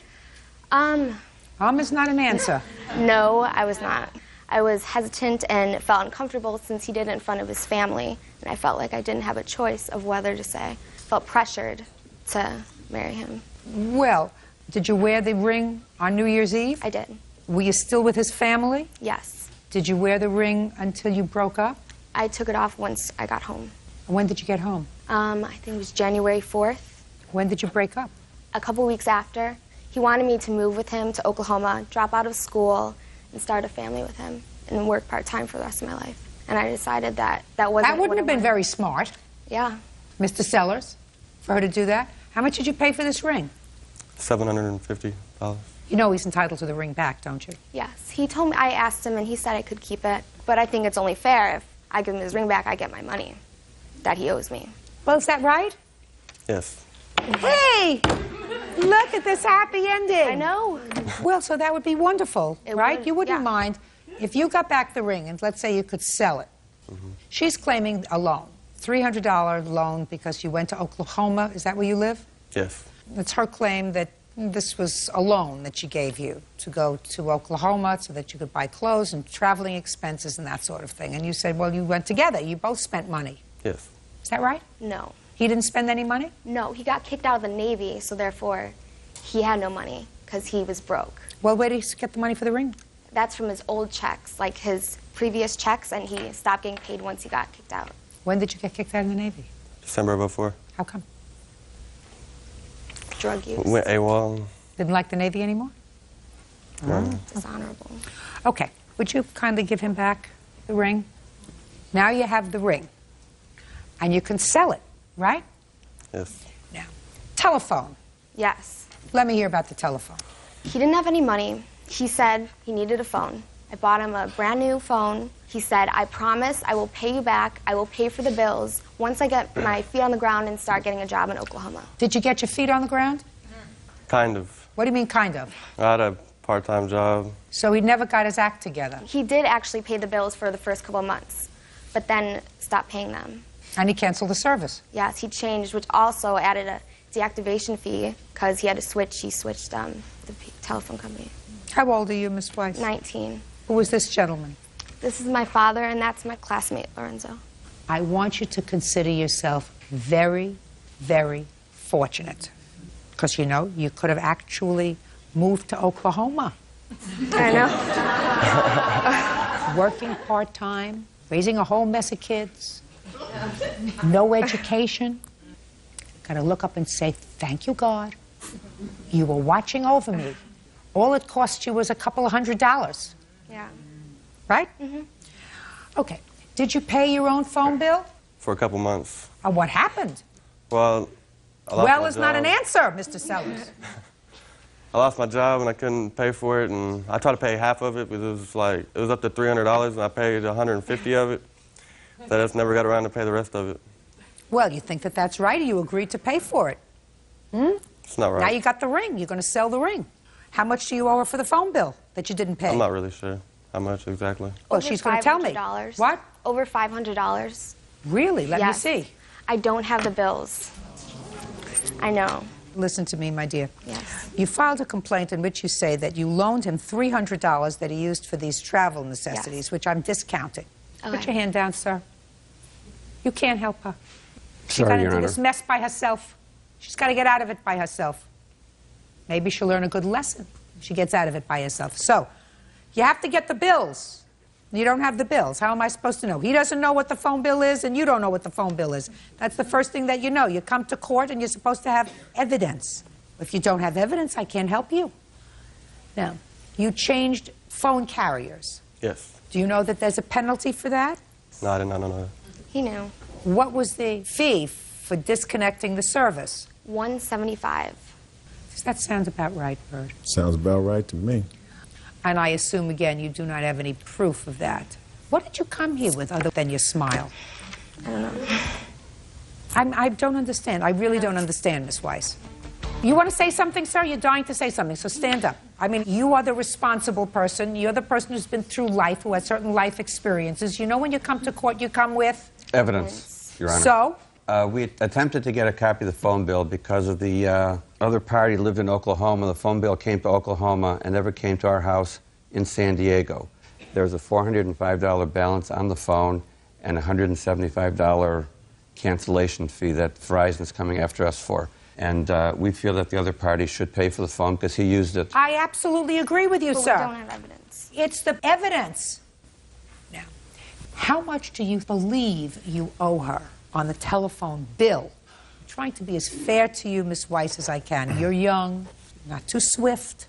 Is not an answer.
No, I was not. I was hesitant and felt uncomfortable since he did it in front of his family. And I felt like I didn't have a choice of whether to say. Felt pressured to marry him.
Well, did you wear the ring on New Year's Eve?
I did.
Were you still with his family?
Yes.
Did you wear the ring until you broke up?
I took it off once I got home.
When did you get home?
I think it was January 4th.
When did you break up?
A couple weeks after. He wanted me to move with him to Oklahoma, drop out of school, and start a family with him, and work part-time for the rest of my life. And I decided that wasn't
That wouldn't have been very smart.
Yeah.
Mr. Sellers, for her to do that. How much did you pay for this ring?
$750.
You know he's entitled to the ring back, don't you?
Yes. He told me, I asked him, and he said I could keep it. But I think it's only fair if I give him his ring back, I get my money that he owes me.
Well, is that right?
Yes.
Hey! Look at this happy ending.
I know.
Well, so that would be wonderful, right?
would,
You wouldn't
yeah.
mind if you got back the ring and let's say you could sell it. She's claiming a loan, $300 loan because you went to Oklahoma. Is that where you live?
Yes.
It's her claim that this was a loan that she gave you to go to Oklahoma so that you could buy clothes and traveling expenses and that sort of thing. And you said, well, you went together. You both spent money.
Yes.
Is that right?
No.
He didn't spend any money?
No, he got kicked out of the Navy, so therefore he had no money.
because he was broke.
Well, where did he get the money for the ring?
That's from his old checks, like his previous checks, and he stopped getting paid once he got kicked out.
When did you get kicked out of the Navy?
December of '04.
How come?
Drug use.
Went AWOL.
Didn't like the Navy anymore?
Dishonorable.
Okay. Would you kindly give him back the ring? Now you have the ring. And you can sell it, right?
Yes.
Now, telephone.
Yes.
Let me hear about the telephone.
He didn't have any money. He said he needed a phone. I bought him a brand new phone. He said, I promise I will pay you back. I will pay for the bills once I get my feet on the ground and start getting a job in Oklahoma.
Did you get your feet on the ground?
Kind of.
What do you mean, kind of?
I had a part-time job.
So he never got his act together.
He did actually pay the bills for the first couple of months, but then stopped paying them.
And he canceled the service.
Yes, he changed, which also added a deactivation fee because he had to switch. He switched the telephone company.
How old are you, Miss Weiss?
19.
Who is this gentleman?
This is my father, and that's my classmate, Lorenzo.
I want you to consider yourself very, very fortunate. Because, you know, you could have actually moved to Oklahoma.
I
know. Working part-time, raising a whole mess of kids, no education. Got to look up and say, thank you, God. You were watching over me. All it cost you was a couple of $100.
Yeah.
Right?
Mm-hmm.
Okay. Did you pay your own phone bill?
For a couple months.
What happened?
Well, I lost
Well
my
is not an
job.
answer, Mr. Sellers.
I lost my job and I couldn't pay for it, and I tried to pay half of it because it was up to $300, and I paid $150 of it. So I just never got around to pay the rest of it.
Well, you think that that's right, or you agreed to pay for it? Hmm?
It's not right.
Now you got the ring. You're going to sell the ring. How much do you owe her for the phone bill that you didn't pay?
I'm not really sure how much exactly.
Well, she's going to tell me.
$500.
What?
Over $500.
Really? Let me
Yes.
see.
I don't have the bills. I know.
Listen to me, my dear.
Yes.
You filed a complaint in which you say that you loaned him $300 that he used for these travel necessities, which I'm discounting. Put
Okay.
your hand down, sir. You can't help her. She's
Sorry,
got
Your
into
Honor.
this mess by herself. She's got to get out of it by herself. Maybe she'll learn a good lesson if she gets out of it by herself. So, you have to get the bills. You don't have the bills. How am I supposed to know? He doesn't know what the phone bill is, and you don't know what the phone bill is. That's the first thing that you know. You come to court, and you're supposed to have evidence. If you don't have evidence, I can't help you. Now, you changed phone carriers.
Yes.
Do you know that there's a penalty for that?
No, I did not know that.
He knew.
What was the fee for disconnecting the service?
$175.
Does that sound about right, Bert?
Sounds about right to me.
And I assume, again, you do not have any proof of that. What did you come here with other than your smile?
I don't know.
I don't understand. I really don't understand, Miss Weiss. You want to say something, sir? You're dying to say something, so stand up. I mean, you are the responsible person. You're the person who's been through life, who has certain life experiences. You know when you come to court, you come with...
Evidence, Your Honor.
So?
We attempted to get a copy of the phone bill because of the other party lived in Oklahoma. The phone bill came to Oklahoma and never came to our house in San Diego. There was a $405 balance on the phone and a $175 cancellation fee that Verizon's coming after us for. And we feel that the other party should pay for the phone because he used it.
I absolutely agree with you,
But
sir.
we don't have evidence.
It's the evidence. Now, how much do you believe you owe her on the telephone bill? I'm trying to be as fair to you, Miss Weiss, as I can. You're young, not too swift.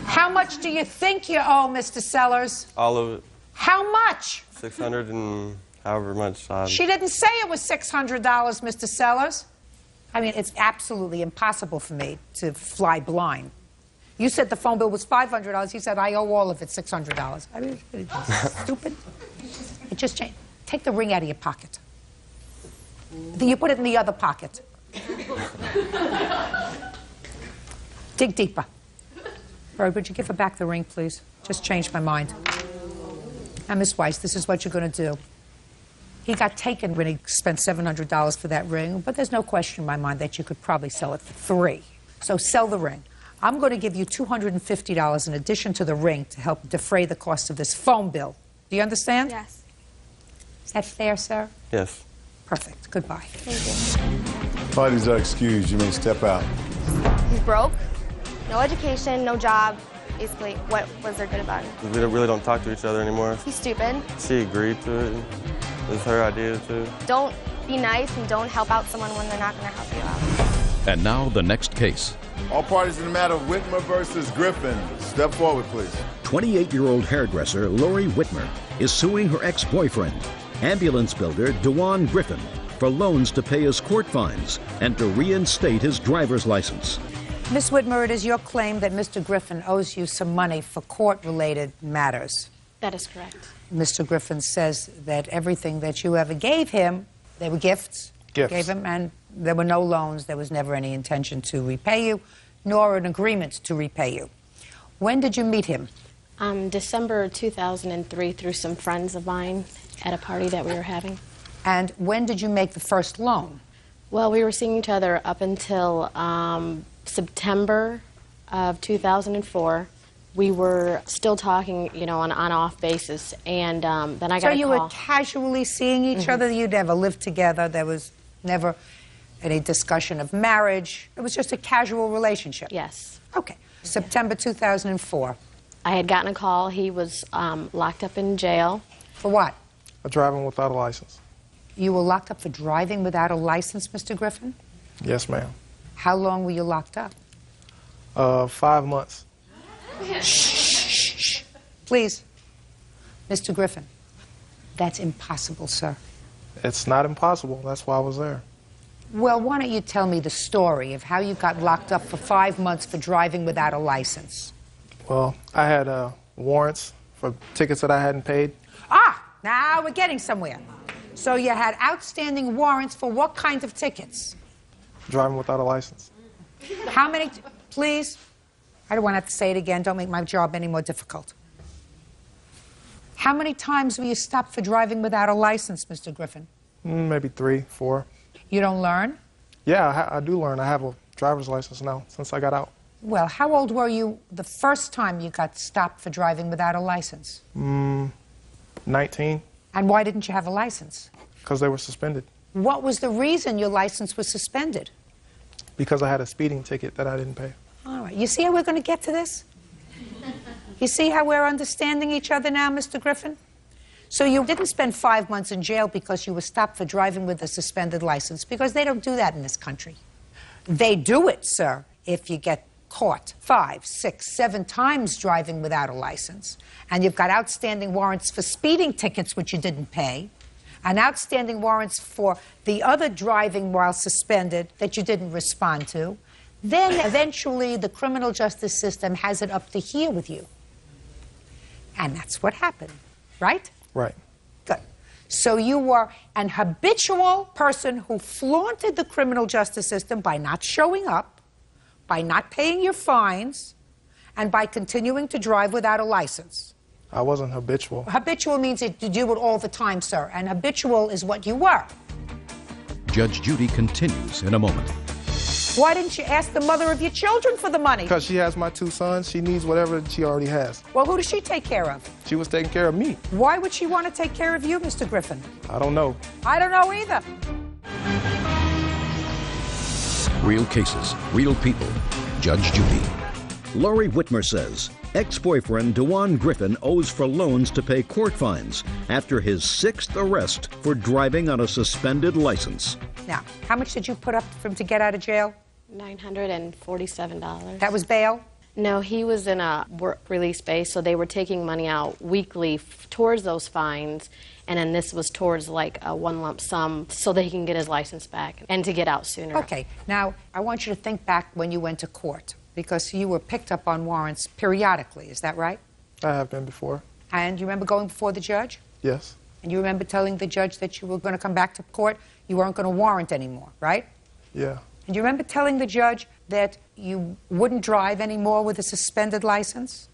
How much do you think you owe, Mr. Sellers?
All of it.
How much?
600 and however much.
She didn't say it was $600, Mr. Sellers. I mean, it's absolutely impossible for me to fly blind. You said the phone bill was $500. He said, I owe all of it $600. I mean, it's stupid. It just changed. Take the ring out of your pocket. Then you put it in the other pocket. Dig deeper. Bird, would you give her back the ring, please? Just changed my mind. Now, Miss Weiss, this is what you're going to do. He got taken when he spent $700 for that ring, but there's no question in my mind that you could probably sell it for $3. So sell the ring. I'm going to give you $250 in addition to the ring to help defray the cost of this phone bill. Do you understand?
Yes.
Is that fair, sir?
Yes.
Perfect. Goodbye.
Thank you.
Parties are excused. You may step out.
He's broke? No education, no job. Basically, what was there good about it?
We really don't talk to each other anymore.
He's stupid.
She agreed to it. It was her idea, too.
Don't be nice and don't help out someone when they're not going to help you out.
And now the next case.
All parties in the matter of Whitmer versus Griffin. Step forward, please.
28-year-old hairdresser Lori Whitmer is suing her ex-boyfriend, ambulance builder DeJuan Griffin, for loans to pay his court fines and to reinstate his driver's license.
Miss Whitmer, it is your claim that Mr. Griffin owes you some money for court-related matters.
That is correct.
Mr. Griffin says that everything that you ever gave him, they were gifts.
Gifts.
Gave him, and there were no loans. There was never any intention to repay you, nor an agreement to repay you. When did you meet him?
December 2003 through some friends of mine at a party that we were having.
And when did you make the first loan?
Well, we were seeing each other up until September of 2004. We were still talking, you know, on an on-off basis, and then I got a call.
So you were casually seeing each other? You never lived together? There was never any discussion of marriage? It was just a casual relationship?
Yes.
Okay. September 2004.
I had gotten a call. He was locked up in jail.
For what?
For driving without a license.
You were locked up for driving without a license, Mr. Griffin?
Yes, ma'am.
How long were you locked up?
5 months.
Shh. Please. Mr. Griffin, that's impossible, sir.
It's not impossible. That's why I was there.
Well, why don't you tell me the story of how you got locked up for 5 months for driving without a license?
Well, I had warrants for tickets that I hadn't paid.
Ah, now we're getting somewhere. So you had outstanding warrants for what kinds of tickets?
Driving without a license.
How many? Please. I don't want to have to say it again. Don't make my job any more difficult. How many times were you stopped for driving without a license, Mr. Griffin?
Maybe 3, 4.
You don't learn?
Yeah, I do learn. I have a driver's license now since I got out.
Well, how old were you the first time you got stopped for driving without a license?
19.
And why didn't you have a license?
Because they were suspended.
What was the reason your license was suspended?
Because I had a speeding ticket that I didn't pay.
All right. You see how we're going to get to this? You see how we're understanding each other now, Mr. Griffin? So you didn't spend 5 months in jail because you were stopped for driving with a suspended license, because they don't do that in this country. They do it, sir, if you get caught 5, 6, 7 times driving without a license, and you've got outstanding warrants for speeding tickets which you didn't pay, and outstanding warrants for the other driving while suspended that you didn't respond to, then eventually the criminal justice system has it up to here with you. And that's what happened, right?
Right.
Good. So you were an habitual person who flaunted the criminal justice system by not showing up, by not paying your fines, and by continuing to drive without a license.
I wasn't habitual.
Habitual means that you do it all the time, sir, and habitual is what you were.
Judge Judy continues in a moment.
Why didn't you ask the mother of your children for the money?
Because she has my 2 sons. She needs whatever she already has.
Well, who does she take care of?
She was taking care of me.
Why would she want to take care of you, Mr. Griffin?
I don't know.
I don't know either.
Real cases, real people. Judge Judy. Lori Whitmer says ex-boyfriend DeJuan Griffin owes for loans to pay court fines after his 6th arrest for driving on a suspended license.
Now, how much did you put up for him to get out of jail?
$947.
That was bail?
No, he was in a work release base, so they were taking money out weekly towards those fines, and then this was towards like a one lump sum so that he can get his license back and to get out sooner.
Okay, now I want you to think back when you went to court, because you were picked up on warrants periodically, is that right?
I have been before.
And you remember going before the judge?
Yes.
And you remember telling the judge that you were going to come back to court, you weren't going to warrant anymore, right?
Yeah.
And you remember telling the judge that you wouldn't drive anymore with a suspended license?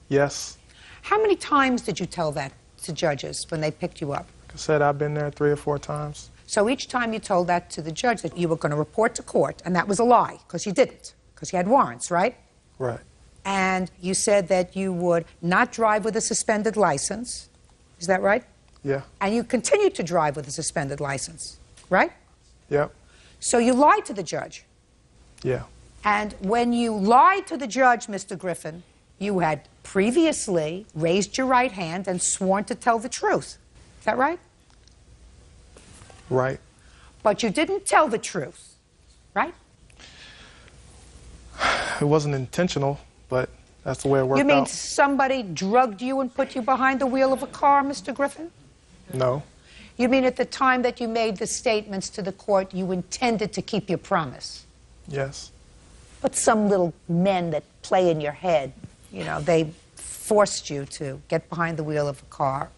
Yes.
How many times did you tell that to judges when they picked you up?
Like I said, I've been there 3 or 4 times.
So each time you told that to the judge that you were going to report to court, and that was a lie, because you didn't, because you had warrants, right?
Right.
And you said that you would not drive with a suspended license. Is that right?
Yeah.
And you continued to drive with a suspended license, right?
Yep.
So you lied to the judge.
Yeah.
And when you lied to the judge, Mr. Griffin, you had previously raised your right hand and sworn to tell the truth. Is that right?
Right.
But you didn't tell the truth, right?
It wasn't intentional, but that's the way it worked
You mean
out.
somebody drugged you and put you behind the wheel of a car, Mr. Griffin?
No.
You mean at the time that you made the statements to the court, you intended to keep your promise?
Yes.
But some little men that play in your head, you know, they forced you to get behind the wheel of a car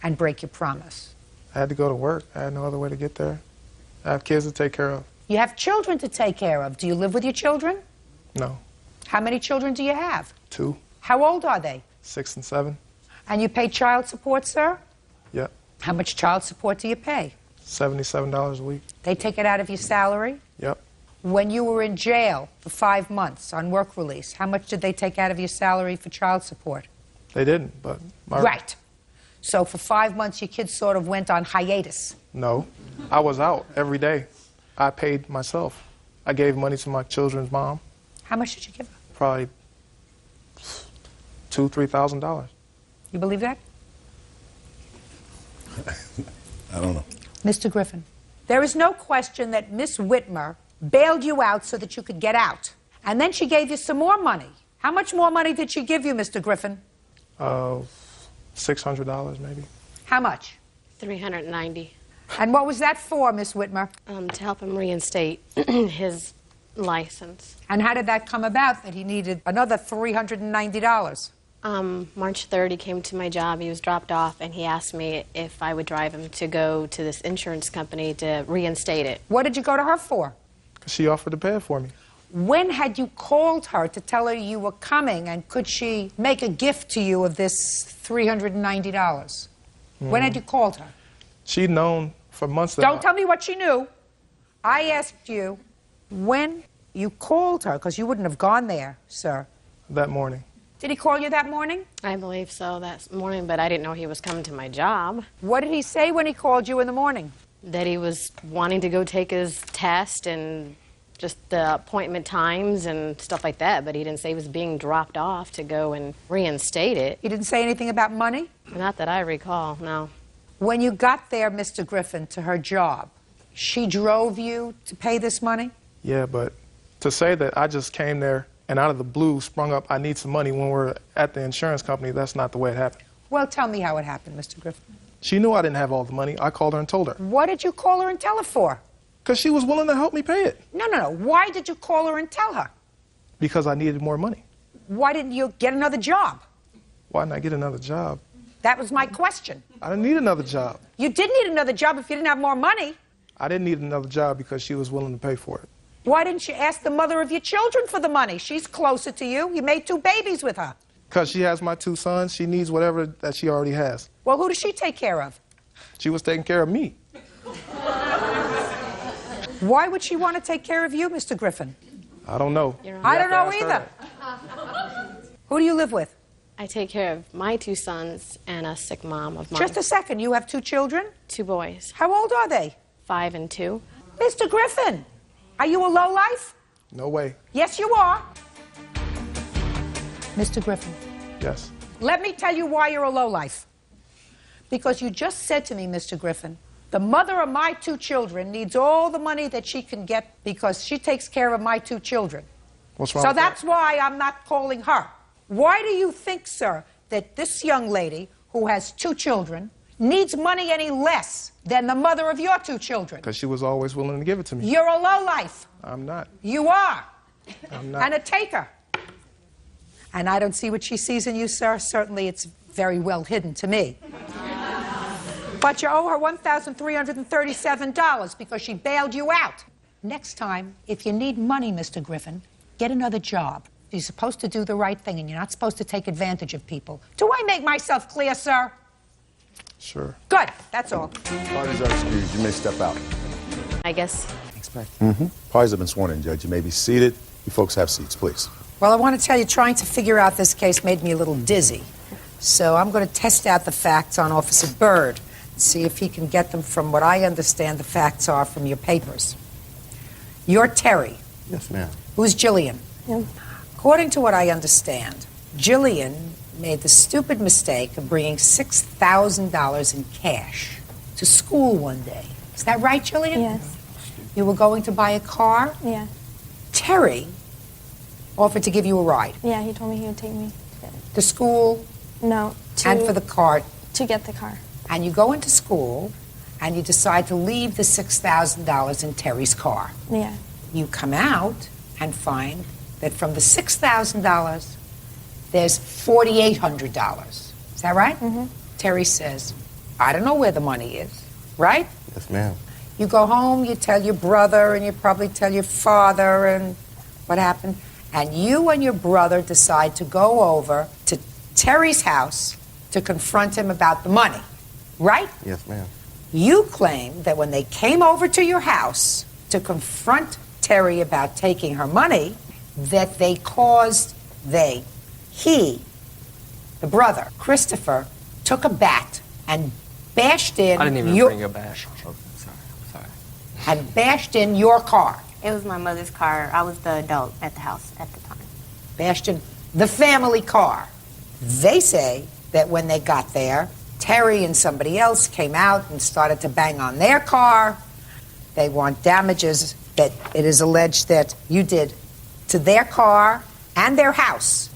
and break your promise.
I had to go to work. I had no other way to get there. I have kids to take care of.
You have children to take care of. Do you live with your children?
No.
How many children do you have?
2,
How old are they?
6 and 7.
And you pay child support, sir?
Yep.
How much child support do you pay?
$77 a week.
They take it out of your salary?
Yep.
When you were in jail for 5 months on work release, how much did they take out of your salary for child support?
They didn't, but
Right. So for 5 months, your kids sort of went on hiatus.
No. I was out every day. I paid myself. I gave money to my children's mom.
How much did you give her?
Probably $2,000, $3,000.
You believe that?
I don't know.
Mr. Griffin, there is no question that Miss Whitmer bailed you out so that you could get out. And then she gave you some more money. How much more money did she give you, Mr. Griffin?
$600 maybe.
How much?
$390.
And what was that for, Miss Whitmer?
To help him reinstate his license.
And how did that come about that he needed another $390?
March 3rd, he came to my job. He was dropped off, and he asked me if I would drive him to go to this insurance company to reinstate it.
What did you go to her for?
She offered to pay it for me.
When had you called her to tell her you were coming, and could she make a gift to you of this $390? When had you called her?
She'd known for months that
Don't tell me what she knew. I asked you when you called her, because you wouldn't have gone there, sir.
That morning.
Did he call you that morning?
I believe so that morning, but I didn't know he was coming to my job.
What did he say when he called you in the morning?
That he was wanting to go take his test and just the appointment times and stuff like that, but he didn't say he was being dropped off to go and reinstate it.
He didn't say anything about money?
Not that I recall, no.
When you got there, Mr. Griffin, to her job, she drove you to pay this money?
Yeah, but to say that I just came there and out of the blue sprung up, I need some money when we're at the insurance company, that's not the way it happened.
Well, tell me how it happened, Mr. Griffin.
She knew I didn't have all the money. I called her and told her.
What did you call her and tell her for?
Because she was willing to help me pay it.
No. Why did you call her and tell her?
Because I needed more money.
Why didn't you get another job?
Why didn't I get another job?
That was my question.
I didn't need another job.
You did need another job if you didn't have more money.
I didn't need another job because she was willing to pay for it.
Why didn't you ask the mother of your children for the money? She's closer to you. You made 2 babies with her.
Because she has my 2 sons, she needs whatever that she already has.
Well, who does she take care of?
She was taking care of me.
Why would she want to take care of you, Mr. Griffin?
I don't know.
I don't know either. Who do you live with?
I take care of my 2 sons and a sick mom of mine.
Just a second. You have 2 children?
2 boys.
How old are they?
5 and 2.
Mr. Griffin, are you a lowlife?
No way.
Yes, you are. Mr. Griffin.
Yes.
Let me tell you why you're a lowlife. Because you just said to me, Mr. Griffin, the mother of my 2 children needs all the money that she can get because she takes care of my 2 children.
What's wrong
So
with that?
that's why I'm not calling her. Why do you think, sir, that this young lady who has 2 children needs money any less than the mother of your 2 children?
Because she was always willing to give it to me.
You're a lowlife.
I'm not.
You are.
I'm not.
And a taker. And I don't see what she sees in you, sir. Certainly it's very well hidden to me. But you owe her $1,337 because she bailed you out. Next time, if you need money, Mr. Griffin, get another job. You're supposed to do the right thing, and you're not supposed to take advantage of people. Do I make myself clear, sir?
Sure.
Good. That's all.
Parties are excused. You may step out.
I guess.
Parties have been sworn in, Judge. You may be seated. You folks have seats, please.
Well, I want to tell you, trying to figure out this case made me a little dizzy. So I'm going to test out the facts on Officer Byrd, see if he can get them from what I understand the facts are from your papers. You're Terry.
Yes, ma'am.
Who's Jillian?
Yeah.
According to what I understand, Jillian made the stupid mistake of bringing $6,000 in cash to school one day. Is that right, Jillian?
Yes.
You were going to buy a car?
Yeah.
Terry offered to give you a ride
Yeah, he told me he would take me
to school
no
and for the car.
to get the car.
And you go into school and you decide to leave the $6,000 in Terry's car.
Yeah.
You come out and find that from the $6,000, there's $4,800. Is that right?
Mm-hmm.
Terry says, I don't know where the money is, right?
Yes, ma'am.
You go home, you tell your brother, and you probably tell your father and what happened. And you and your brother decide to go over to Terry's house to confront him about the money, right?
Yes, ma'am.
You claim that when they came over to your house to confront Terry about taking her money, that he, the brother, Christopher, took a bat and bashed in
I didn't even
your,
bring a bash. Oh, sorry.
and bashed in your car.
It was my mother's car. I was the adult at the house at the time.
Bashed in the family car. They say that when they got there, Terry and somebody else came out and started to bang on their car. They want damages that it is alleged that you did to their car and their house.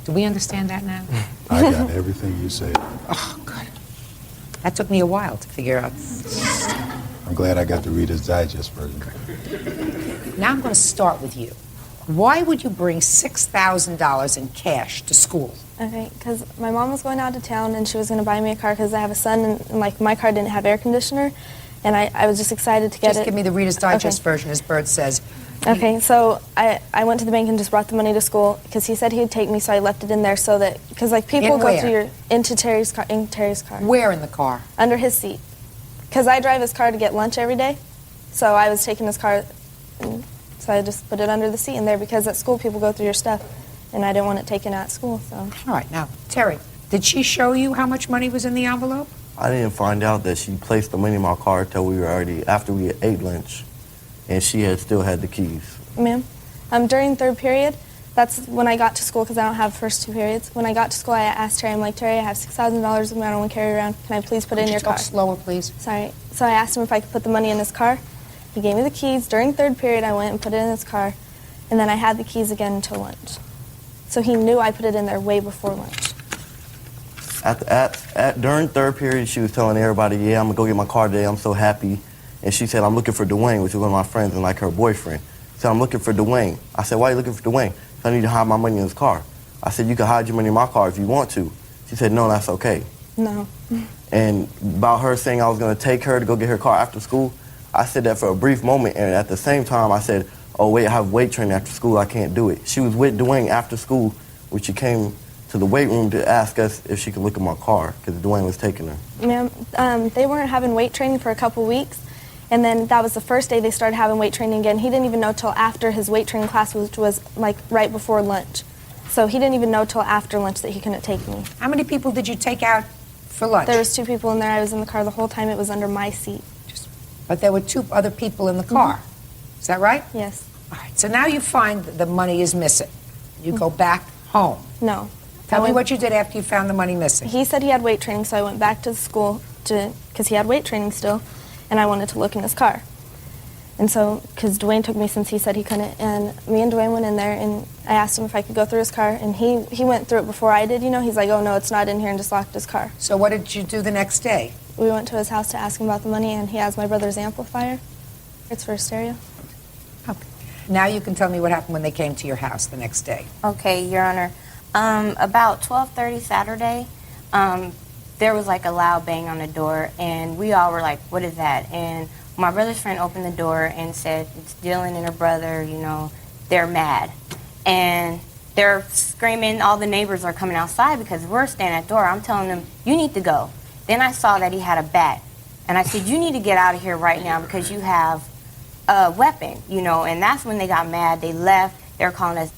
Do we understand that now?
I got everything you said.
Oh, God. That took me a while to figure out.
I'm glad I got the Reader's Digest version.
Now I'm going to start with you. Why would you bring $6,000 in cash to school?
Okay, because my mom was going out of town and she was going to buy me a car because I have a son and like my car didn't have air conditioner, and I was just excited to get it.
Just give me the Reader's Digest version, as Bird says.
Okay, so I went to the bank and just brought the money to school because he said he'd take me, so I left it in there so that because like people
In
go
where?
through into Terry's car
Where in the car?
under his seat because I drive his car to get lunch every day, so I was taking his car, and so I just put it under the seat in there because at school people go through your stuff, and I didn't want it taken at school. So
all right, now Terry, did she show you how much money was in the envelope?
I didn't find out that she placed the money in my car till we were after we had ate lunch, and she had still had the keys.
ma'am, during third period, that's when I got to school because I don't have first two periods. When I got to school, I asked Terry, I'm like, Terry, I have $6,000 with me. I don't want to carry around. Can I please put it in your car?
Talk slower, please.
Sorry. So I asked him if I could put the money in his car. He gave me the keys. During third period, I went and put it in his car, and then I had the keys again until lunch. So he knew I put it in there way before lunch.
During third period, she was telling everybody, yeah, I'm going to go get my car today. I'm so happy. And she said, I'm looking for Dwayne, which is one of my friends and like her boyfriend. She said, I'm looking for Dwayne. I said, why are you looking for Dwayne? I need to hide my money in his car. I said, you can hide your money in my car if you want to. She said, no, that's okay.
No.
And about her saying I was going to take her to go get her car after school, I said that for a brief moment, and at the same time I said, oh wait, I have weight training after school, I can't do it. She was with Dwayne after school when she came to the weight room to ask us if she could look at my car, because Dwayne was taking her.
Ma'am, they weren't having weight training for a couple weeks, and then that was the first day they started having weight training again. He didn't even know till after his weight training class, which was like right before lunch. So he didn't even know till after lunch that he couldn't take me.
How many people did you take out for lunch?
There was 2 people in there. I was in the car the whole time. It was under my seat.
But there were 2 other people in the car. Is that right?
Yes.
All right, so now you find that the money is missing. You go back home.
No.
Tell me what you did after you found the money missing.
He said he had weight training, so I went back to the school because he had weight training still, and I wanted to look in his car. And so, because Dwayne took me since he said he couldn't, and me and Dwayne went in there, and I asked him if I could go through his car, and he went through it before I did, you know. He's like, oh, no, it's not in here, and just locked his car.
So what did you do the next day?
We went to his house to ask him about the money, and he has my brother's amplifier. It's for a stereo.
Okay. Now you can tell me what happened when they came to your house the next day.
Okay, Your Honor. About 12:30 Saturday, there was like a loud bang on the door, and we all were like, what is that? And my brother's friend opened the door and said, it's Dylan and her brother, you know, they're mad. And they're screaming, all the neighbors are coming outside because we're standing at the door. I'm telling them, you need to go. Then I saw that he had a bat. And I said, you need to get out of here right now because you have a weapon, you know. And that's when they got mad. They left. They were calling us,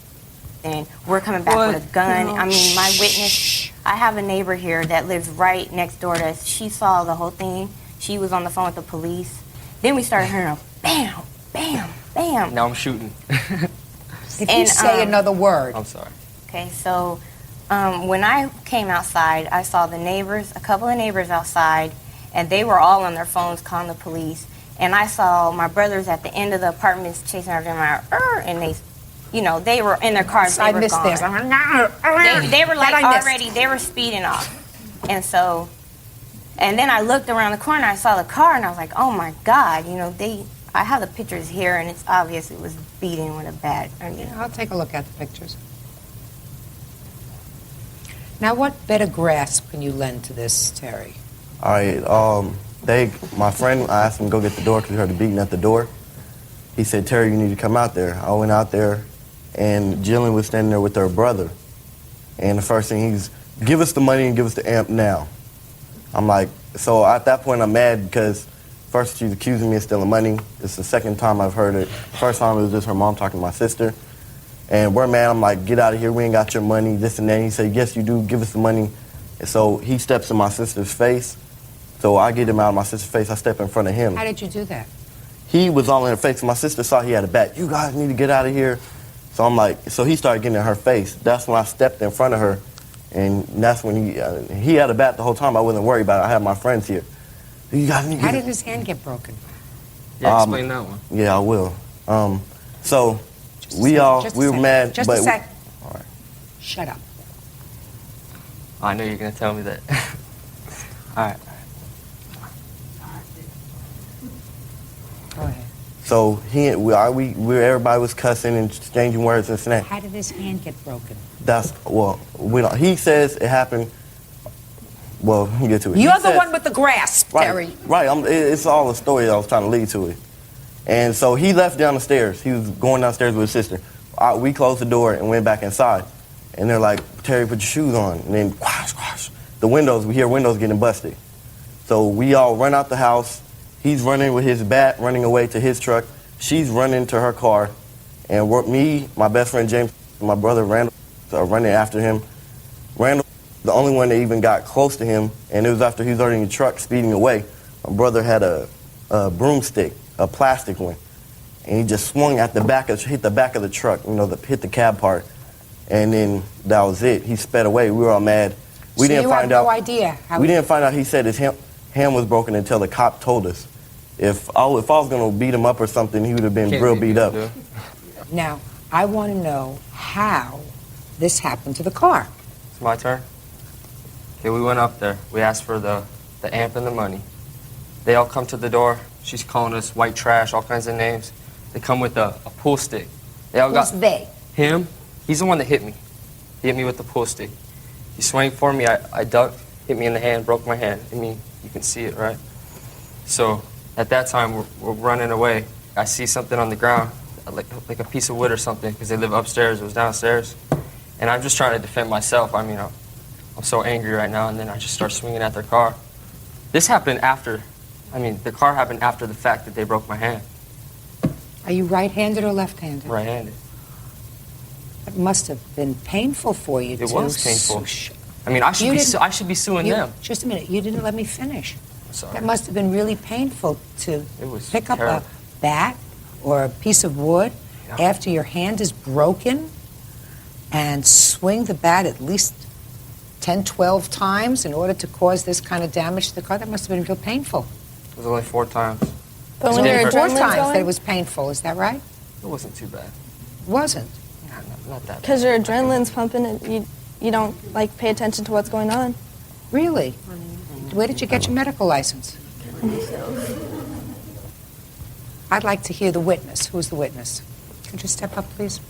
and we're coming back with a gun.
No.
I mean, my witness, I have a neighbor here that lives right next door to us. She saw the whole thing. She was on the phone with the police. Then we started hearing a bam, bam, bam.
Now I'm shooting.
If you say another word.
I'm sorry.
Okay, so when I came outside, I saw the neighbors, a couple of neighbors outside, and they were all on their phones calling the police. And I saw my brothers at the end of the apartments chasing after my, and they, you know, they were in their cars.
I
They were
missed
gone.
this.
They were like
That I missed.
already, they were speeding off. And so, and then I looked around the corner, I saw the car, and I was like, oh my God, you know, I have the pictures here, and it's obvious it was beaten with a bat. I mean,
I'll take a look at the pictures. Now, what better grasp can you lend to this, Terry?
All right, my friend, I asked him to go get the door because we heard the beating at the door. He said, Terry, you need to come out there. I went out there, and Jillian was standing there with her brother. And the first thing he's, give us the money and give us the amp now. I'm like, so at that point I'm mad because first she's accusing me of stealing money. It's the second time I've heard it. First time it was just her mom talking to my sister. And we're mad. I'm like, get out of here. We ain't got your money, this and that. He said, yes, you do. Give us the money. And so he steps in my sister's face. So I get him out of my sister's face. I step in front of him.
How did you do that?
He was all in her face. My sister saw he had a bat. You guys need to get out of here. So I'm like, so he started getting in her face. That's when I stepped in front of her. And that's when he had a bat the whole time. I wasn't worried about it. I had my friends here. You guys need to
How
get
did his hand get broken?
Yeah, explain that one.
Yeah, I will. So we were mad.
Just
but
a sec.
All right.
Shut up.
I know you're going to tell me that. All right.
Go ahead.
So everybody was cussing and exchanging words and snap.
How did his hand get broken?
We don't. He says it happened. Well, you get to it.
You're the one with the grasp,
Right,
Terry.
right. It's all a story I was trying to lead to it. And so he left down the stairs. He was going downstairs with his sister. We closed the door and went back inside. And they're like, Terry, put your shoes on. And then, quash, quash. We hear windows getting busted. So we all run out the house. He's running with his bat, running away to his truck. She's running to her car. And me, my best friend James, and my brother Randall are running after him. Randall, the only one that even got close to him, and it was after he was already in the truck speeding away. My brother had a broomstick, a plastic one, and he just swung at hit the back of the truck, hit the cab part, and then that was it. He sped away. We were all mad. We didn't find out.
No idea.
We didn't find out he said his hand was broken until the cop told us. If I was going to beat him up or something, he would have been real beat up.
Now, I want to know how this happened to the car.
It's my turn. Okay, we went up there. We asked for the amp and the money. They all come to the door. She's calling us white trash, all kinds of names. They come with a pool stick. They all
Who's they?
Him. He's the one that hit me. He hit me with the pool stick. He swung for me. I ducked, hit me in the hand, broke my hand. I mean, you can see it, right? So at that time, we're running away. I see something on the ground, like a piece of wood or something, because they live upstairs. It was downstairs. And I'm just trying to defend myself. I mean, I'm so angry right now, and then I just start swinging at their car. This happened after, the car happened after the fact that they broke my hand.
Are you right-handed or left-handed?
Right-handed.
It must have been painful for you.
It was painful. I should be suing them.
Just a minute. You didn't let me finish.
Sorry.
That must have been really painful to pick up
terrible.
a bat or a piece of wood after your hand is broken and swing the bat at least 10, 12 times in order to cause this kind of damage to the car. That must have been real painful.
It was only 4 times.
But when your adrenaline's 4 times that it was painful, is that right?
It wasn't too bad.
Wasn't?
Not that bad.
Because your adrenaline's pumping and you don't pay attention to what's going on.
Really? Where did you get your medical license? I'd like to hear the witness. Who's the witness? Could you step up, please?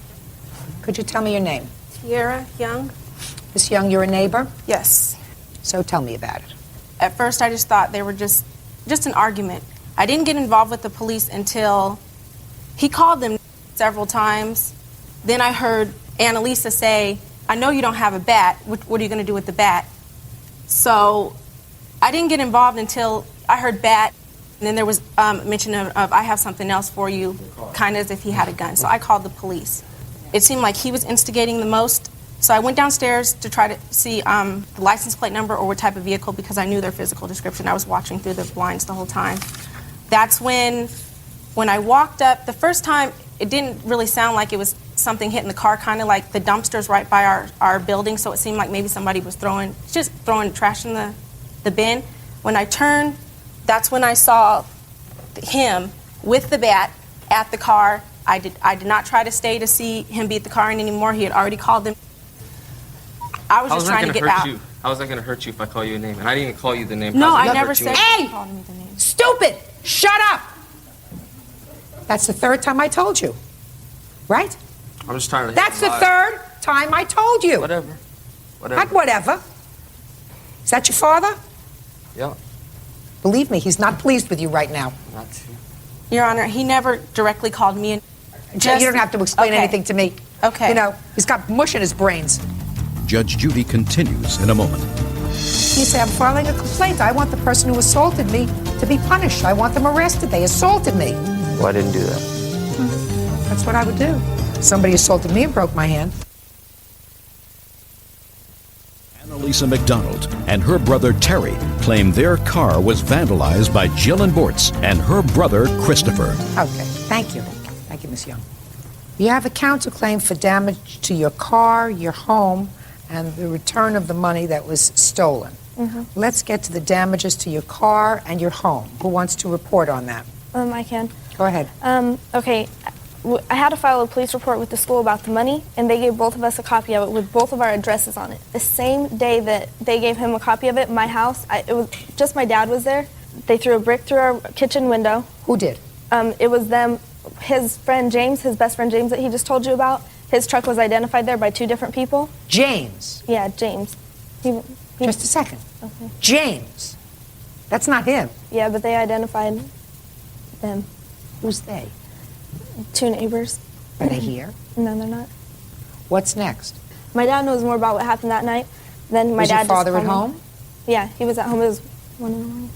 Could you tell me your name?
Tiara Young.
Miss Young, you're a neighbor?
Yes.
So tell me about it.
At first, I just thought they were just an argument. I didn't get involved with the police until he called them several times. Then I heard Annalisa say, I know you don't have a bat. What are you going to do with the bat? So I didn't get involved until I heard bat. And then there was mention of I have something else for you, kind of as if he had a gun. So I called the police. It seemed like he was instigating the most. So I went downstairs to try to see the license plate number or what type of vehicle because I knew their physical description. I was watching through the blinds the whole time. That's when When I walked up, the first time, it didn't really sound like it was something hitting the car, kind of like the dumpsters right by our building, so it seemed like maybe somebody was just throwing trash in the bin. When I turned, that's when I saw him with the bat at the car. I did not try to stay to see him beat the car in anymore. He had already called them. I was just trying to get out.
How was I going to hurt you if I call you a name? And I didn't even call you the name.
No,
How's it
I
gonna
never
hurt you?
said
Hey!
you called me the name.
Stupid! Shut up! That's the third time I told you, right?
I'm just trying to.
That's the third time I told you.
Whatever.
Not whatever. Is that your father?
Yeah.
Believe me, he's not pleased with you right now.
Not too.
Your Honor, he never directly called me.
You don't have to explain anything to me.
Okay.
You know, he's got mush in his brains.
Judge Judy continues in a moment.
You say, I'm filing a complaint. I want the person who assaulted me to be punished. I want them arrested. They assaulted me.
Well, I didn't do that.
That's what I would do. Somebody assaulted me and broke my hand.
Annalisa McDonald and her brother Terry claim their car was vandalized by Jillian Bortz and her brother Christopher.
Okay, thank you. Thank you, Ms. Young. You have a counterclaim for damage to your car, your home, and the return of the money that was stolen. Let's get to the damages to your car and your home. Who wants to report on that?
I can.
Go ahead.
Okay. I had to file a police report with the school about the money, and they gave both of us a copy of it with both of our addresses on it. The same day that they gave him a copy of it, my house, it was just my dad was there. They threw a brick through our kitchen window.
Who did?
It was them. His friend James, his best friend James that he just told you about, his truck was identified there by 2 different people.
James?
Yeah, James.
Just a second.
Okay.
James? That's not him.
Yeah, but they identified them.
Who's they?
2 neighbors.
Are they here?
No, they're not.
What's next?
My dad knows more about what happened that night. Then my
Was
dad
your father
just
at
called me.
home?
Yeah, he was at home. It was 1 in the morning.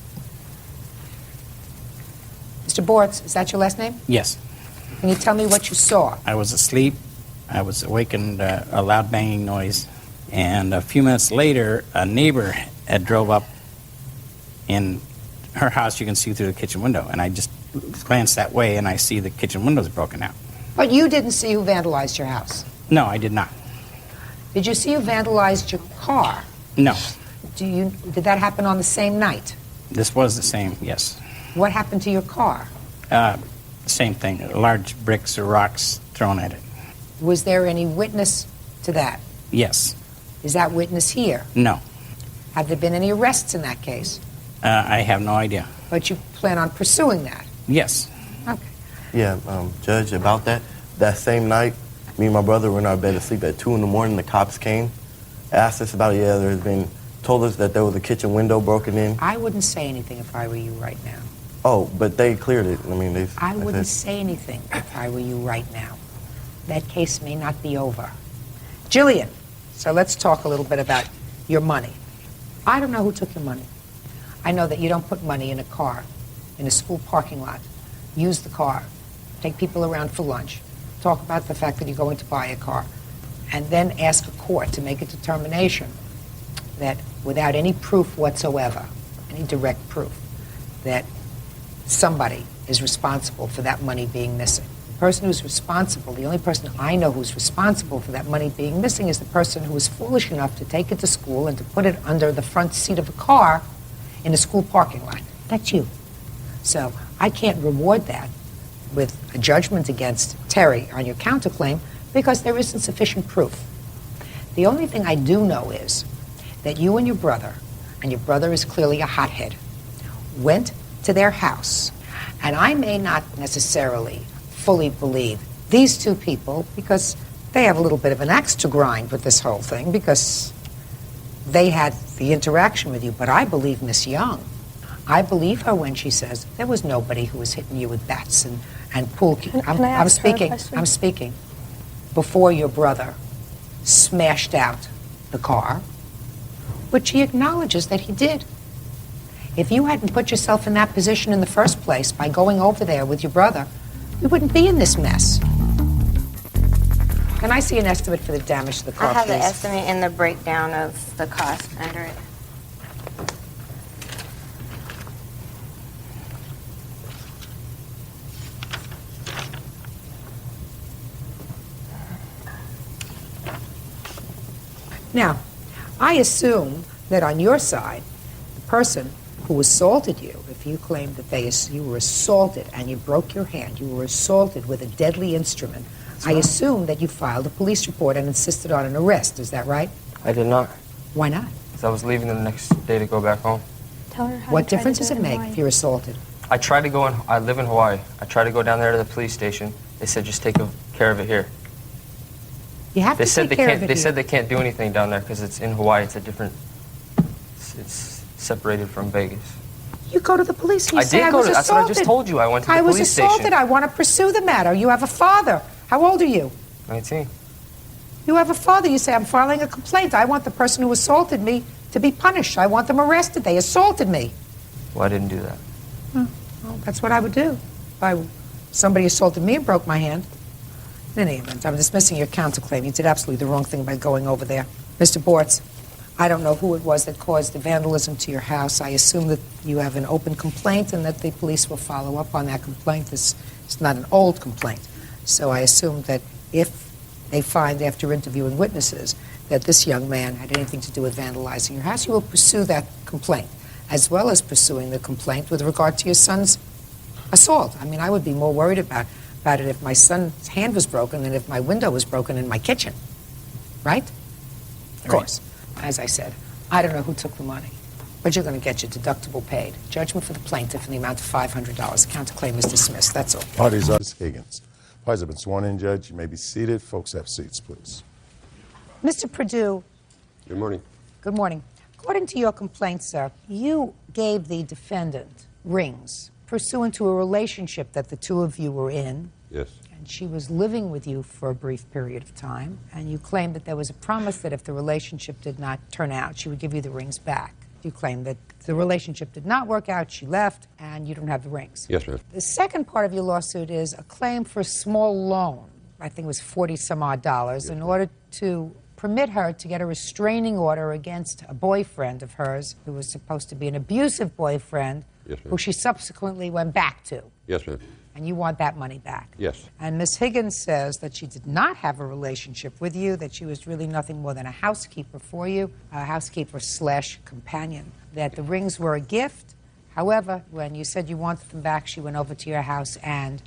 Mr. Bortz, is that your last name?
Yes.
Can you tell me what you saw?
I was asleep. I was awakened a loud banging noise. And a few minutes later, a neighbor had drove up in her house. You can see through the kitchen window. And I just glanced that way, and I see the kitchen windows broken out.
But you didn't see who vandalized your house.
No, I did not.
Did you see who vandalized your car?
No.
Did that happen on the same night?
This was the same, yes.
What happened to your car?
Same thing. Large bricks or rocks thrown at it.
Was there any witness to that?
Yes.
Is that witness here?
No.
Have there been any arrests in that case?
I have no idea.
But you plan on pursuing that?
Yes.
Okay.
Yeah, Judge, about that same night, me and my brother were in our bed asleep at 2 in the morning. The cops came, asked us about it. Yeah, told us that there was a kitchen window broken in.
I wouldn't say anything if I were you right now.
Oh, but they cleared it.
I wouldn't say anything if I were you right now. That case may not be over. Jillian, so let's talk a little bit about your money. I don't know who took your money. I know that you don't put money in a car, in a school parking lot. Use the car, take people around for lunch, talk about the fact that you're going to buy a car, and then ask a court to make a determination that without any proof whatsoever, any direct proof, that somebody is responsible for that money being missing. The person who's responsible, the only person I know who's responsible for that money being missing is the person who was foolish enough to take it to school and to put it under the front seat of a car in a school parking lot. That's you. So I can't reward that with a judgment against Terry on your counterclaim because there isn't sufficient proof. The only thing I do know is that you and your brother is clearly a hothead, went to their house, and I may not necessarily fully believe these 2 people because they have a little bit of an axe to grind with this whole thing because they had the interaction with you, but I believe Miss Young. I believe her when she says there was nobody who was hitting you with bats and pool cues. I'm speaking before your brother smashed out the car, but she acknowledges that he did. If you hadn't put yourself in that position in the first place by going over there with your brother, we wouldn't be in this mess. Can I see an estimate for the damage to the car,
I have
please?
the estimate and the breakdown of the cost under it.
Now, I assume that on your side, the person who assaulted you, if you claim that you were assaulted and you broke your hand, you were assaulted with a deadly instrument, I assume that you filed a police report and insisted on an arrest. Is that right?
I did not.
Why not?
Because I was leaving the next day to go back home.
Tell her how
What difference does it make if you're assaulted?
I tried to go in, I live in Hawaii. I tried to go down there to the police station. They said, just take care of it here.
You have
They
to
said
take
they
care
can't.
of it
They
here.
said they can't do anything down there because it's in Hawaii. It's a different. It's separated from Vegas.
You go to the police and you
I
say,
did
I
go
was
to.
assaulted.
That's what I just told you. I went to the
I was
police
assaulted.
station.
I want to pursue the matter. You have a father. How old are you?
19.
You have a father. You say, I'm filing a complaint. I want the person who assaulted me to be punished. I want them arrested. They assaulted me.
Well, I didn't do that.
Well, that's what I would do. Somebody assaulted me and broke my hand. In any event, I'm dismissing your counterclaim. You did absolutely the wrong thing by going over there. Mr. Bortz, I don't know who it was that caused the vandalism to your house. I assume that you have an open complaint and that the police will follow up on that complaint. It's not an old complaint. So I assume that if they find after interviewing witnesses that this young man had anything to do with vandalizing your house, you will pursue that complaint, as well as pursuing the complaint with regard to your son's assault. I mean, I would be more worried about it if my son's hand was broken than if my window was broken in my kitchen. Right? Of course. As I said, I don't know who took the money, but you're going to get your deductible paid. Judgment for the plaintiff in the amount of $500. The counterclaim is dismissed. That's all.
Parties are Ms. Higgins. Parties have been sworn in, Judge. You may be seated. Folks, have seats, please.
Mr. Perdue.
Good morning.
Good morning. According to your complaint, sir, you gave the defendant rings pursuant to a relationship that the two of you were in.
Yes.
And she was living with you for a brief period of time, and you claimed that there was a promise that if the relationship did not turn out, she would give you the rings back. You claimed that the relationship did not work out, she left, and you don't have the rings.
Yes, ma'am.
The second part of your lawsuit is a claim for a small loan. I think it was $40-some-odd, in order to permit her to get a restraining order against a boyfriend of hers who was supposed to be an abusive boyfriend,
Yes, ma'am.
who she subsequently went back to.
Yes, ma'am.
And you want that money back.
Yes.
And Miss Higgins says that she did not have a relationship with you, that she was really nothing more than a housekeeper for you, a housekeeper/companion, that the rings were a gift. However, when you said you wanted them back, she went over to your house and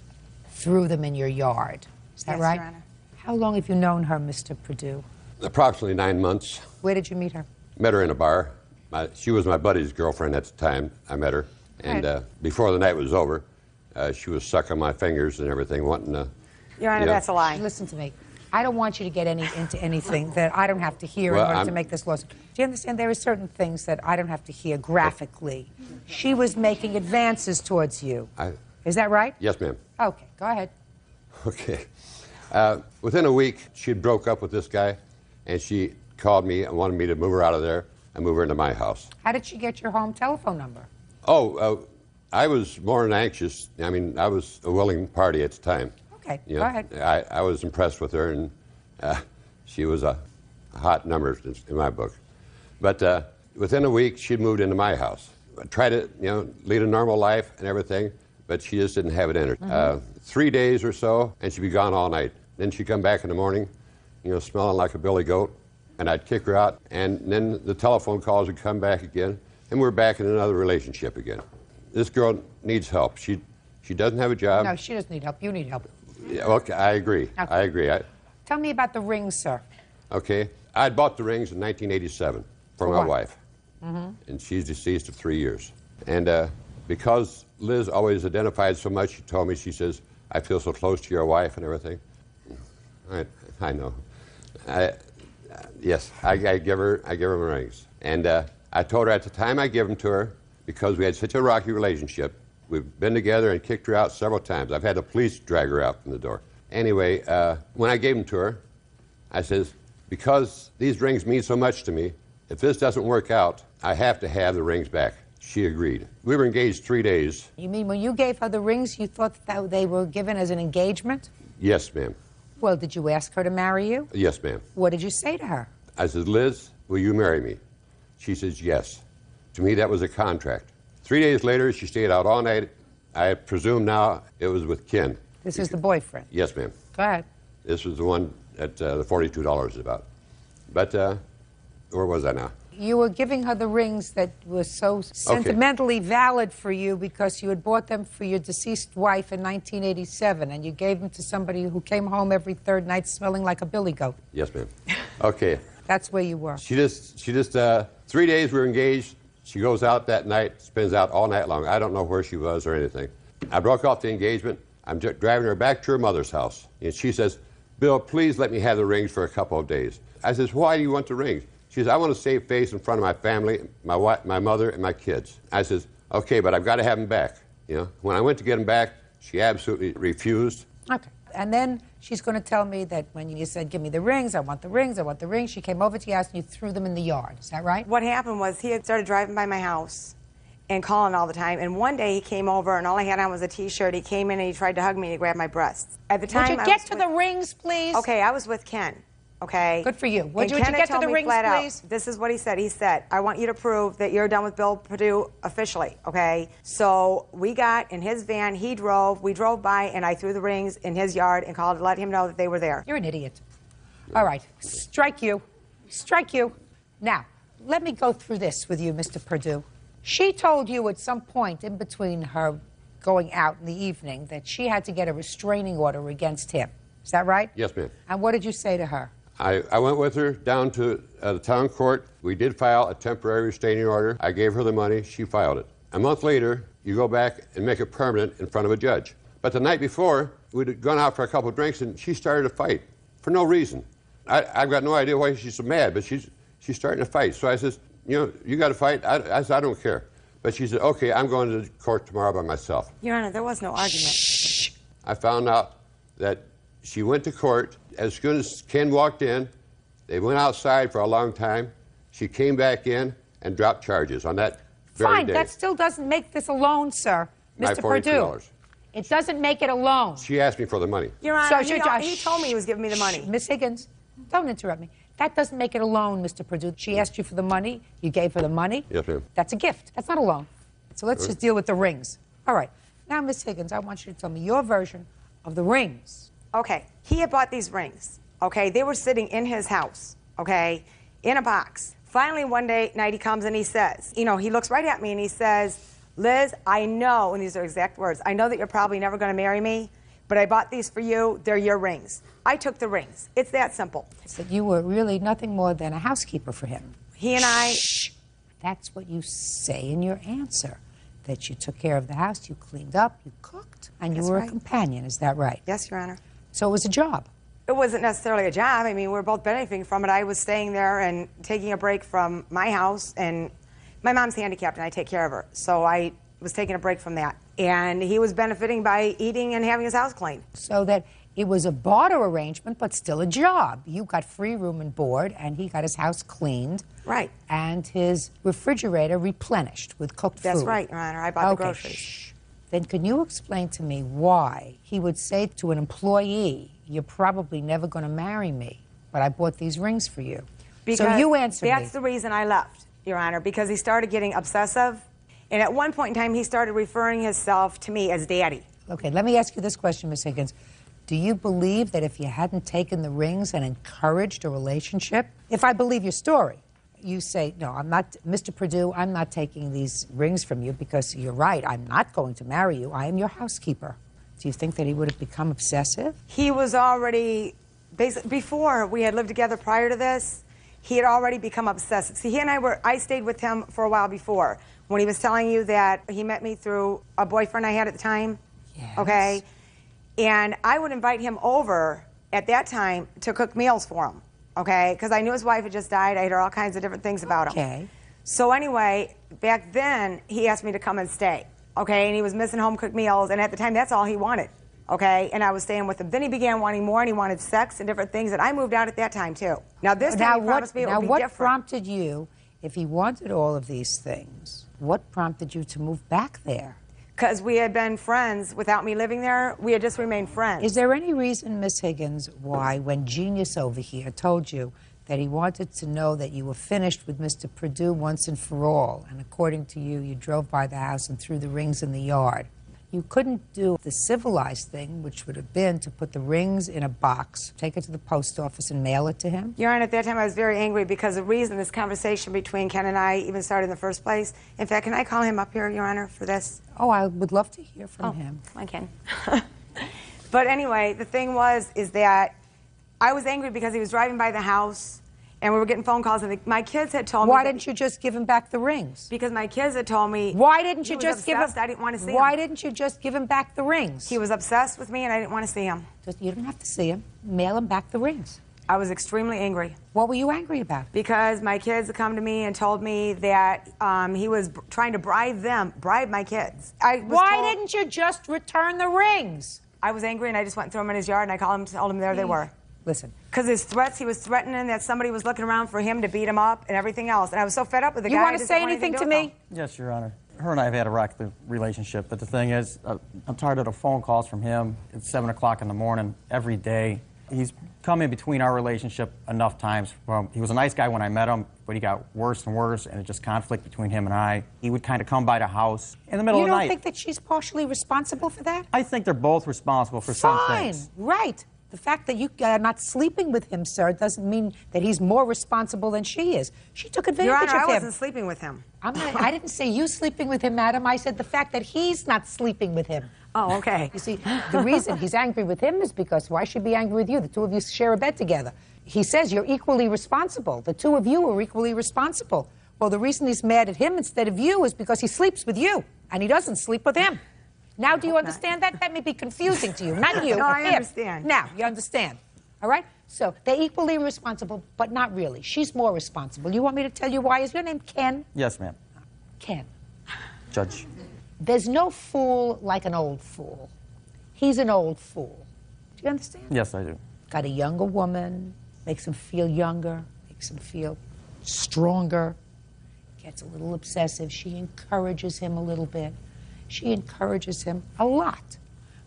threw them in your yard. Is that
Yes,
right?
Your Honor.
How long have you known her, Mr. Perdue?
Approximately 9 months.
Where did you meet her?
Met her in a bar. She was my buddy's girlfriend at the time. I met her. And before the night was over, she was sucking my fingers and everything, wanting to...
Your Honor, that's a lie.
Listen to me. I don't want you to get into anything that I don't have to hear
Well,
in order to make this lawsuit. Do you understand? There are certain things that I don't have to hear graphically. She was making advances towards you. Is that right?
Yes, ma'am.
Okay, go ahead.
Okay. Within a week, she broke up with this guy, and she called me and wanted me to move her out of there and move her into my house.
How did she get your home telephone number?
I was more than anxious. I mean, I was a willing party at the time.
Okay,
You
go
know,
ahead.
I was impressed with her, and she was a hot number in my book. But within a week, she'd moved into my house. I tried to, lead a normal life and everything, but she just didn't have it in her. 3 days or so, and she'd be gone all night. Then she'd come back in the morning, smelling like a billy goat, and I'd kick her out, and then the telephone calls would come back again, and we're back in another relationship again. This girl needs help. She doesn't have a job.
No, she doesn't need help. You need help.
Yeah, okay, I agree.
Okay.
I agree.
Tell me about the rings, sir.
Okay, I'd bought the rings in 1987 for my
what?
wife, and she's deceased of 3 years. And because Liz always identified so much, she told me, she says, I feel so close to your wife and everything. I know. Yes, I give her my rings. And I told her at the time I gave them to her, because we had such a rocky relationship, we've been together and kicked her out several times. I've had the police drag her out from the door. Anyway, when I gave them to her, I says, because these rings mean so much to me, if this doesn't work out, I have to have the rings back. She agreed. We were engaged 3 days.
You mean when you gave her the rings, you thought that they were given as an engagement?
Yes, ma'am.
Well, did you ask her to marry you?
Yes, ma'am.
What did you say to her?
I said, Liz, will you marry me? She says, yes. To me, that was a contract. 3 days later, she stayed out all night. I presume now it was with Ken.
This is the boyfriend.
Yes, ma'am.
Go ahead.
This was the one that the $42 is about. But
Where was I now?
You were giving her the rings that were so sentimentally valid for you because you had bought them for your deceased wife in 1987, and you gave them to somebody who came home every third night smelling like a billy goat.
Yes, ma'am. Okay.
That's where you were.
She just 3 days we were engaged. She goes out that night, spends out all night long. I don't know where she was or anything. I broke off the engagement. I'm driving her back to her mother's house, and she says, "Bill, please let me have the rings for a couple of days." I says, "Why do you want the rings?" She says, "I want to save face in front of my family, my wife, my mother, and my kids." I says, "Okay, but I've got to have them back." You know, when I went to get them back, she absolutely refused.
Okay. And then she's going to tell me that when you said, "Give me the rings, I want the rings, I want the rings," she came over to your house and you threw them in the yard. Is that right?
What happened was he had started driving by my house and calling all the time. And one day he came over and all I had on was a T-shirt. He came in and he tried to hug me and he grabbed my breasts. At the time,
Would you get to the rings, please?
Okay, I was with Ken. Okay.
Good for you. Would you
Ken
get to
told
the
me
rings,
flat out,
please?
This is what he said. He said, "I want you to prove that you're done with Bill Perdue officially." Okay. So we got in his van. He drove. We drove by, and I threw the rings in his yard and called to let him know that they were there.
You're an idiot. All right. Strike you. Strike you. Now, let me go through this with you, Mr. Perdue. She told you at some point in between her going out in the evening that she had to get a restraining order against him. Is that right?
Yes, ma'am.
And what did you say to her?
I went with her down to the town court. We did file a temporary restraining order. I gave her the money. She filed it. A month later, you go back and make it permanent in front of a judge. But the night before, we'd gone out for a couple of drinks, and she started to fight for no reason. I've got no idea why she's so mad, but she's starting to fight. So I says, "You know, you got to fight." I said, "I don't care." But she said, "Okay, I'm going to court tomorrow by myself."
Your Honor, there was no argument.
I found out that she went to court. As soon as Ken walked in, they went outside for a long time. She came back in and dropped charges on that very
Fine,
day.
that still doesn't make this a loan, sir. Mr. Perdue.
$42.
It doesn't make it a loan.
She asked me for the money.
Your Honor, he told me he was giving me the money.
Miss Higgins, don't interrupt me. That doesn't make it a loan, Mr. Perdue. She asked you for the money. You gave her the money.
Yes, ma'am.
That's a gift. That's not a loan. So let's just deal with the rings. All right. Now, Miss Higgins, I want you to tell me your version of the rings.
Okay, he had bought these rings. Okay, they were sitting in his house. Okay, in a box. Finally, one night he comes and he says, you know, he looks right at me and he says, "Liz, I know," and these are exact words, "I know that you're probably never going to marry me, but I bought these for you. They're your rings." I took the rings. It's that simple.
So you were really nothing more than a housekeeper for him.
He and I...
Shh. That's what you say in your answer. That you took care of the house, you cleaned up, you cooked, and you were a companion. Is that right?
Yes, Your Honor.
So it was a job.
It wasn't necessarily a job. I mean, we were both benefiting from it. I was staying there and taking a break from my house, and my mom's handicapped, and I take care of her. So I was taking a break from that. And he was benefiting by eating and having his house cleaned.
So that it was a barter arrangement, but still a job. You got free room and board, and he got his house cleaned.
Right.
And his refrigerator replenished with cooked food.
That's right, Your Honor. I bought the groceries.
Shh. Then can you explain to me why he would say to an employee, "You're probably never going to marry me, but I bought these rings for you"?
Because
so you answered
that's
me.
the reason I left, Your Honor, because he started getting obsessive. And at one point in time, he started referring himself to me as Daddy.
Okay, let me ask you this question, Ms. Higgins. Do you believe that if you hadn't taken the rings and encouraged a relationship, if I believe your story, you say, "No, I'm not, Mr. Perdue, I'm not taking these rings from you because you're right, I'm not going to marry you. I am your housekeeper." Do you think that he would have become obsessive?
He was already, before we had lived together prior to this, he had already become obsessive. See, I stayed with him for a while before. When he was telling you that he met me through a boyfriend I had at the time,
yes.
Okay? And I would invite him over at that time to cook meals for him, okay? Because I knew his wife had just died. I had heard all kinds of different things about him.
Okay.
So anyway, back then, he asked me to come and stay, okay? And he was missing home-cooked meals, and at the time, that's all he wanted, okay? And I was staying with him. Then he began wanting more, and he wanted sex and different things, and I moved out at that time, too. Now, this time he promised me it would be
what
different.
prompted you, if he wanted all of these things, what prompted you to move back there?
Because we had been friends without me living there. We had just remained friends.
Is there any reason, Miss Higgins, why when Genius over here told you that he wanted to know that you were finished with Mr. Perdue once and for all, and according to you, you drove by the house and threw the rings in the yard, You couldn't do the civilized thing, which would have been to put the rings in a box, take it to the post office, and mail it to him?
Your Honor, at that time I was very angry because the reason this conversation between Ken and I even started in the first place. In fact, can I call him up here, Your Honor, for this?
Oh, I would love to hear from him.
I can. But anyway, the thing is that I was angry because he was driving by the house and we were getting phone calls, and my kids had told me.
Why didn't you just give him back the rings?
Because my kids had told me.
Why didn't you
he was
just give him?
obsessed. I didn't want to see him.
Why didn't you just give him back the rings?
He was obsessed with me, and I didn't want to see him.
You don't have to see him. Mail him back the rings.
I was extremely angry.
What were you angry about?
Because my kids had come to me and told me that he was trying to bribe my kids.
Why didn't you just return the rings?
I was angry, and I just went and threw them in his yard, and I called him, told him there they were.
Listen.
Because his threats, he was threatening that somebody was looking around for him to beat him up and everything else. And I was so fed up with the guy.
You want to say anything to me?
Yes, Your Honor. Her and I have had a rocky relationship, but the thing is, I'm tired of the phone calls from him at 7 o'clock in the morning every day. He's come in between our relationship enough times. He was a nice guy when I met him, but he got worse and worse, and it just conflict between him and I. He would kind of come by the house in the middle of the night.
You don't think that she's partially responsible for that?
I think they're both responsible for some things.
Fine, right. The fact that you are not sleeping with him, sir, doesn't mean that he's more responsible than she is. She took advantage
Your Honor,
of him.
I wasn't sleeping with him.
I didn't say you sleeping with him, madam. I said the fact that he's not sleeping with him.
Oh, okay.
You see, the reason he's angry with him is because why should he be angry with you? The two of you share a bed together. He says you're equally responsible. The two of you are equally responsible. Well, the reason he's mad at him instead of you is because he sleeps with you, and he doesn't sleep with him. Now, do you understand that? That may be confusing to you. Not you,
No,
but
I
him.
understand.
Now, you understand. All right? So, they're equally responsible, but not really. She's more responsible. You want me to tell you why? Is your name Ken?
Yes, ma'am.
Ken.
Judge.
There's no fool like an old fool. He's an old fool. Do you understand?
Yes, I do.
Got a younger woman, makes him feel younger, makes him feel stronger, gets a little obsessive. She encourages him a little bit. She encourages him a lot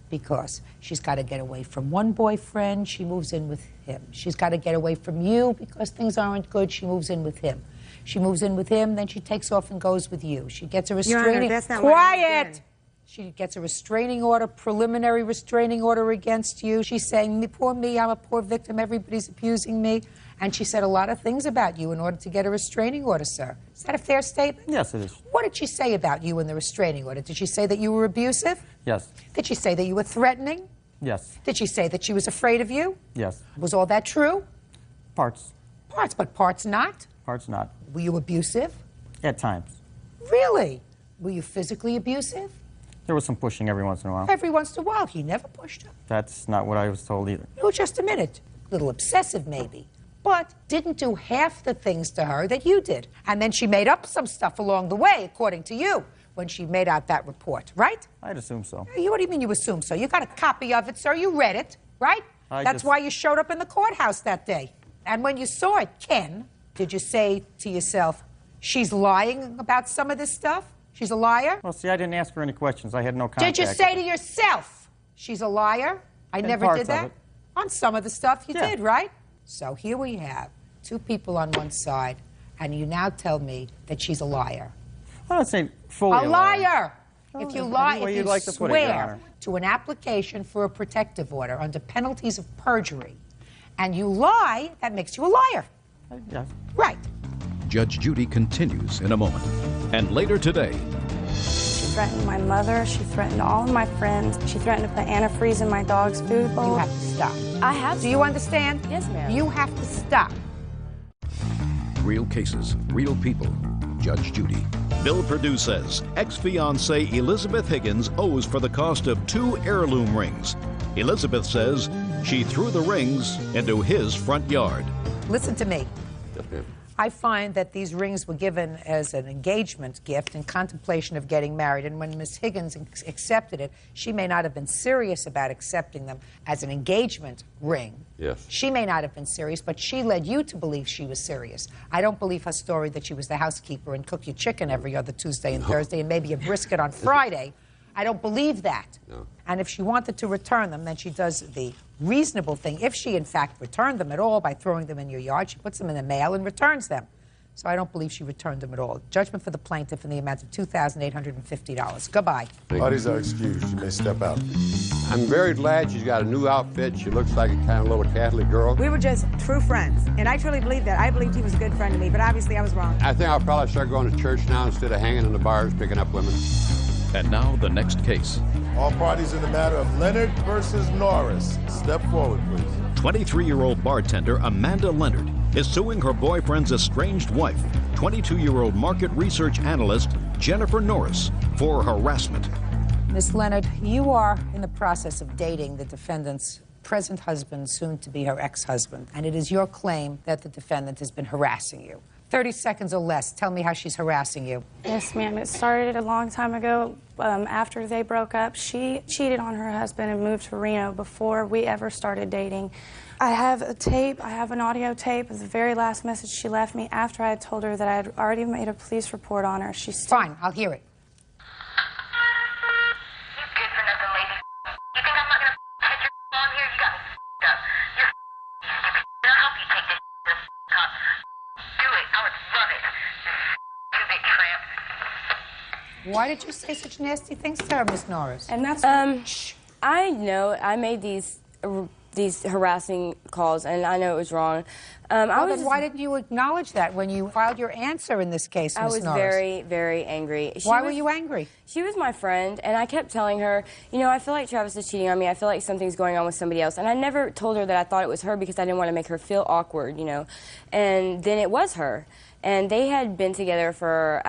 because she's got to get away from one boyfriend, she moves in with him. She's got to get away from you because things aren't good, she moves in with him. She moves in with him, then she takes off and goes with you. She gets a restraining...
Your Honor, that's not what I
Quiet! She gets a restraining order, preliminary restraining order against you. She's saying, poor me, I'm a poor victim, everybody's abusing me. And she said a lot of things about you in order to get a restraining order, sir. Is that a fair statement?
Yes, it is.
What did she say about you in the restraining order? Did she say that you were abusive?
Yes.
Did she say that you were threatening?
Yes.
Did she say that she was afraid of you?
Yes.
Was all that true?
Parts.
Parts, but parts not?
Parts not.
Were you abusive?
At times.
Really? Were you physically abusive?
There was some pushing every once in a while.
Every once in a while. He never pushed her.
That's not what I was told either.
No, just a minute. A little obsessive, maybe. But didn't do half the things to her that you did. And then she made up some stuff along the way, according to you, when she made out that report, right?
I'd assume so.
What do you mean you assume so? You got a copy of it, sir. You read it, right? That's why you showed up in the courthouse that day. And when you saw it, Ken, did you say to yourself, she's lying about some of this stuff? She's a liar?
Well, see, I didn't ask her any questions. I had no contact.
Did you say to yourself, she's a liar? I
In
never
parts
did
of
that.
it.
On some of the stuff you did, right? So here we have two people on one side, and you now tell me that she's a liar.
I don't say fully
A liar!
Oh,
If you
any
lie,
way
if
you'd
you
like to put it, Your
swear
Honor.
to an application for a protective order under penalties of perjury, and you lie, that makes you a liar.
Yes.
Right.
Judge Judy continues in a moment. And later today,
She threatened my mother. She threatened all of my friends. She threatened to put antifreeze in my dog's food bowl.
You have to stop.
I have.
Do you understand?
Yes, ma'am.
You have to stop.
real cases, real people. Judge Judy. Bill Perdue says ex-fiancée Elizabeth Higgins owes for the cost of 2 heirloom rings. Elizabeth says she threw the rings into his front yard.
Listen to me. I find that these rings were given as an engagement gift in contemplation of getting married. And when Miss Higgins accepted it, she may not have been serious about accepting them as an engagement ring.
Yes.
She may not have been serious, but she led you to believe she was serious. I don't believe her story that she was the housekeeper and cook you chicken every other Tuesday and Thursday and maybe a brisket on Friday. I don't believe that.
No.
And if she wanted to return them, then she does the reasonable thing. If she, in fact, returned them at all by throwing them in your yard, she puts them in the mail and returns them. So I don't believe she returned them at all. Judgment for the plaintiff in the amount of $2,850. Goodbye.
Parties are excused. You may step out.
I'm very glad she's got a new outfit. She looks like a kind of little Catholic girl.
We were just true friends, and I truly believe that. I believed he was a good friend to me, but obviously I was wrong.
I think I'll probably start going to church now instead of hanging in the bars picking up women.
And now the next case.
All parties in the matter of Leonard versus Norris. Step forward, please.
23-year-old bartender Amanda Leonard is suing her boyfriend's estranged wife, 22-year-old market research analyst Jennifer Norris, for harassment.
Miss Leonard, you are in the process of dating the defendant's present husband, soon to be her ex-husband, and it is your claim that the defendant has been harassing you. 30 seconds or less. Tell me how she's harassing you.
Yes, ma'am. It started a long time ago. After they broke up, she cheated on her husband and moved to Reno before we ever started dating. I have a tape, I have an audio tape of the very last message she left me after I had told her that I had already made a police report on her. She's
fine, I'll hear it. Why did you say such nasty things to her, Miss Norris?
And that's
I know I made these harassing calls, and I know it was wrong.
Why didn't you acknowledge that when you filed your answer in this case, Miss Norris?
I was very, very angry.
Why were you angry?
She was my friend, and I kept telling her, you know, I feel like Travis is cheating on me. I feel like something's going on with somebody else. And I never told her that I thought it was her because I didn't want to make her feel awkward, you know. And then it was her. And they had been together for,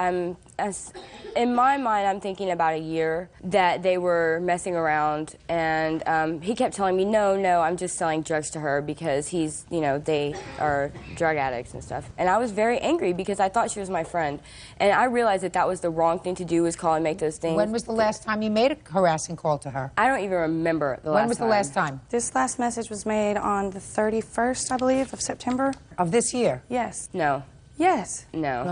in my mind, I'm thinking about a year that they were messing around. And he kept telling me, no, I'm just selling drugs to her because he's, you know, they are drug addicts and stuff. And I was very angry because I thought she was my friend. And I realized that that was the wrong thing to do, was call and make those things.
When was the last time you made a harassing call to her?
I don't even remember the last time.
When was the last time?
This last message was made on the 31st, I believe, of September.
Of this year?
Yes.
No.
Yes.
No.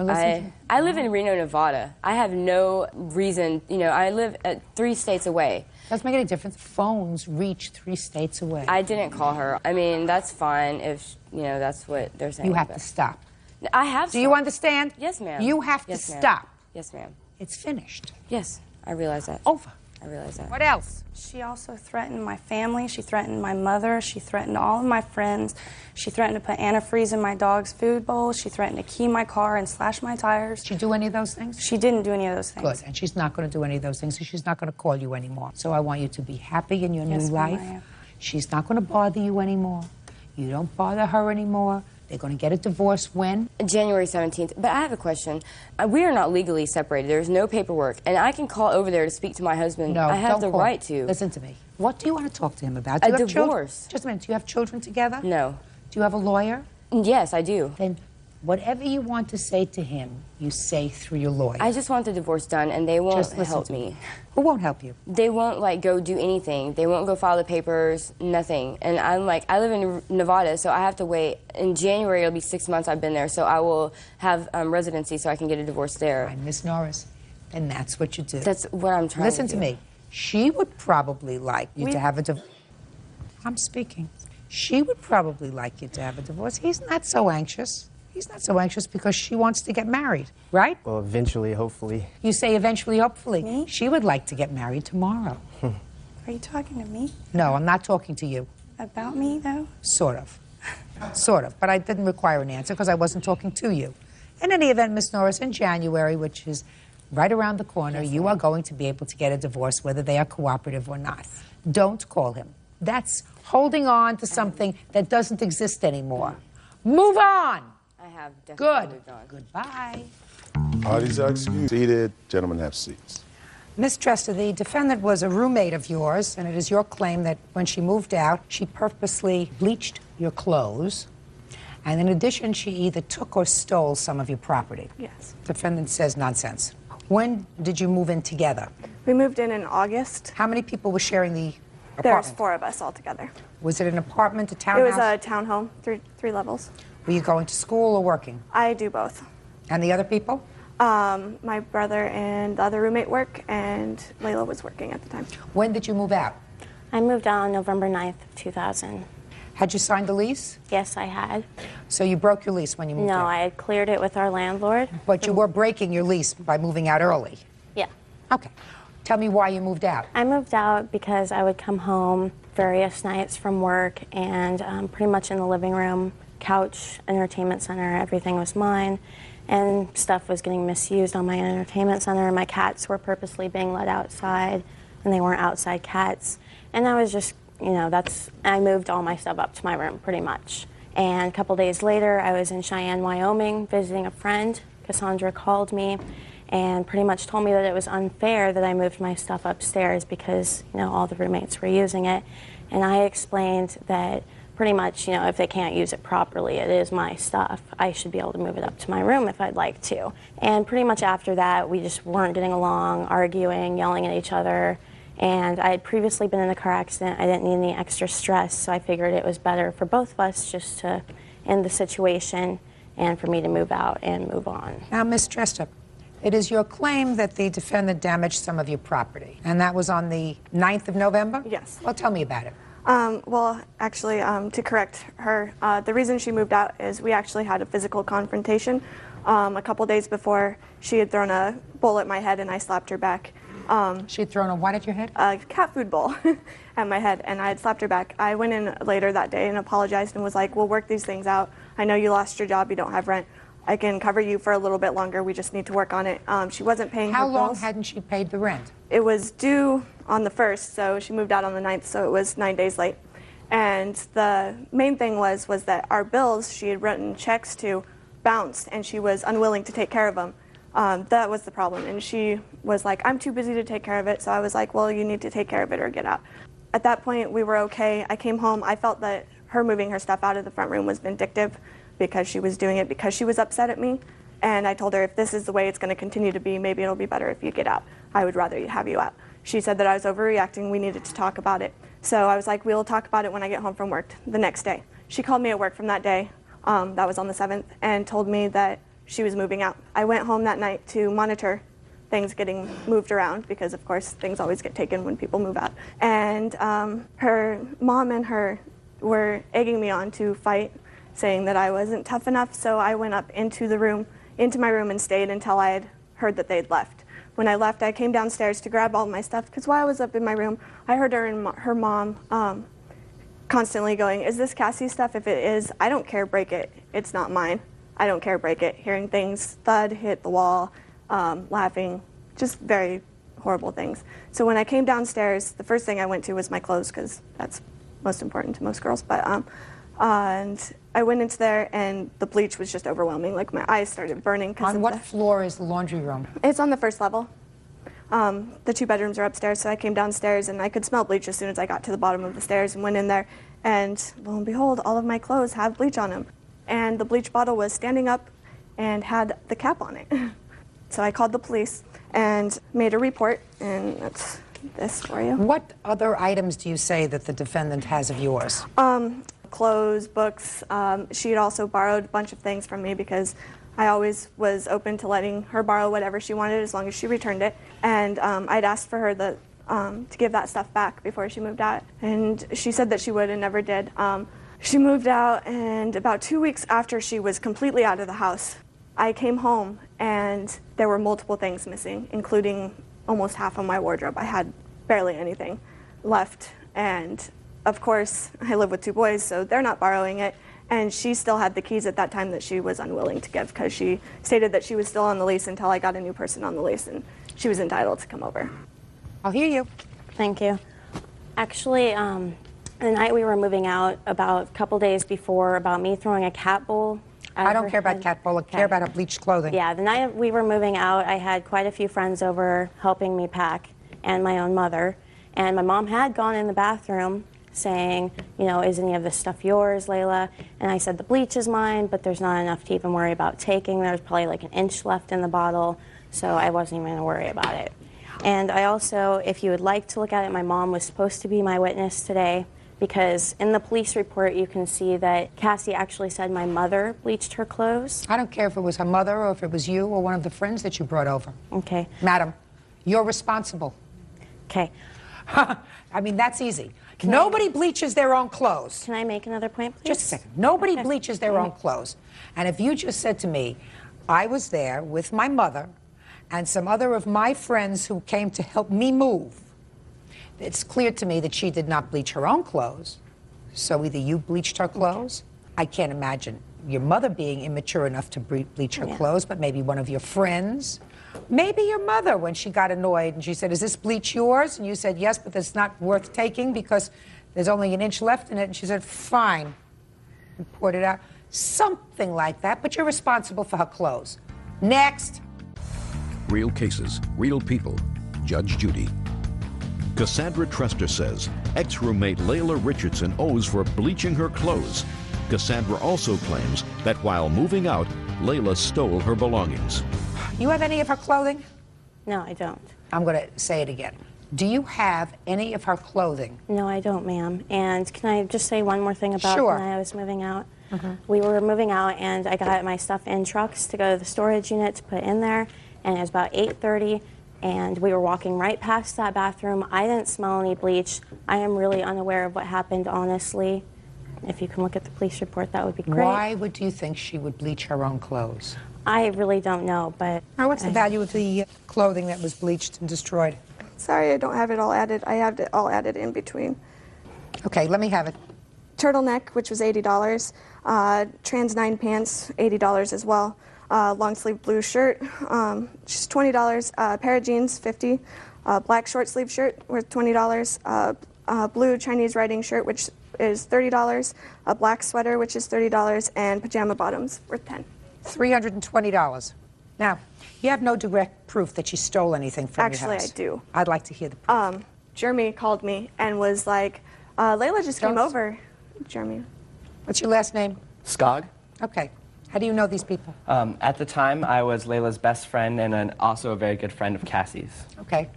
I live in Reno, Nevada. I have no reason, you know, I live 3 states away.
Doesn't make any difference. Phones reach 3 states away.
I didn't call her. I mean, that's fine if, you know, that's what they're saying.
You have to stop.
I have
Do you understand?
Yes, ma'am.
You have to stop.
Yes, ma'am.
It's finished.
Yes, I realize that.
Over.
I realize that.
What else?
She also threatened my family. She threatened my mother. She threatened all of my friends. She threatened to put antifreeze in my dog's food bowl. She threatened to key my car and slash my tires.
Did she do any of those things?
She didn't do any of those things.
Good. And she's not going to do any of those things, so she's not going to call you anymore. So I want you to be happy in your new life.
I am.
She's not going to bother you anymore. You don't bother her anymore. They're going to get a divorce when?
January 17th. But I have a question. We are not legally separated. There's no paperwork. And I can call over there to speak to my husband.
No,
I have
don't
the
call.
right to.
Listen to me. What do you want to talk to him about? Do
A
you have children?
divorce.
Just a minute. Do you have children together?
No.
Do you have a lawyer?
Yes, I do.
Then whatever you want to say to him, you say through your lawyer.
I just want the divorce done, and they won't
Just listen
help
to
me.
Who won't help you?
They won't, like, go do anything. They won't go file the papers, nothing. And I'm like, I live in Nevada, so I have to wait. In January, it'll be 6 months I've been there, so I will have residency so I can get a divorce there.
Fine, Miss Norris. And that's what you do.
That's what I'm trying
Listen
to
to
do.
me. She would probably like you to have a divorce. I'm speaking. She would probably like you to have a divorce. He's not so anxious. He's not so anxious because she wants to get married, right?
Well, eventually, hopefully.
You say eventually, hopefully. Me? She would like to get married tomorrow.
Are you talking to me?
No, I'm not talking to you.
About me, though?
Sort of. Sort of. But I didn't require an answer because I wasn't talking to you. In any event, Miss Norris, in January, which is right around the corner, you are going to be able to get a divorce, whether they are cooperative or not. Don't call him. That's holding on to something that doesn't exist anymore. Move on!
I have definitely
Good.
moved on.
Goodbye.
Parties are excused. Seated. Gentlemen, have seats.
Miss Trester, the defendant was a roommate of yours, and it is your claim that when she moved out, she purposely bleached your clothes, and in addition, she either took or stole some of your property.
Yes.
Defendant says nonsense. When did you move in together?
We moved in August.
How many people were sharing the apartment?
There was 4 of us all together.
Was it an apartment, a townhouse?
It was a townhome, three levels.
Were you going to school or working?
I do both.
And the other people?
My brother and the other roommate work, and Layla was working at the time.
When did you move out?
I moved out on November 9th, 2000.
Had you signed the lease?
Yes, I had.
So you broke your lease when you moved out?
No, I had cleared it with our landlord.
But you were breaking your lease by moving out early?
Yeah.
Okay. Tell me why you moved out.
I moved out because I would come home various nights from work and pretty much in the living room, couch, entertainment center, everything was mine. And stuff was getting misused on my entertainment center. My cats were purposely being let outside, and they weren't outside cats. And I was just, you know, I moved all my stuff up to my room pretty much. And a couple days later, I was in Cheyenne, Wyoming, visiting a friend. Cassandra called me and pretty much told me that it was unfair that I moved my stuff upstairs because, you know, all the roommates were using it. And I explained that pretty much, you know, if they can't use it properly, it is my stuff. I should be able to move it up to my room if I'd like to. And pretty much after that, we just weren't getting along, arguing, yelling at each other. And I had previously been in a car accident. I didn't need any extra stress, so I figured it was better for both of us just to end the situation and for me to move out and move on.
Now, Ms. Dresser, it is your claim that the defendant damaged some of your property, and that was on the 9th of November?
Yes.
Well, tell me about it.
Well, actually, to correct her, the reason she moved out is we actually had a physical confrontation. A couple days before, she had thrown a bowl at my head and I slapped her back.
She had thrown a what at your head?
A cat food bowl at my head, and I had slapped her back. I went in later that day and apologized and was like, we'll work these things out. I know you lost your job, you don't have rent. I can cover you for a little bit longer. We just need to work on it. She wasn't paying her bills.
How long hadn't she paid the rent?
It was due on the 1st, so she moved out on the 9th, so it was 9 days late. And the main thing was that our bills she had written checks to bounced, and she was unwilling to take care of them. That was the problem, and she was like, I'm too busy to take care of it, so I was like, well, you need to take care of it or get out. At that point, we were okay. I came home. I felt that her moving her stuff out of the front room was vindictive because she was doing it because she was upset at me. And I told her, if this is the way it's going to continue to be, maybe it'll be better if you get out. I would rather have you out. She said that I was overreacting. We needed to talk about it. So I was like, we'll talk about it when I get home from work the next day. She called me at work from that day, that was on the 7th, and told me that she was moving out. I went home that night to monitor things getting moved around because, of course, things always get taken when people move out. And her mom and her were egging me on to fight, saying that I wasn't tough enough. So I went up into my room and stayed until I had heard that they'd left. When I left, I came downstairs to grab all my stuff because while I was up in my room, I heard her and her mom constantly going, is this Cassie's stuff? If it is, I don't care, break it. It's not mine. I don't care, break it. Hearing things thud, hit the wall, laughing, just very horrible things. So when I came downstairs, the first thing I went to was my clothes because that's most important to most girls. But and I went into there and the bleach was just overwhelming. Like my eyes started burning.
On what floor is the laundry room?
It's on the first level. The 2 bedrooms are upstairs, so I came downstairs and I could smell bleach as soon as I got to the bottom of the stairs and went in there. And lo and behold, all of my clothes have bleach on them. And the bleach bottle was standing up and had the cap on it. So I called the police and made a report, and that's this for you.
What other items do you say that the defendant has of yours?
Clothes, books. She had also borrowed a bunch of things from me because I always was open to letting her borrow whatever she wanted as long as she returned it. And I'd asked for her to give that stuff back before she moved out. And she said that she would and never did. She moved out, and about 2 weeks after she was completely out of the house, I came home and there were multiple things missing, including almost half of my wardrobe. I had barely anything left. And of course, I live with 2 boys, so they're not borrowing it. And she still had the keys at that time that she was unwilling to give because she stated that she was still on the lease until I got a new person on the lease and she was entitled to come over.
I'll hear you.
Thank you. Actually, the night we were moving out, about a couple days before, about me throwing a cat bowl.
I don't care about cat bowl. I care about her bleached clothing.
Yeah, the night we were moving out, I had quite a few friends over helping me pack and my own mother. And my mom had gone in the bathroom saying, you know, is any of this stuff yours, Layla? And I said, the bleach is mine, but there's not enough to even worry about taking. There's probably like an inch left in the bottle, so I wasn't even going to worry about it. And I also, if you would like to look at it, my mom was supposed to be my witness today because in the police report you can see that Cassie actually said my mother bleached her clothes.
I don't care if it was her mother or if it was you or one of the friends that you brought over.
Okay.
Madam, you're responsible.
Okay.
I mean, that's easy. Nobody bleaches their own clothes.
Can I make another point, please?
Just a second. Nobody bleaches their own clothes. And if you just said to me, I was there with my mother and some other of my friends who came to help me move, it's clear to me that she did not bleach her own clothes. So either you bleached her clothes. I can't imagine your mother being immature enough to bleach her clothes, but maybe one of your friends. Maybe your mother, when she got annoyed and she said, is this bleach yours? And you said, yes, but it's not worth taking because there's only an inch left in it. And she said, fine. And poured it out. Something like that, but you're responsible for her clothes. Next.
Real cases, real people. Judge Judy. Cassandra Trester says ex-roommate Layla Richardson owes for bleaching her clothes. Cassandra also claims that while moving out, Layla stole her belongings.
You have any of her clothing?
No, I don't.
I'm going to say it again. Do you have any of her clothing?
No, I don't, ma'am. And can I just say one more thing about
Sure.
when I was moving out? We were moving out, and I got my stuff in trucks to go to the storage unit to put in there, and it was about 8:30, and we were walking right past that bathroom. I didn't smell any bleach. I am really unaware of what happened, honestly. If you can look at the police report, that would be great.
Why would you think she would bleach her own clothes?
I really don't know, but...
Now, what's the value of the clothing that was bleached and destroyed?
Sorry, I don't have it all added. I have it all added in between.
Okay, let me have it.
Turtleneck, which was $80. Trans 9 pants, $80 as well. Long sleeve blue shirt, just $20. Pair of jeans, $50. Black short sleeve shirt worth $20. Blue Chinese riding shirt, which is $30. A black sweater, which is $30, and pajama bottoms worth $10.
$320. Now, you have no direct proof that she stole anything from your house.
Actually, I do.
I'd like to hear the proof.
Jeremy called me and was like, Layla just came over. Jeremy.
What's your last name?
Skog.
Okay. How do you know these people?
At the time, I was Layla's best friend and also a very good friend of Cassie's.
Okay.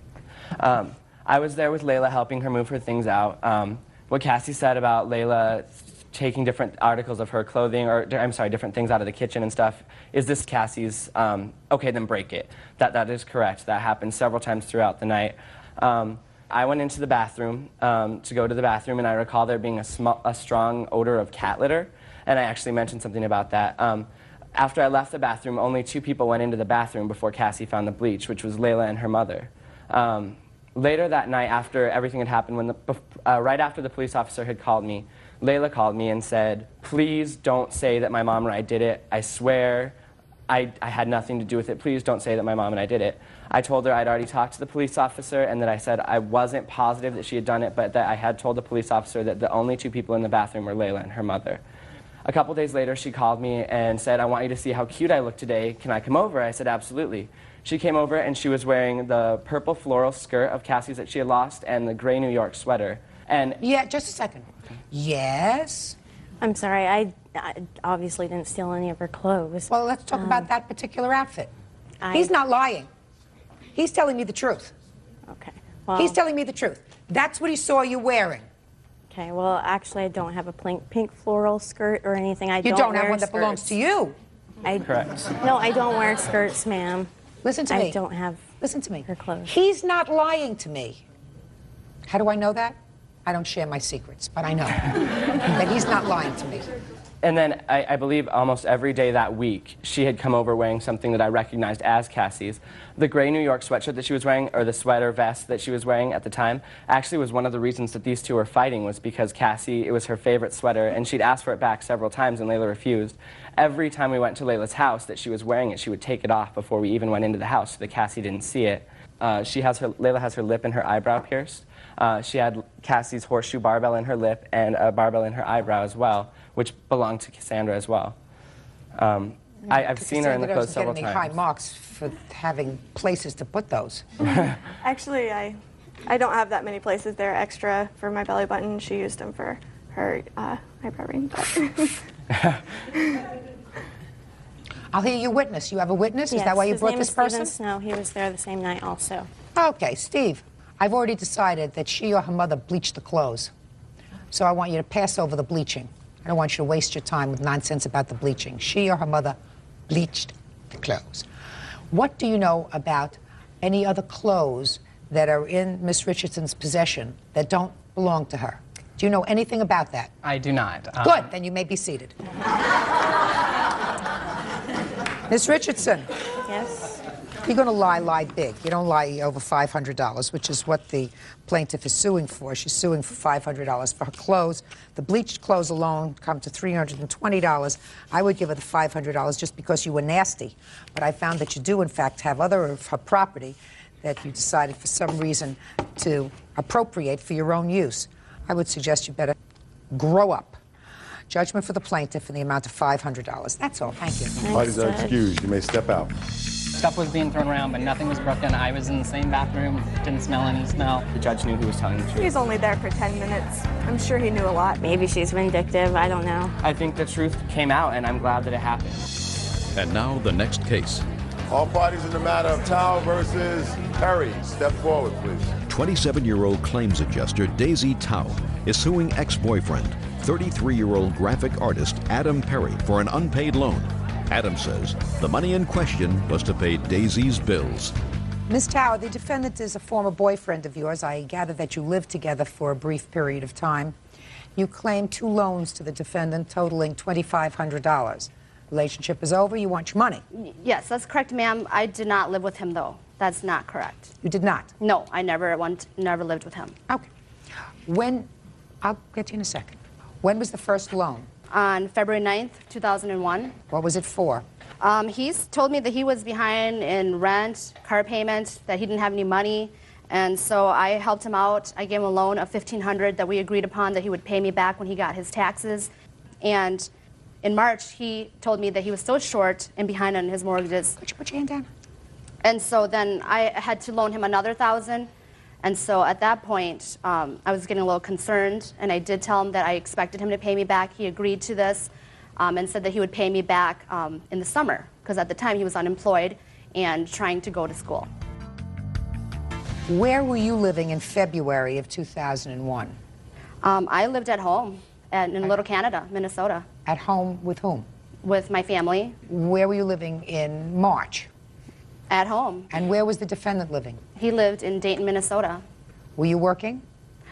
I was there with Layla helping her move her things out. What Cassie said about Layla taking different articles of her clothing, or I'm sorry, different things out of the kitchen and stuff, is this Cassie's, okay, then break it. That is correct. That happened several times throughout the night. I went into the bathroom to go to the bathroom, and I recall there being a strong odor of cat litter, and I actually mentioned something about that. After I left the bathroom, only 2 people went into the bathroom before Cassie found the bleach, which was Layla and her mother. Later that night, after everything had happened, right after the police officer had called me, Layla called me and said, please don't say that my mom and I did it. I swear I had nothing to do with it. Please don't say that my mom and I did it. I told her I'd already talked to the police officer and that I said I wasn't positive that she had done it, but that I had told the police officer that the only 2 people in the bathroom were Layla and her mother. A couple days later, she called me and said, I want you to see how cute I look today. Can I come over? I said, absolutely. She came over and she was wearing the purple floral skirt of Cassie's that she had lost and the gray New York sweater. And
yeah, just a second. Yes?
I'm sorry, I obviously didn't steal any of her clothes.
Well, let's talk about that particular outfit. He's not lying. He's telling me the truth.
Okay. Well,
He's telling me the truth. That's what he saw you wearing.
Okay, well, actually, I don't have a pink floral skirt or anything.
You don't have one that belongs to you.
Correct.
No, I don't wear skirts, ma'am.
Listen to me.
I don't have
Listen to me.
her clothes.
He's not lying to me. How do I know that? I don't share my secrets, but I know that he's not lying to me.
And then I believe almost every day that week, she had come over wearing something that I recognized as Cassie's. The gray New York sweatshirt that she was wearing, or the sweater vest that she was wearing at the time, actually was one of the reasons that these 2 were fighting, was because Cassie, it was her favorite sweater, and she'd asked for it back several times, and Layla refused. Every time we went to Layla's house that she was wearing it, she would take it off before we even went into the house so that Cassie didn't see it. Layla has her lip and her eyebrow pierced. She had Cassie's horseshoe barbell in her lip and a barbell in her eyebrow as well, which belonged to Cassandra as well. I've seen her in the clothes several times.
High marks for having places to put those.
Actually, I don't have that many places. They're extra for my belly button. She used them for her eyebrow ring.
I'll hear you witness. You have a witness?
Yes,
Is that why you
his
brought
name
this
is
person?
Steven Snow. He was there the same night also.
Okay, Steve, I've already decided that she or her mother bleached the clothes. So I want you to pass over the bleaching. I don't want you to waste your time with nonsense about the bleaching. She or her mother bleached the clothes. What do you know about any other clothes that are in Miss Richardson's possession that don't belong to her? Do you know anything about that?
I do not.
Good, then you may be seated. Miss Richardson.
Yes.
If you're going to lie, lie big. You don't lie over $500, which is what the plaintiff is suing for. She's suing for $500 for her clothes. The bleached clothes alone come to $320. I would give her the $500 just because you were nasty. But I found that you do, in fact, have other of her property that you decided for some reason to appropriate for your own use. I would suggest you better grow up. Judgment for the plaintiff in the amount of $500. That's all. Thank you.
Parties are excused. You may step out.
Stuff was being thrown around, but nothing was broken. I was in the same bathroom, didn't smell any smell. The judge knew who was telling the truth.
He's only there for 10 minutes. I'm sure he knew a lot.
Maybe she's vindictive. I don't know.
I think the truth came out, and I'm glad that it happened.
And now the next case.
All parties in the matter of Tao versus Perry. Step forward, please.
27-year-old claims adjuster Daisy Tao is suing ex-boyfriend, 33-year-old graphic artist Adam Perry, for an unpaid loan. Adam says the money in question was to pay Daisy's bills.
Ms. Tower, the defendant is a former boyfriend of yours. I gather that you lived together for a brief period of time. You claim 2 loans to the defendant totaling $2,500. Relationship is over. You want your money.
Yes, that's correct, ma'am. I did not live with him, though. That's not correct.
You did not?
No, I never lived with him.
Okay. When, I'll get you in a second. When was the first loan?
On February 9th, 2001.
What was it for?
He's told me that he was behind in rent, car payments, that he didn't have any money, and so I helped him out. I gave him a loan of $1,500 that we agreed upon that he would pay me back when he got his taxes. And in March, he told me that he was still short and behind on his mortgages.
Could you put your hand down?
And so then I had to loan him another $1,000. And so at that point, I was getting a little concerned, and I did tell him that I expected him to pay me back. He agreed to this and said that he would pay me back in the summer, because at the time he was unemployed and trying to go to school.
Where were you living in February of 2001?
I lived at home in Little Canada, Minnesota.
At home with whom?
With my family.
Where were you living in March?
At home.
And where was the defendant living?
He lived in Dayton, Minnesota.
Were you working?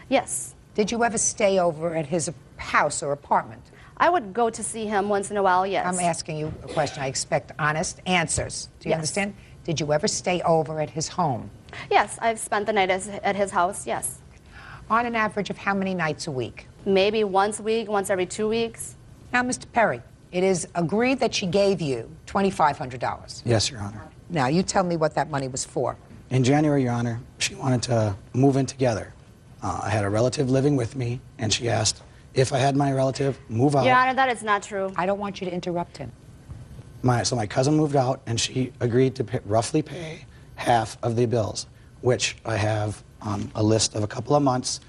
Yes.
Did you ever stay over at his house or apartment?
I would go to see him once in a while, yes.
I'm asking you a question. I expect honest answers. Do you
Yes.
understand? Did you ever stay over at his home?
Yes, I've spent the night at his house, yes.
On an average of how many nights a week?
Maybe once a week, once every 2 weeks.
Now, Mr. Perry, it is agreed that she gave you $2,500.
Yes, Your Honor.
Now, you tell me what that money was for.
In January, Your Honor, she wanted to move in together. I had a relative living with me, and she asked if I had my relative move out.
Your Honor, that is not true.
I don't want you to interrupt him.
So my cousin moved out, and she agreed to roughly pay half of the bills, which I have a list of a couple of months,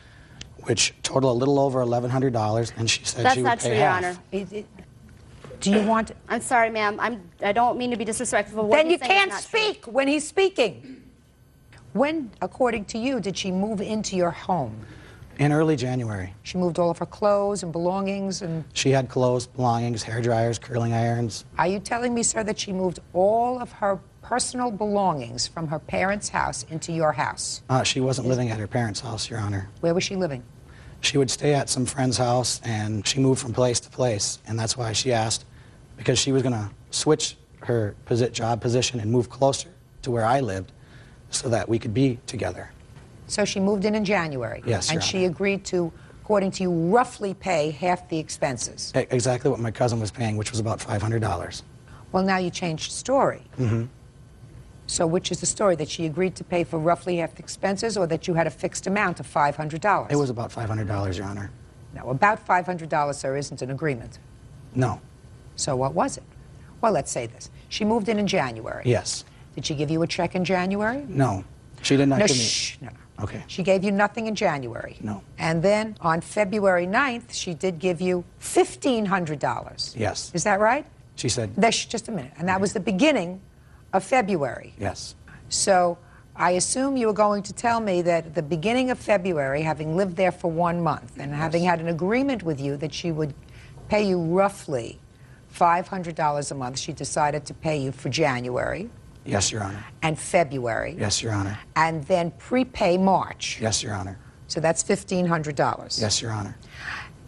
which total a little over $1,100, and she said she would pay half.
That's not true, Your Honor.
Do you want...
I'm sorry, ma'am. I don't mean to be disrespectful. What
Then
he's
you
saying is
can't
not
speak when he's speaking. When, according to you, did she move into your home?
In early January.
She moved all of her clothes and belongings and...
She had clothes, belongings, hair dryers, curling irons.
Are you telling me, sir, that she moved all of her personal belongings from her parents' house into your house?
She wasn't living at her parents' house, Your Honor.
Where was she living?
She would stay at some friend's house, and she moved from place to place, and that's why she asked, because she was going to switch her job position and move closer to where I lived so that we could be together.
So she moved in January?
Yes, Your
And
Honor.
she agreed to, according to you, roughly pay half the expenses?
Exactly what my cousin was paying, which was about $500.
Well, now you changed the story.
Mm-hmm.
So which is the story, that she agreed to pay for roughly half the expenses, or that you had a fixed amount of $500?
It was about $500, Your Honor.
Now, about $500, sir, isn't an agreement.
No.
So what was it? Well, let's say this. She moved in January.
Yes.
Did she give you a check in January?
No. She did not
No,
give me...
shh, no.
Okay.
She gave you nothing in January.
No.
And then on February 9th, she did give you $1,500.
Yes.
Is that right?
She said...
Just a minute. And that was the beginning of February.
Yes.
So I assume you were going to tell me that at the beginning of February, having lived there for 1 month and having had an agreement with you that she would pay you roughly $500 a month, she decided to pay you for January.
Yes, Your Honor.
And February.
Yes, Your Honor.
And then prepay March.
Yes, Your Honor.
So that's $1,500.
Yes, Your Honor.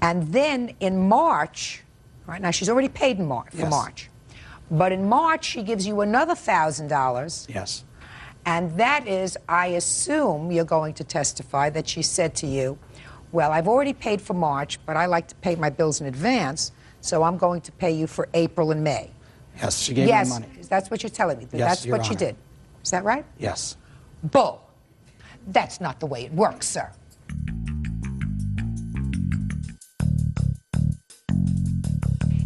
And then in March, right now she's already paid in March, for
Yes.
March. But in March, she gives you another $1,000.
Yes.
And that is, I assume you're going to testify that she said to you, well, I've already paid for March, but I like to pay my bills in advance, so I'm going to pay you for April and May.
Yes, she gave me money.
Yes, that's what you're telling me.
Yes,
That's
Your
what she
Honor.
did. Is that right?
Yes.
Bull. That's not the way it works, sir.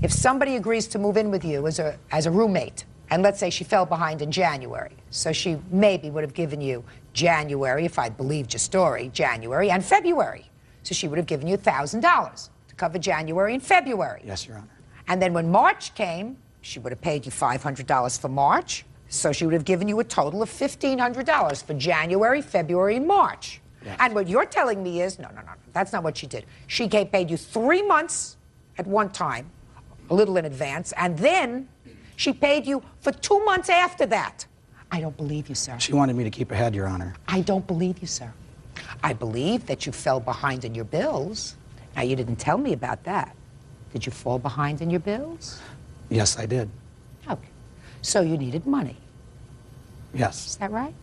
If somebody agrees to move in with you as a roommate, and let's say she fell behind in January, so she maybe would have given you January, if I believed your story, January and February. So she would have given you $1,000 to cover January and February.
Yes, Your Honor.
And then when March came, she would have paid you $500 for March, so she would have given you a total of $1,500 for January, February, and March.
Yes.
And what you're telling me is, no, that's not what she did. She paid you 3 months at one time, a little in advance, and then she paid you for 2 months after that. I don't believe you, sir.
She wanted me to keep ahead, Your Honor.
I don't believe you, sir. I believe that you fell behind in your bills. Now, you didn't tell me about that. Did you fall behind in your bills?
Yes, I did.
Okay. So you needed money.
Yes.
Is that right?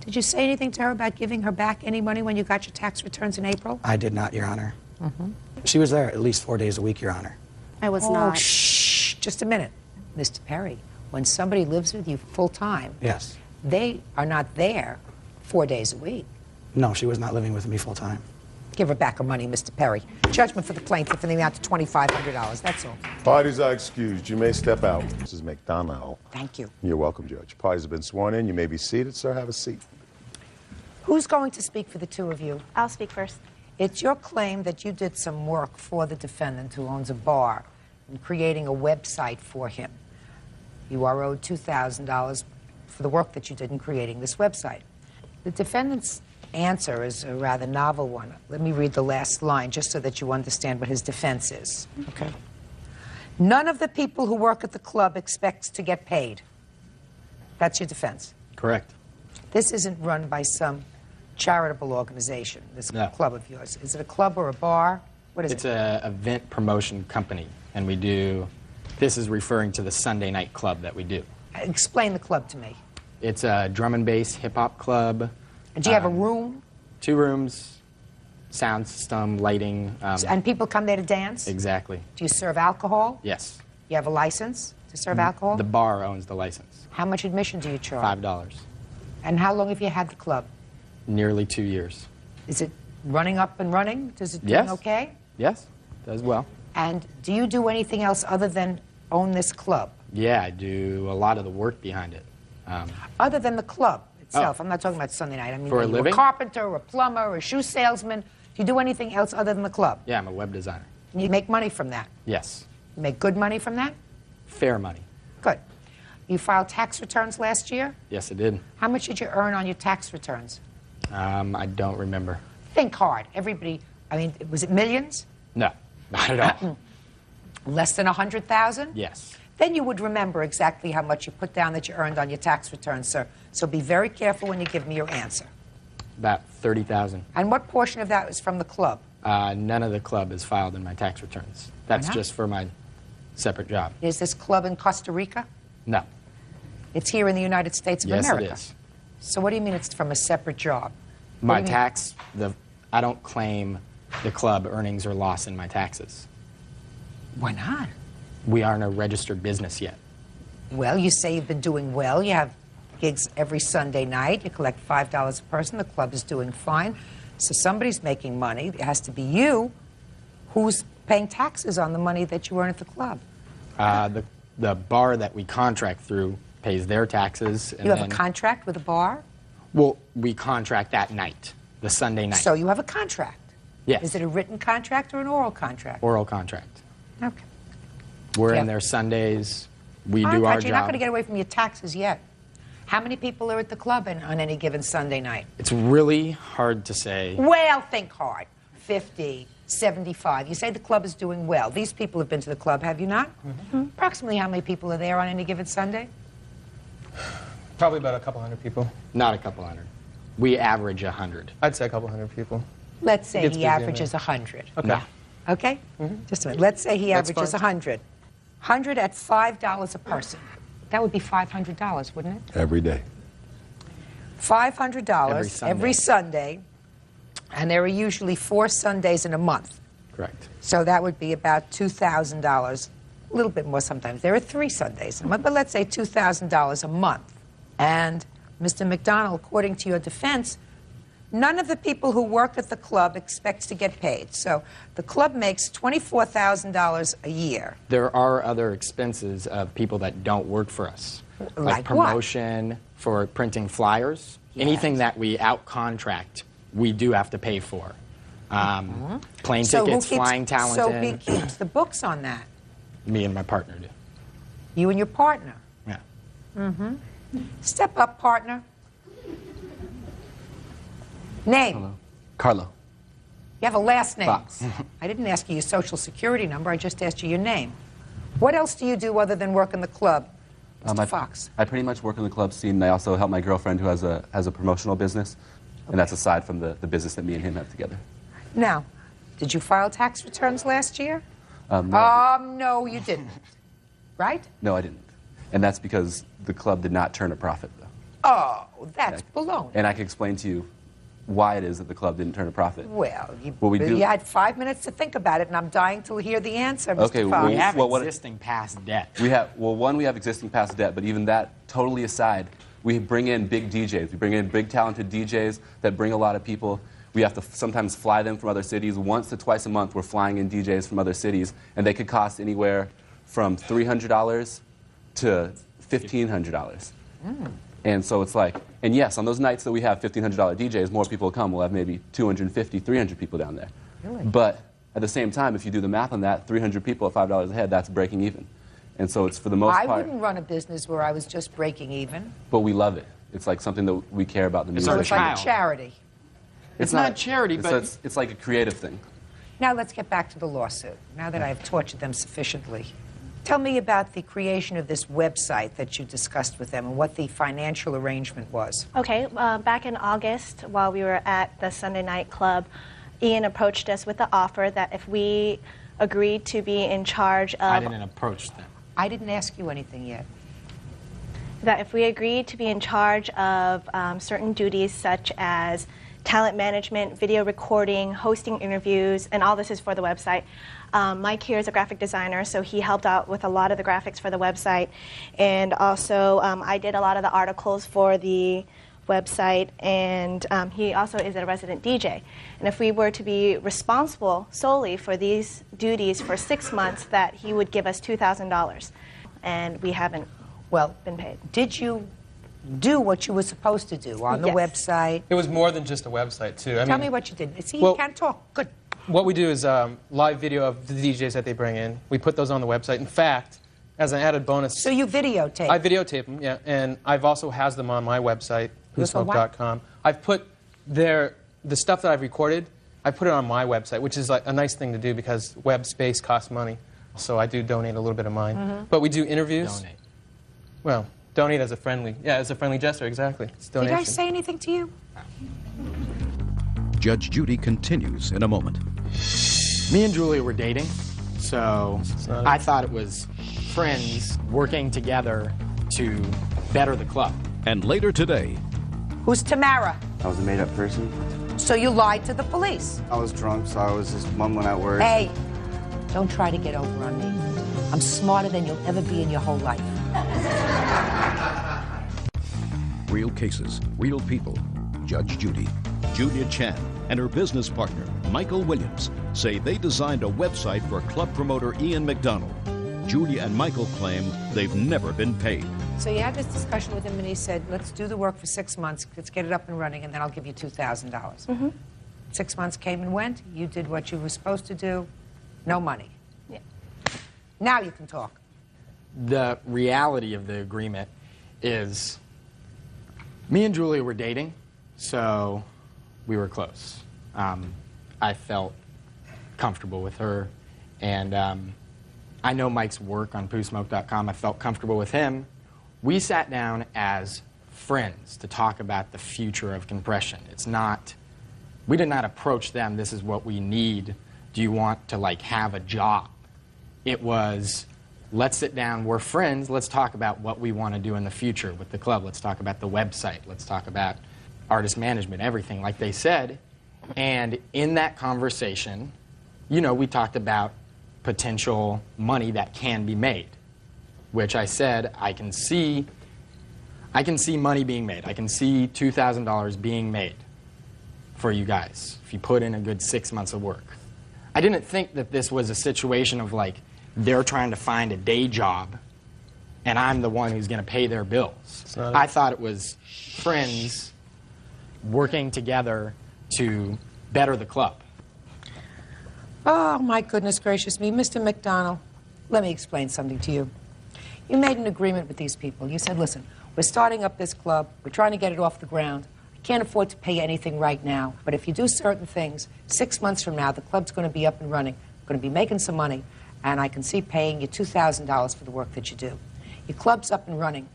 Did you say anything to her about giving her back any money when you got your tax returns in April?
I did not, Your Honor.
Mm-hmm.
She was there at least 4 days a week, Your Honor.
I was
Oh,
not.
shh, just a minute. Mr. Perry, when somebody lives with you full-time,
Yes.
they are not there 4 days a week.
No, she was not living with me full time.
Give her back her money, Mr. Perry. Judgment for the plaintiff in the amount of $2,500. That's all.
Parties are excused. You may step out. Mrs. McDonald.
Thank you.
You're welcome, Judge. Parties have been sworn in. You may be seated. Sir, have a seat.
Who's going to speak for the two of you?
I'll speak first.
It's your claim that you did some work for the defendant who owns a bar in creating a website for him. You are owed $2,000 for the work that you did in creating this website. The defendant's answer is a rather novel one. Let me read the last line just so that you understand what his defense is. Okay. None of the people who work at the club expects to get paid. That's your defense.
Correct.
This isn't run by some charitable organization, this
No.
club of yours. Is it a club or a bar? What is
It's
it?
an event promotion company, and we do, this is referring to the Sunday night club that we do.
Explain the club to me.
It's a drum and bass hip hop club.
Do you have a room?
2 rooms, sound system, lighting.
And people come there to dance?
Exactly.
Do you serve alcohol?
Yes.
You have a license to serve alcohol?
The bar owns the license.
How much admission do you charge?
$5.
And how long have you had the club?
Nearly 2 years.
Is it running up and running? Does it
Yes.
doing okay?
Yes, does well.
And do you do anything else other than own this club?
Yeah, I do a lot of the work behind it.
Other than the club itself?
Oh.
I'm not talking about Sunday night. I mean,
For a
are you
living?
a carpenter, a plumber, a shoe salesman? Do you do anything else other than the club?
Yeah, I'm a web designer.
And you make money from that?
Yes.
You make good money from that?
Fair money.
Good. You filed tax returns last year?
Yes, I did.
How much did you earn on your tax returns?
I don't remember.
Think hard. Everybody, I mean, was it millions?
No, not at all.
Less than 100,000?
Yes.
Then you would remember exactly how much you put down that you earned on your tax returns, sir. So be very careful when you give me your answer.
About 30,000.
And what portion of that is from the club?
None of the club is filed in my tax returns. That's
not?
just for my separate job.
Is this club in Costa Rica?
No.
It's here in the United States of
Yes,
America.
it is.
So what do you mean it's from a separate job? What
My
do you mean?
tax, I don't claim the club earnings or loss in my taxes.
Why not?
We aren't a registered business yet.
Well, you say you've been doing well. You have gigs every Sunday night. You collect $5 a person. The club is doing fine. So somebody's making money. It has to be you who's paying taxes on the money that you earn at the club.
The bar that we contract through pays their taxes. And
You have
then,
a contract with a bar?
Well, we contract that night, the Sunday night.
So you have a contract?
Yes.
Is it a written contract or an oral contract?
Oral contract.
Okay.
We're
Yeah.
in there Sundays. We
All
do
right,
our
but you're not
job.
going to get away from your taxes yet. How many people are at the club on any given Sunday night?
It's really hard to say.
Well, think hard. 50, 75. You say the club is doing well. These people have been to the club, have you not?
Mm-hmm.
Approximately how many people are there on any given Sunday?
Probably about a couple hundred people.
Not a couple hundred. We average 100.
I'd say a couple hundred people.
Let's say
Gets
he
busy in
averages
there.
100.
Okay.
Now. Okay? Just a minute. Let's say he
That's
averages
fine.
100. 100 at $5 a person. That would be $500, wouldn't it?
Every day.
$500 every Sunday, and there are usually 4 Sundays in a month.
Correct.
So that would be about $2,000, a little bit more sometimes. There are 3 Sundays in a month, but let's say $2,000 a month. And Mr. McDonald, according to your defense, none of the people who work at the club expects to get paid. So the club makes $24,000 a year.
There are other expenses of people that don't work for us.
Like what?
Promotion, for printing flyers. Anything that we out-contract, we do have to pay for. Plane
So who
tickets,
keeps-
flying talent
So
in.
who keeps the books on that?
Me and my partner do.
You and your partner?
Yeah.
Mm-hmm. Step up, partner. Name.
Carlo.
You have a last name.
Fox.
I didn't ask you your social security number. I just asked you your name. What else do you do other than work in the club, Mr. Fox?
I pretty much work in the club scene, and I also help my girlfriend who has a promotional business, and that's aside from the business that me and him have together.
Now, did you file tax returns last year? No, you didn't. Right?
No, I didn't. And that's because the club did not turn a profit, though.
Oh, that's baloney.
And I can explain to you why it is that the club didn't turn a profit.
Well,
What we do-
you had 5 minutes to think about it, and I'm dying to hear the answer, Mr.
Okay,
Fox.
We have
what-
existing past debt.
We have existing past debt, but even that totally aside, we bring in big DJs. We bring in big talented DJs that bring a lot of people. We have to sometimes fly them from other cities. Once to twice a month, we're flying in DJs from other cities, and they could cost anywhere from $300 to $1,500. And so it's like, and yes, on those nights that we have $1,500 DJs, more people will come. We'll have maybe 250, 300 people down there.
Really?
But at the same time, if you do the math on that, 300 people at $5 a head, that's breaking even. And so it's for the most
I
part,
wouldn't run a business where I was just breaking even.
but we love it. It's like something that we care about the music.
So it's like a charity.
It's not charity, but
it's like a creative thing.
Now let's get back to the lawsuit, now that I've tortured them sufficiently. Tell me about the creation of this website that you discussed with them and what the financial arrangement was.
Okay, back in August, while we were at the Sunday night club, Ian approached us with the offer that if we agreed to be in charge of...
I didn't approach them.
I didn't ask you anything yet.
That if we agreed to be in charge of certain duties such as talent management, video recording, hosting interviews, and all this is for the website. Mike here is a graphic designer, so he helped out with a lot of the graphics for the website. And also, I did a lot of the articles for the website, and he also is a resident DJ. And if we were to be responsible solely for these duties for 6 months, that he would give us $2,000. And we haven't been paid.
Did you do what you were supposed to do on the
Yes.
website?
It was more than just a website, too.
Tell me what you did. See,
well-
you can't talk. Good.
What we do is live video of the DJs that they bring in. We put those on the website. In fact, as an added bonus...
So you videotape?
I videotape them, yeah. And I've also has them on my website,
With a what?
whosmoke.com. I've put the stuff that I've recorded, I put it on my website, which is like a nice thing to do because web space costs money. So I do donate a little bit of mine.
Mhm.
But we do interviews.
Donate.
Well, donate as a friendly gesture, exactly. It's
Did
donation.
I say anything to you?
Judge Judy continues in a moment.
Me and Julia were dating, so I thought it was friends working together to better the club.
And later today,
Who's Tamara?
I was a made-up person.
So you lied to the police.
I was drunk, so I was just mumbling out words.
Hey, don't try to get over on me. I'm smarter than you'll ever be in your whole life.
real cases, real people. Judge Judy, Julia Chan, and her business partner, Michael Williams, say they designed a website for club promoter Ian McDonald. Julia and Michael claim they've never been paid.
So you had this discussion with him, and he said, let's do the work for 6 months, let's get it up and running, and then I'll give you $2,000.
Mm-hmm.
6 months came and went. You did what you were supposed to do. No money.
Yeah.
Now you can talk.
The reality of the agreement is me and Julia were dating, so we were close. I felt comfortable with her, and I know Mike's work on whosmoke.com. I felt comfortable with him. We sat down as friends to talk about the future of compression. It's not We did not approach them, this is what we need. Do you want to like have a job? It was, let's sit down, we're friends, let's talk about what we want to do in the future with the club. Let's talk about the website, let's talk about artist management, everything, like they said. And in that conversation, you know, we talked about potential money that can be made, which I said, I can see money being made. I can see $2,000 being made for you guys if you put in a good 6 months of work. I didn't think that this was a situation of like, they're trying to find a day job and I'm the one who's going to pay their bills. I thought it was friends working together to better the club.
Oh, my goodness gracious me. Mr. McDonald, let me explain something to you. You made an agreement with these people. You said, listen, we're starting up this club. We're trying to get it off the ground. I can't afford to pay anything right now. But if you do certain things, 6 months from now, the club's going to be up and running. We're going to be making some money. And I can see paying you $2,000 for the work that you do. Your club's up and running.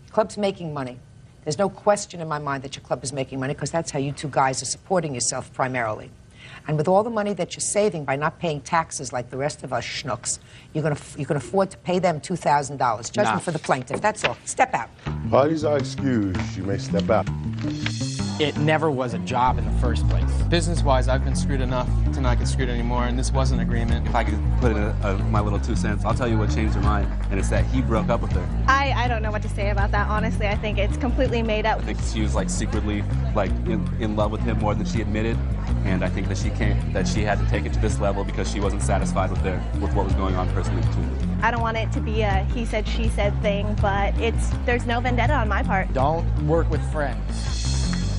Your club's making money. There's no question in my mind that your club is making money because that's how you two guys are supporting yourself primarily. And with all the money that you're saving by not paying taxes like the rest of us schnooks, you can afford to pay them $2,000. Judgment for the plaintiff. That's all. Step out.
Parties are excused. You may step out.
It never was a job in the first place.
Business-wise, I've been screwed enough to not get screwed anymore, and this was an agreement.
If I could put in my little 2 cents, I'll tell you what changed her mind, and it's that he broke up with her.
I don't know what to say about that, honestly. I think it's completely made up.
I think she was like secretly like in love with him more than she admitted, and I think that she had to take it to this level because she wasn't satisfied with what was going on personally between them.
I don't want it to be a he said, she said thing, but there's no vendetta on my part.
Don't work with friends.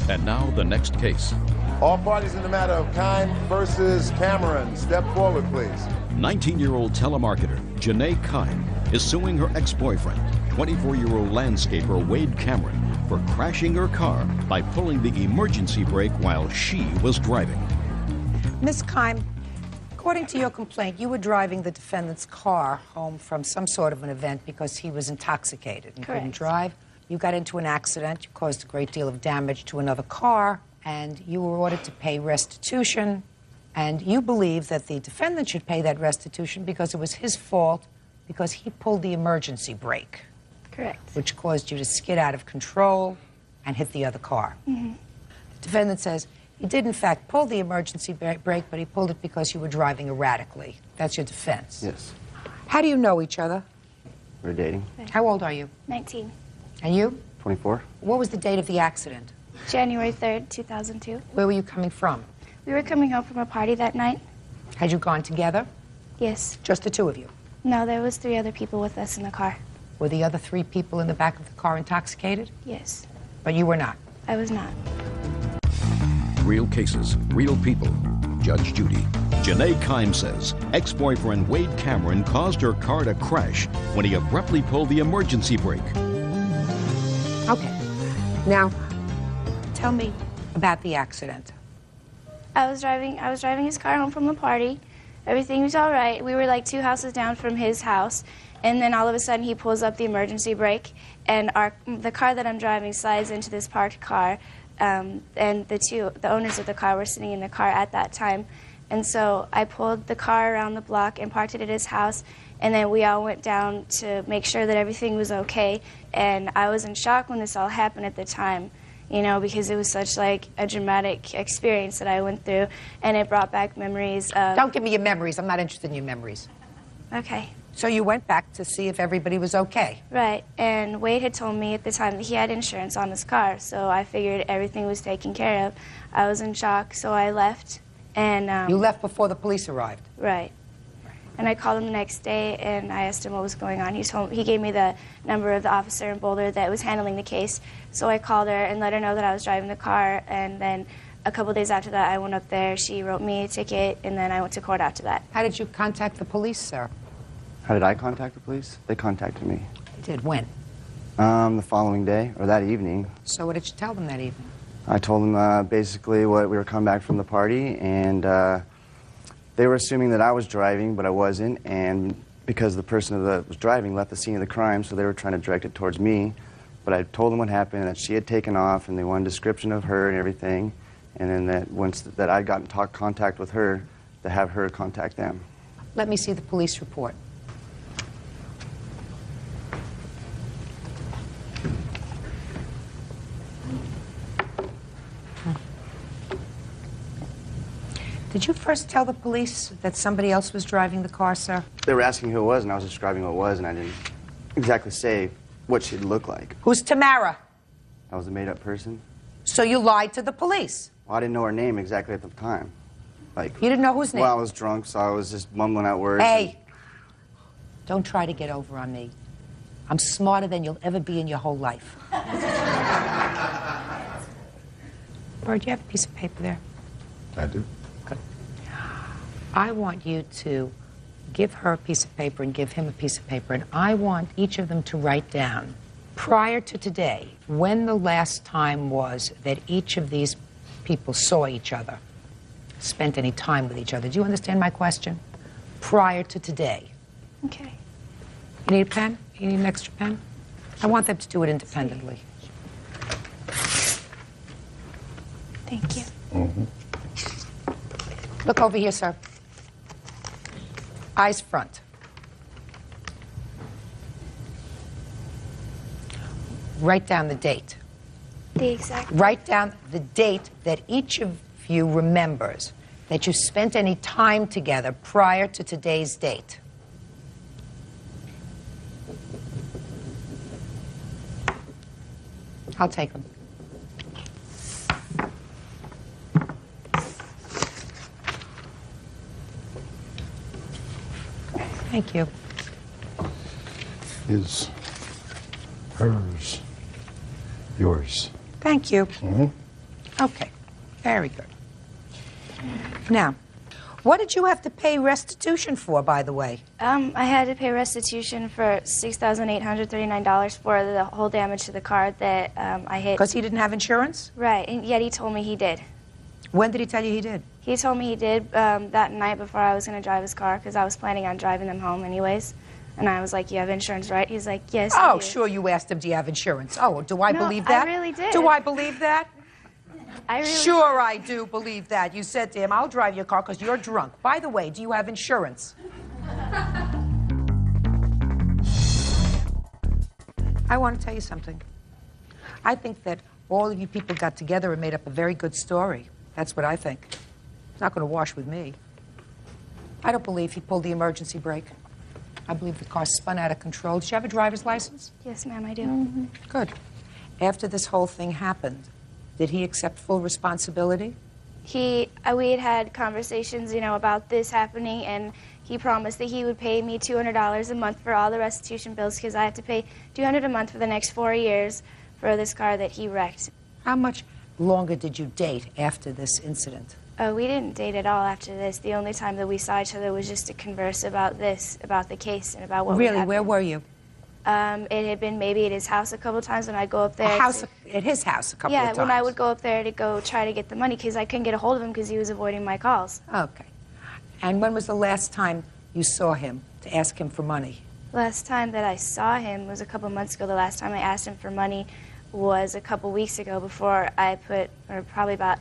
And now the next case.
All parties in the matter of Kime versus Cameron. Step forward, please.
19-year-old telemarketer Janae Kime is suing her ex-boyfriend, 24-year-old landscaper Wade Cameron, for crashing her car by pulling the emergency brake while she was driving.
Miss Kime, according to your complaint, you were driving the defendant's car home from some sort of an event because he was intoxicated and couldn't drive. You got into an accident, you caused a great deal of damage to another car, and you were ordered to pay restitution, and you believe that the defendant should pay that restitution because it was his fault because he pulled the emergency brake.
Correct.
Which caused you to skid out of control and hit the other car.
Mm-hmm.
The defendant says he did in fact pull the emergency brake, but he pulled it because you were driving erratically. That's your defense.
Yes.
How do you know each other?
We're dating.
How old are you?
19.
And you?
24.
What was the date of the accident?
January 3rd, 2002.
Where were you coming from?
We were coming home from a party that night.
Had you gone together?
Yes.
Just the two of you?
No, there was 3 other people with us in the car.
Were the other 3 people in the back of the car intoxicated?
Yes.
But you were not?
I was not.
Real cases, real people. Judge Judy. Janae Kime says ex-boyfriend Wade Cameron caused her car to crash when he abruptly pulled the emergency brake.
Okay. Now, tell me about the accident.
I was driving his car home from the party. Everything was all right. We were like 2 houses down from his house, and then all of a sudden he pulls up the emergency brake, and the car that I'm driving slides into this parked car, and the owners of the car were sitting in the car at that time. And so I pulled the car around the block and parked it at his house, and then we all went down to make sure that everything was okay. And I was in shock when this all happened at the time, you know, because it was such like a dramatic experience that I went through, and it brought back memories of...
Don't give me your memories. I'm not interested in your memories.
Okay.
So you went back to see if everybody was okay?
Right, and Wade had told me at the time that he had insurance on his car, so I figured everything was taken care of. I was in shock, so I left, and...
You left before the police arrived?
Right. And I called him the next day, and I asked him what was going on. He gave me the number of the officer in Boulder that was handling the case. So I called her and let her know that I was driving the car, and then a couple days after that, I went up there. She wrote me a ticket, and then I went to court after that.
How did you contact the police, sir?
How did I contact the police? They contacted me.
You did? When?
The following day, or that evening.
So what did you tell them that evening?
I told them basically we were coming back from the party, and they were assuming that I was driving, but I wasn't, and because the person that was driving left the scene of the crime, so they were trying to direct it towards me. But I told them what happened, and that she had taken off, and they wanted a description of her and everything. and then that once that I got in contact with her, to have her contact them.
Let me see the police report. Did you first tell the police that somebody else was driving the car, sir?
They were asking who it was, and I was describing who it was, and I didn't exactly say what she'd look like.
Who's Tamara?
I was a made-up person.
So you lied to the police?
Well, I didn't know her name exactly at the time. Like,
you didn't know whose name?
Well, I was drunk, so I was just mumbling out words.
Hey, don't try to get over on me. I'm smarter than you'll ever be in your whole life. Bird, do you have a piece of paper there?
I do.
Good. I want you to give her a piece of paper and give him a piece of paper, and I want each of them to write down, prior to today, when the last time was that each of these people saw each other, spent any time with each other. Do you understand my question? Prior to today.
Okay.
You need a pen? You need an extra pen? I want them to do it independently.
Thank you.
Look over here, sir. Eyes front. Write down the date.
The exact.
Write down the date that each of you remembers that you spent any time together prior to today's date. I'll take them. Thank you.
His, hers, yours.
Thank you. Okay, very good. Now, what did you have to pay restitution for, by the way?
I had to pay restitution for $6,839 for the whole damage to the car that I hit.
Because he didn't have insurance?
Right, and yet he told me he did.
When did he tell you he did?
He told me he did that night before I was going to drive his car, because I was planning on driving them home anyways. And I was like, you have insurance, right? He's like, yes, I
Oh,
do.
sure, you asked him, do you have insurance? Oh, do I
No,
believe that?
I really did.
Do I believe that?
I really
Sure, I do believe that. You said to him, I'll drive your car because you're drunk. By the way, do you have insurance? I want to tell you something. I think that all of you people got together and made up a very good story. That's what I think. It's not going to wash with me. I don't believe he pulled the emergency brake. I believe the car spun out of control. Did you have a driver's license?
Yes, ma'am, I do.
Good. After this whole thing happened, did he accept full responsibility?
We had had conversations, about this happening, and he promised that he would pay me $200 a month for all the restitution bills, because I had to pay $200 a month for the next 4 years for this car that he wrecked.
How much longer did you date after this incident?
We didn't date at all after this. The only time that we saw each other was just to converse about this, about the case, and about what
Really, where were you?
It had been maybe at his house a couple times when I'd go up there.
At his house a couple of times?
Yeah, when I would go up there to go try to get the money, because I couldn't get a hold of him because he was avoiding my calls.
Okay. And when was the last time you saw him to ask him for money?
Last time that I saw him was a couple months ago. The last time I asked him for money was a couple weeks ago before I or probably about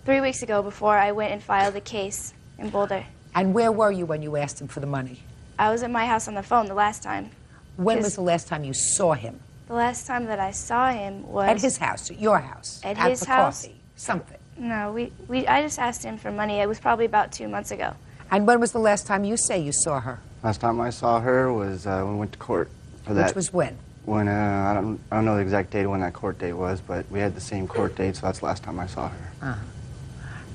3 weeks ago before I went and filed the case in Boulder.
And where were you when you asked him for the money?
I was at my house on the phone the last time.
When was the last time you saw him?
The last time that I saw him was...
At his house, at your house?
At
out
his
for
house?
Coffee, something.
No, I just asked him for money. It was probably about 2 months ago.
And when was the last time you say you saw her?
Last time I saw her was when we went to court for that.
Which was when?
When I don't know the exact date when that court date was, but we had the same court date, so that's the last time I saw her.
Uh-huh.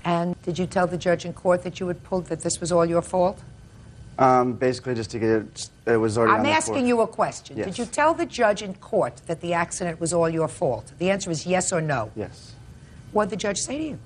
And did you tell the judge in court that you had pulled, that this was all your fault?
Basically, just to get it was already.
I'm asking you a question.
Yes.
Did you tell the judge in court that the accident was all your fault? The answer is yes or no.
Yes.
What did the judge say to you?